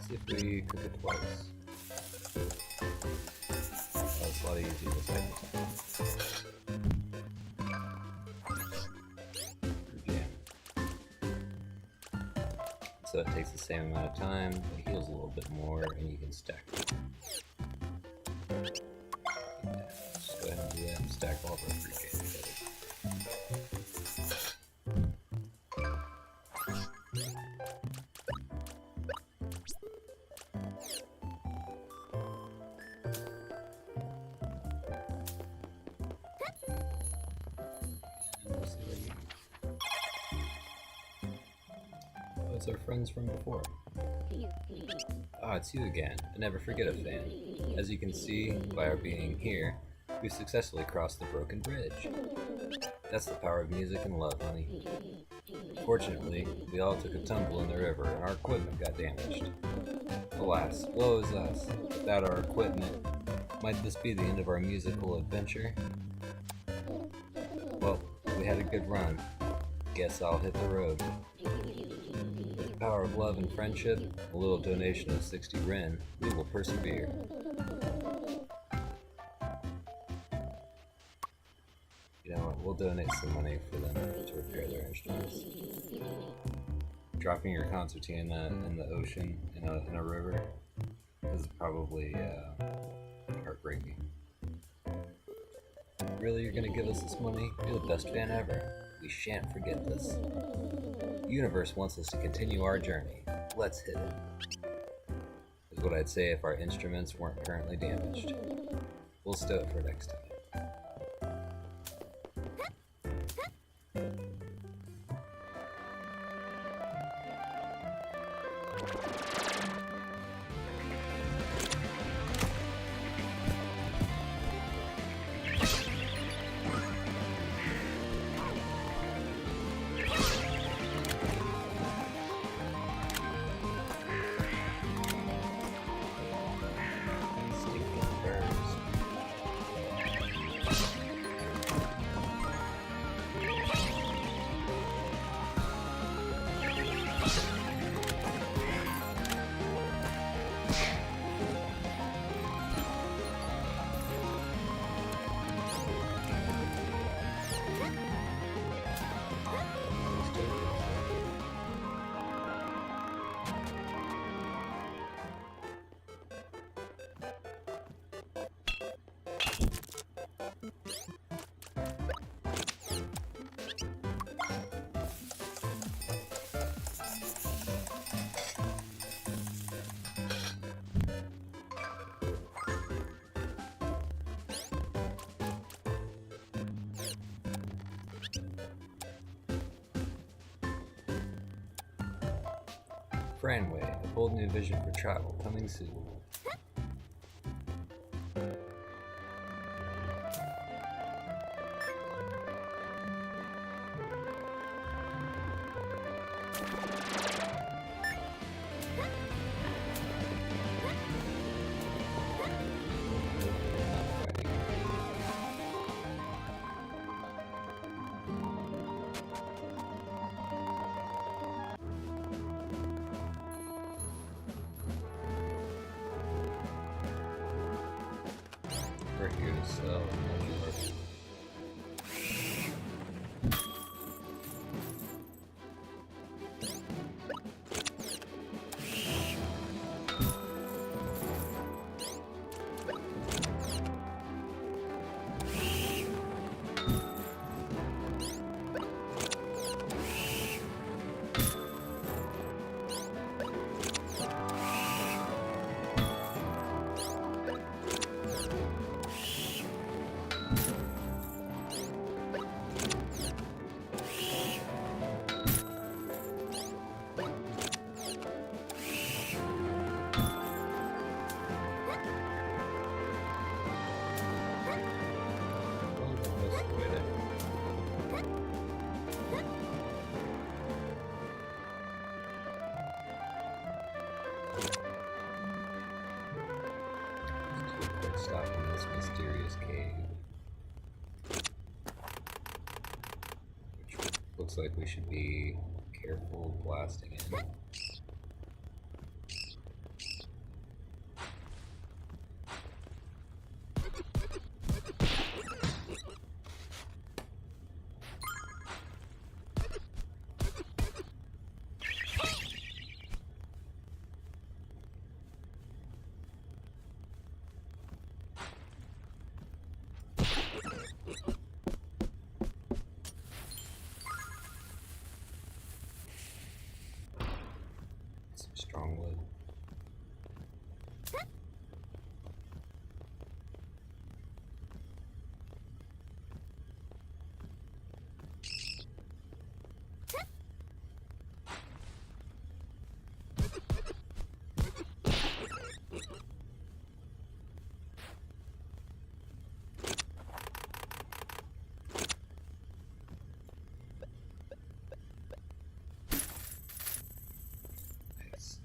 See if we cook it twice. That's a lot easier the second time. So it takes the same amount of time, it heals a little bit more, and you can stack it. Yeah, just go ahead and do that and stack all of our free game together. And we'll see what we can. Oh, it's our friends from before. Ah, it's you again. I never forget a fan. As you can see, by our being here, we've successfully crossed the broken bridge. That's the power of music and love, honey. Fortunately, we all took a tumble in the river and our equipment got damaged. Alas, woe is us. Without our equipment, might this be the end of our musical adventure? Well, we had a good run. Guess I'll hit the road. With the power of love and friendship, a little donation of 60 Ren, we will persevere. You You know what? We'll donate some money for them to repair their instruments. Dropping your concertina in the ocean in a river is probably heartbreaking. Really, you're gonna give us this money? You're the best fan ever. We shan't forget this. The universe wants us to continue our journey. Let's hit it. Is what I'd say if our instruments weren't currently damaged. We'll stow it for next time. Franway, a bold new vision for travel, coming soon. We're here to sell. Stop in this mysterious cave. Which looks like we should be careful blasting in. Some strong wood. Nice.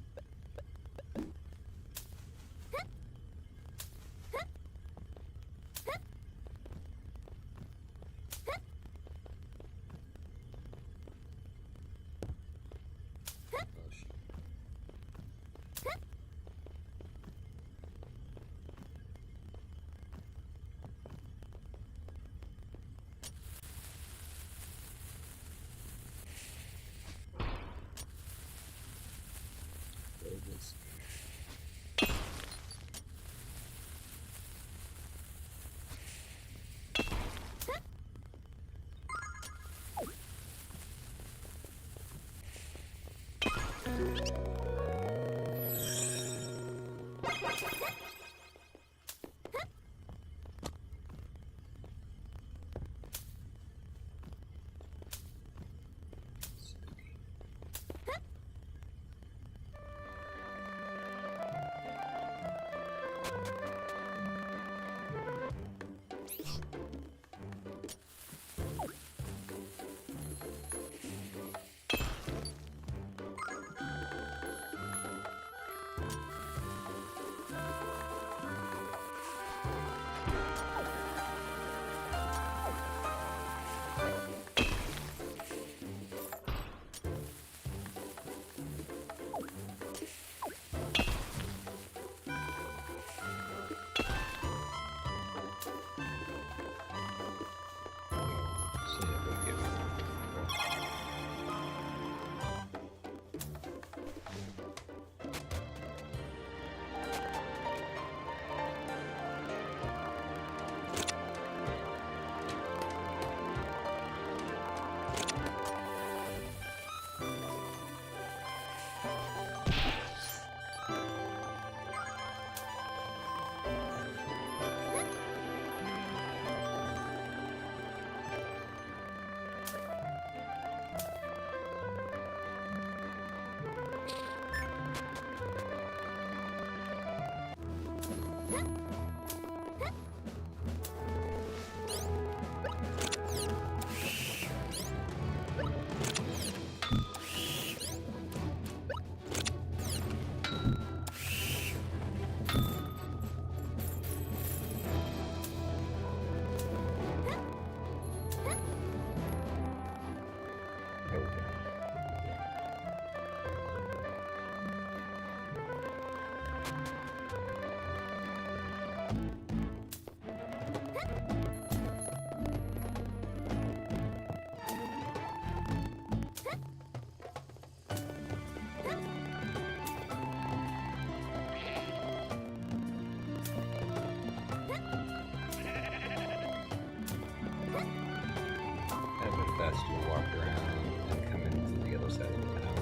See if we can get one. There we go. Have a faster walk around and come into the other side of the town.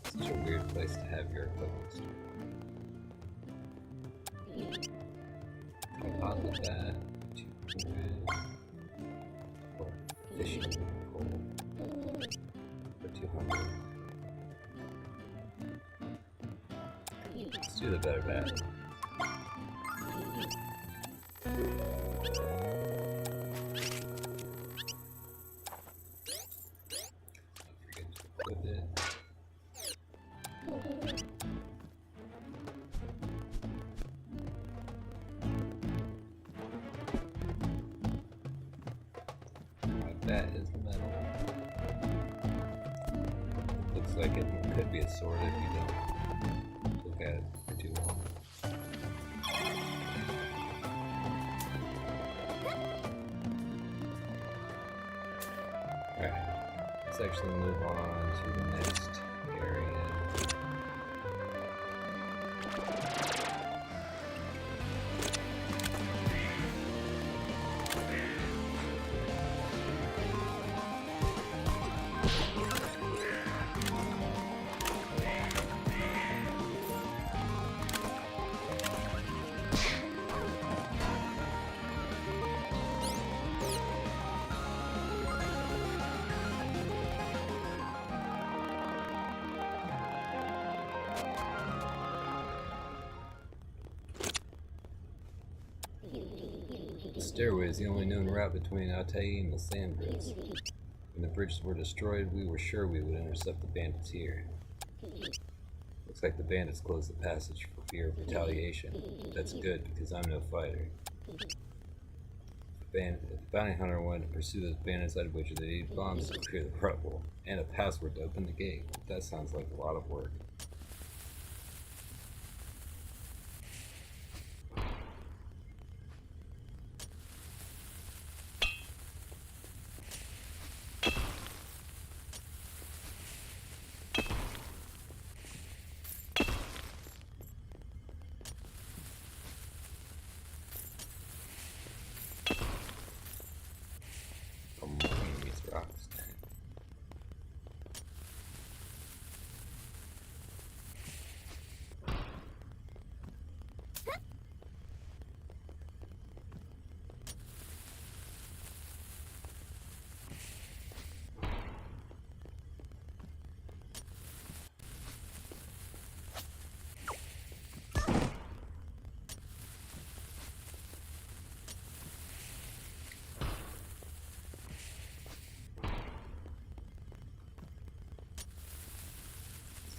Such a weird place to have your equipment store. Deposit that to or fishing pole for 200. Let's do the better bet. Don't forget to equip it. That is metal. Looks like it could be a sword if you don't look at it for too long. Alright, let's actually move on to the next area. The stairway is the only known route between Altai and the sand drifts. When the bridges were destroyed, we were sure we would intercept the bandits here. Looks like the bandits closed the passage for fear of retaliation. That's good, because I'm no fighter. If the bounty hunter wanted to pursue those bandits, I'd wager they need bombs to clear the rubble, and a password to open the gate. That sounds like a lot of work.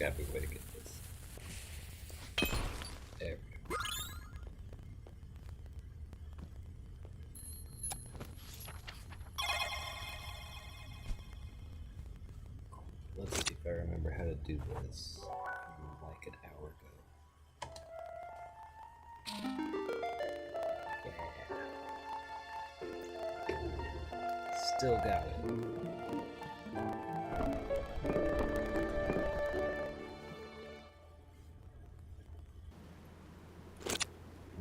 gotta be a way to get this. There we go. Let's see if I remember how to do this from like an hour ago. Yeah. Still got it.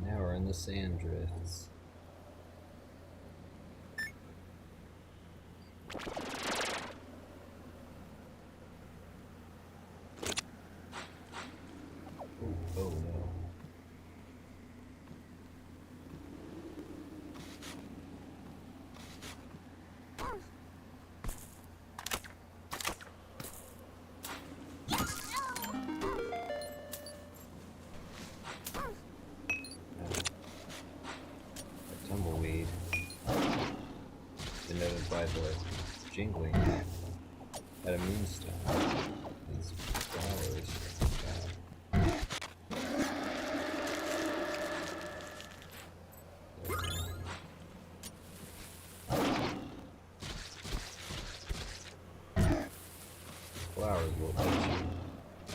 Now we're in the sand drifts. Oh no. A tumbleweed. Denoted by the jingling at a moonstone. These flowers. Flowers will hurt you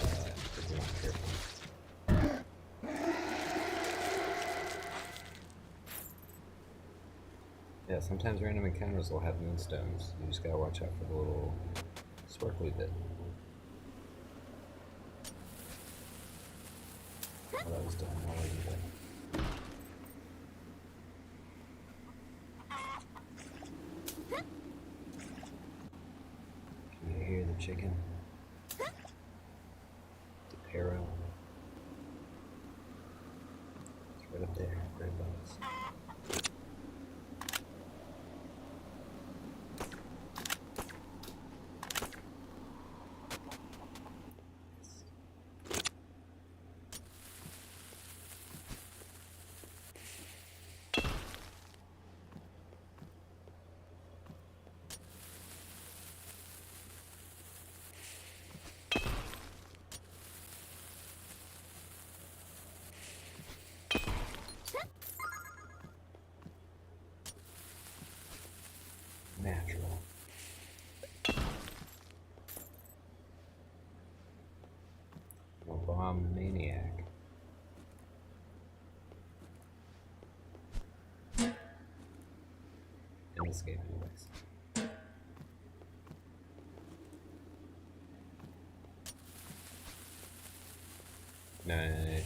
if you're not careful. Yeah, sometimes random encounters will have moonstones. You just gotta watch out for the little sparkly bit. Oh, that was done. I'll leave it. Can you hear the chicken? The parrot. It's right up there, right above us. Natural. I'm a bomb maniac. In this game, anyways. Nice.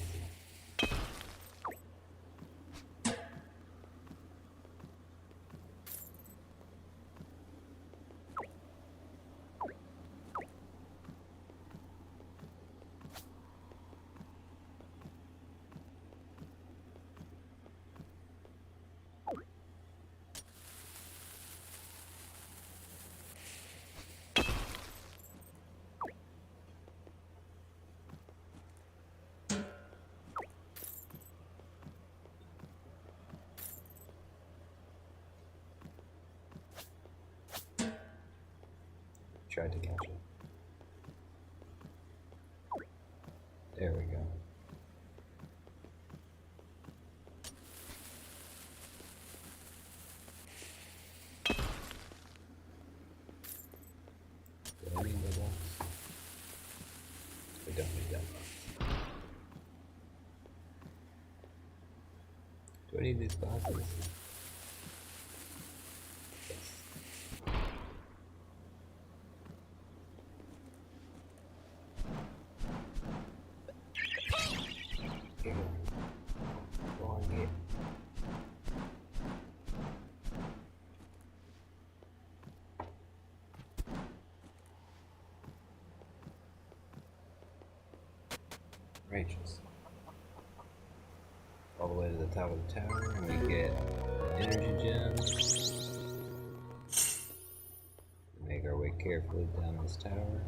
Tried to catch it. There we go. Do I need the box? We don't need that box. Do I need these boxes? Yes. Here. Go on, get. Righteous. All the way to the top of the tower, and we get energy gems. Make our way carefully down this tower.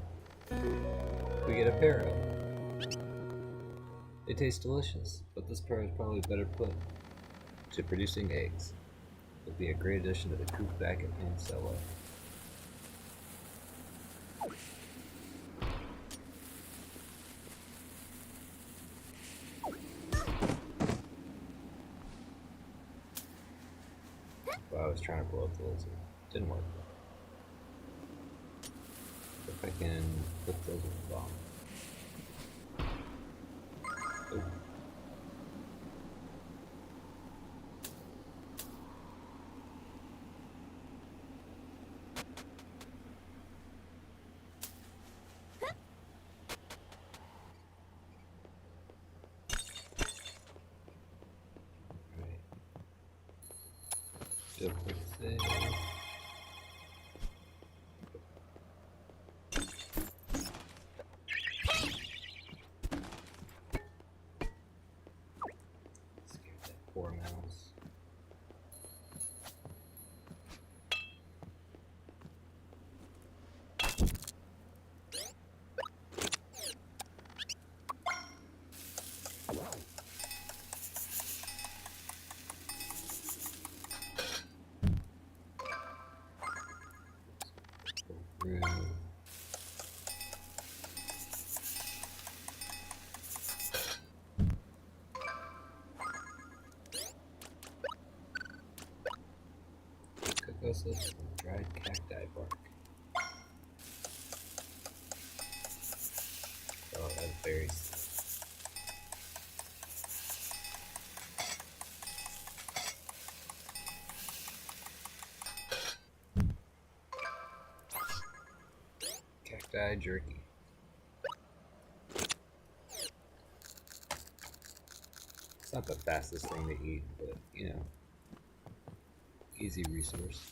We get a parrot. They taste delicious, but this parrot is probably better put to producing eggs. It'll be a great addition to the coop back at Pheonotopia. I was trying to blow up the lizard. Didn't work. If I can put the lizard bomb. Oh. Right. Do a quick save. Scared that poor mouse. Through. Cocoa slips and dried cacti bark. Oh, that's berries. Cacti jerky. It's not the fastest thing to eat, but you know, easy resource.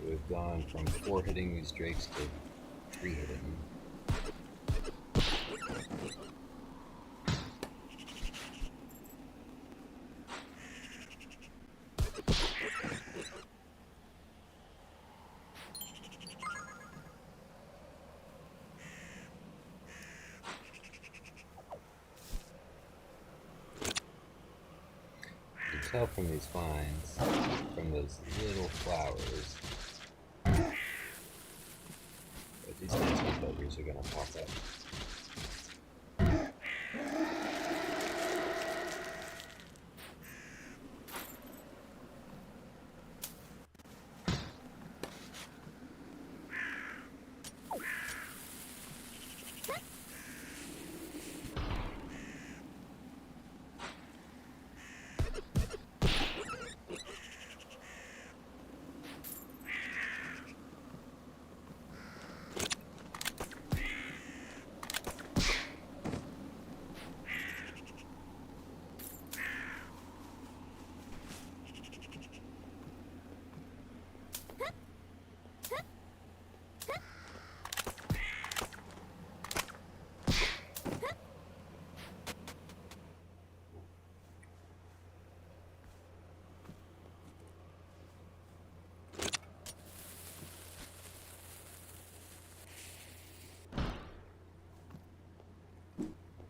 We've gone from 4 hitting these drakes to 3 hitting them. You can tell from these vines, from those little flowers, that these nasty buggers are gonna pop up.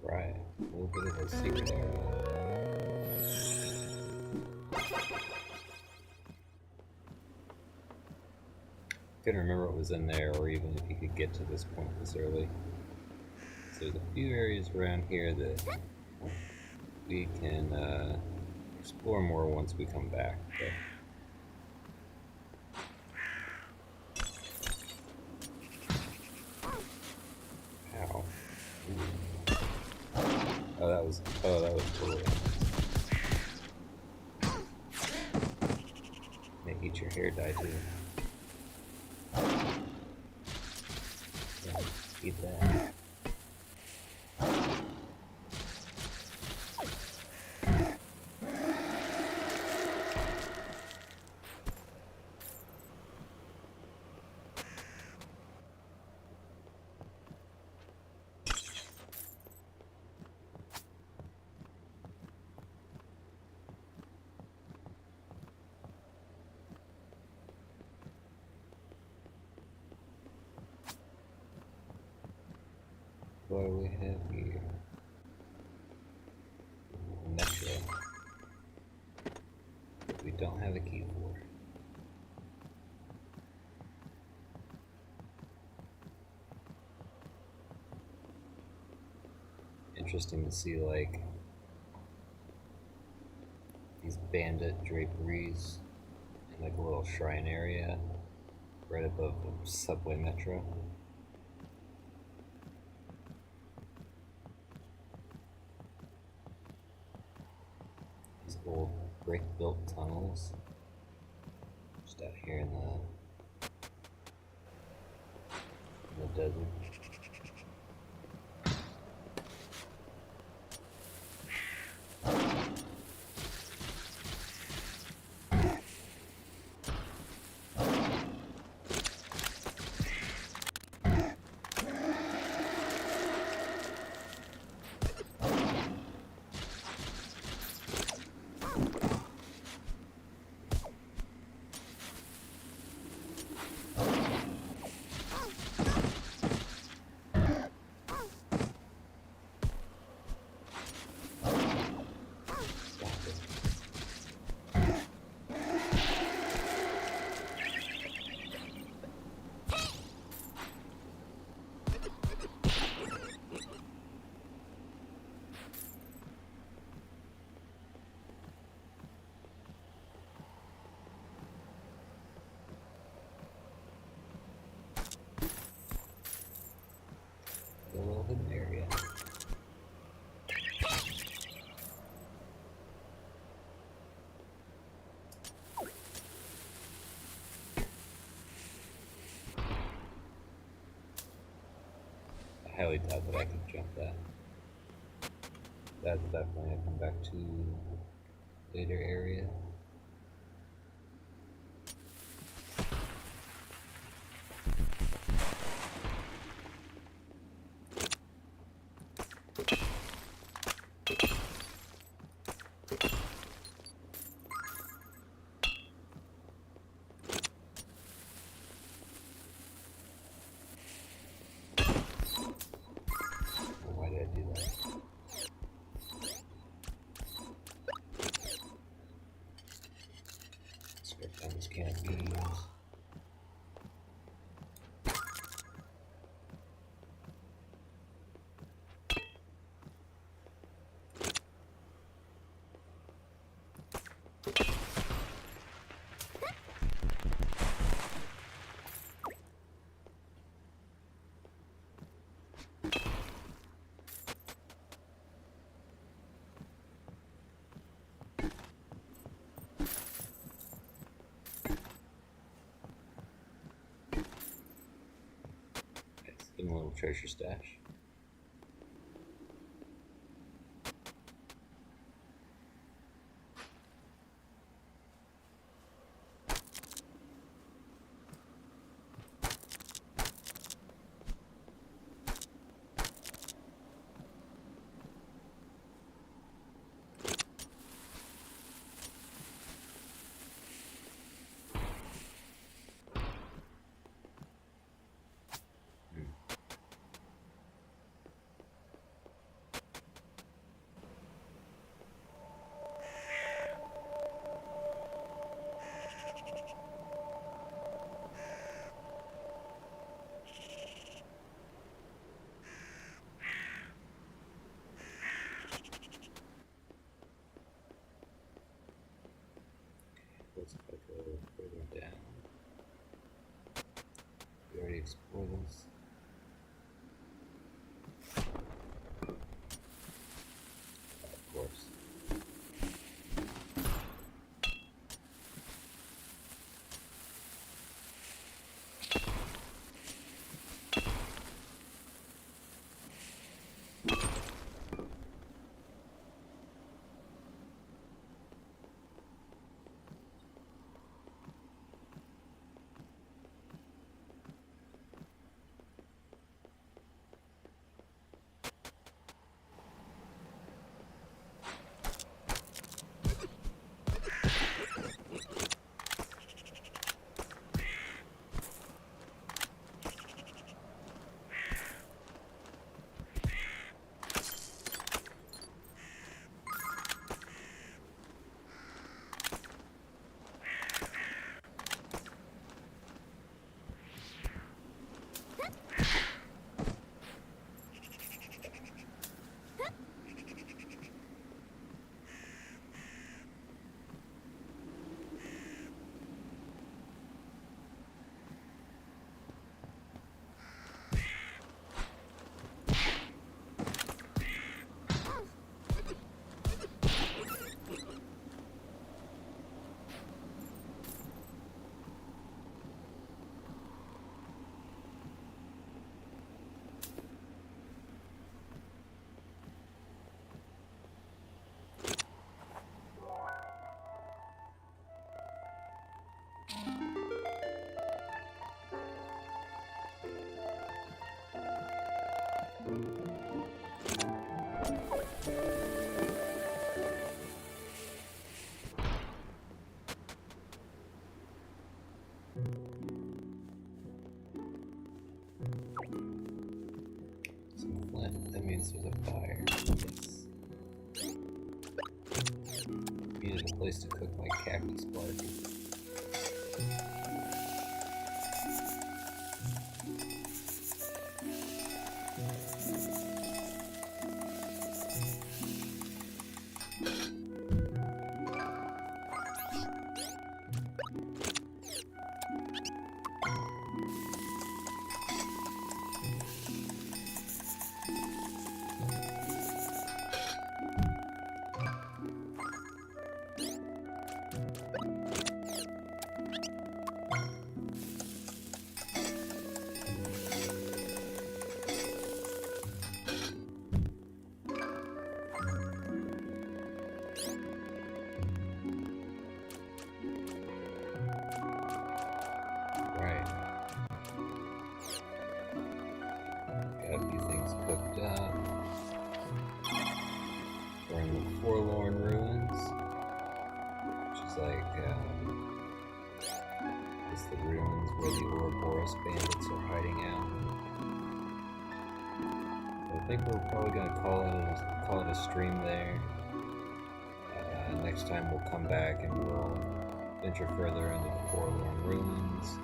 Right, a little bit of a secret area. Couldn't remember what was in there, or even if you could get to this point this early. So there's a few areas around here that we can explore more once we come back. But... Ow. Oh, that was cool. May eat your hair dye too. Yeah, eat that. what do we have here? Metro. That we don't have a key for. Interesting to see, like, these bandit draperies in like a little shrine area right above the subway metro. These old brick-built tunnels just out here in the desert. A little hidden area. I highly doubt that I can jump that. That's definitely a come back to later area. Why did I do that? Scrape down this can of beans. Give him a little treasure stash. Let's go further down. We already explored this. Of course. this was a fire. Yes. Needed a place to cook my cactus barbecue. Right. Got a few things cooked up. We're in the Forlorn Ruins, which is like, it's the ruins where the Ouroboros bandits are hiding out. I think we're probably gonna call it a stream there. Next time we'll come back and we'll venture further into the Forlorn Ruins,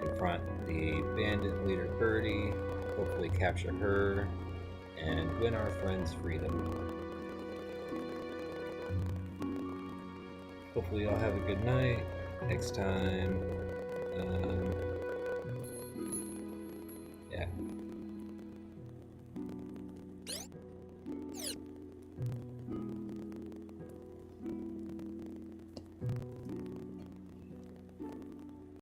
confront the bandit leader Birdie, hopefully capture her, and win our friend's freedom. Hopefully y'all have a good night. Next time,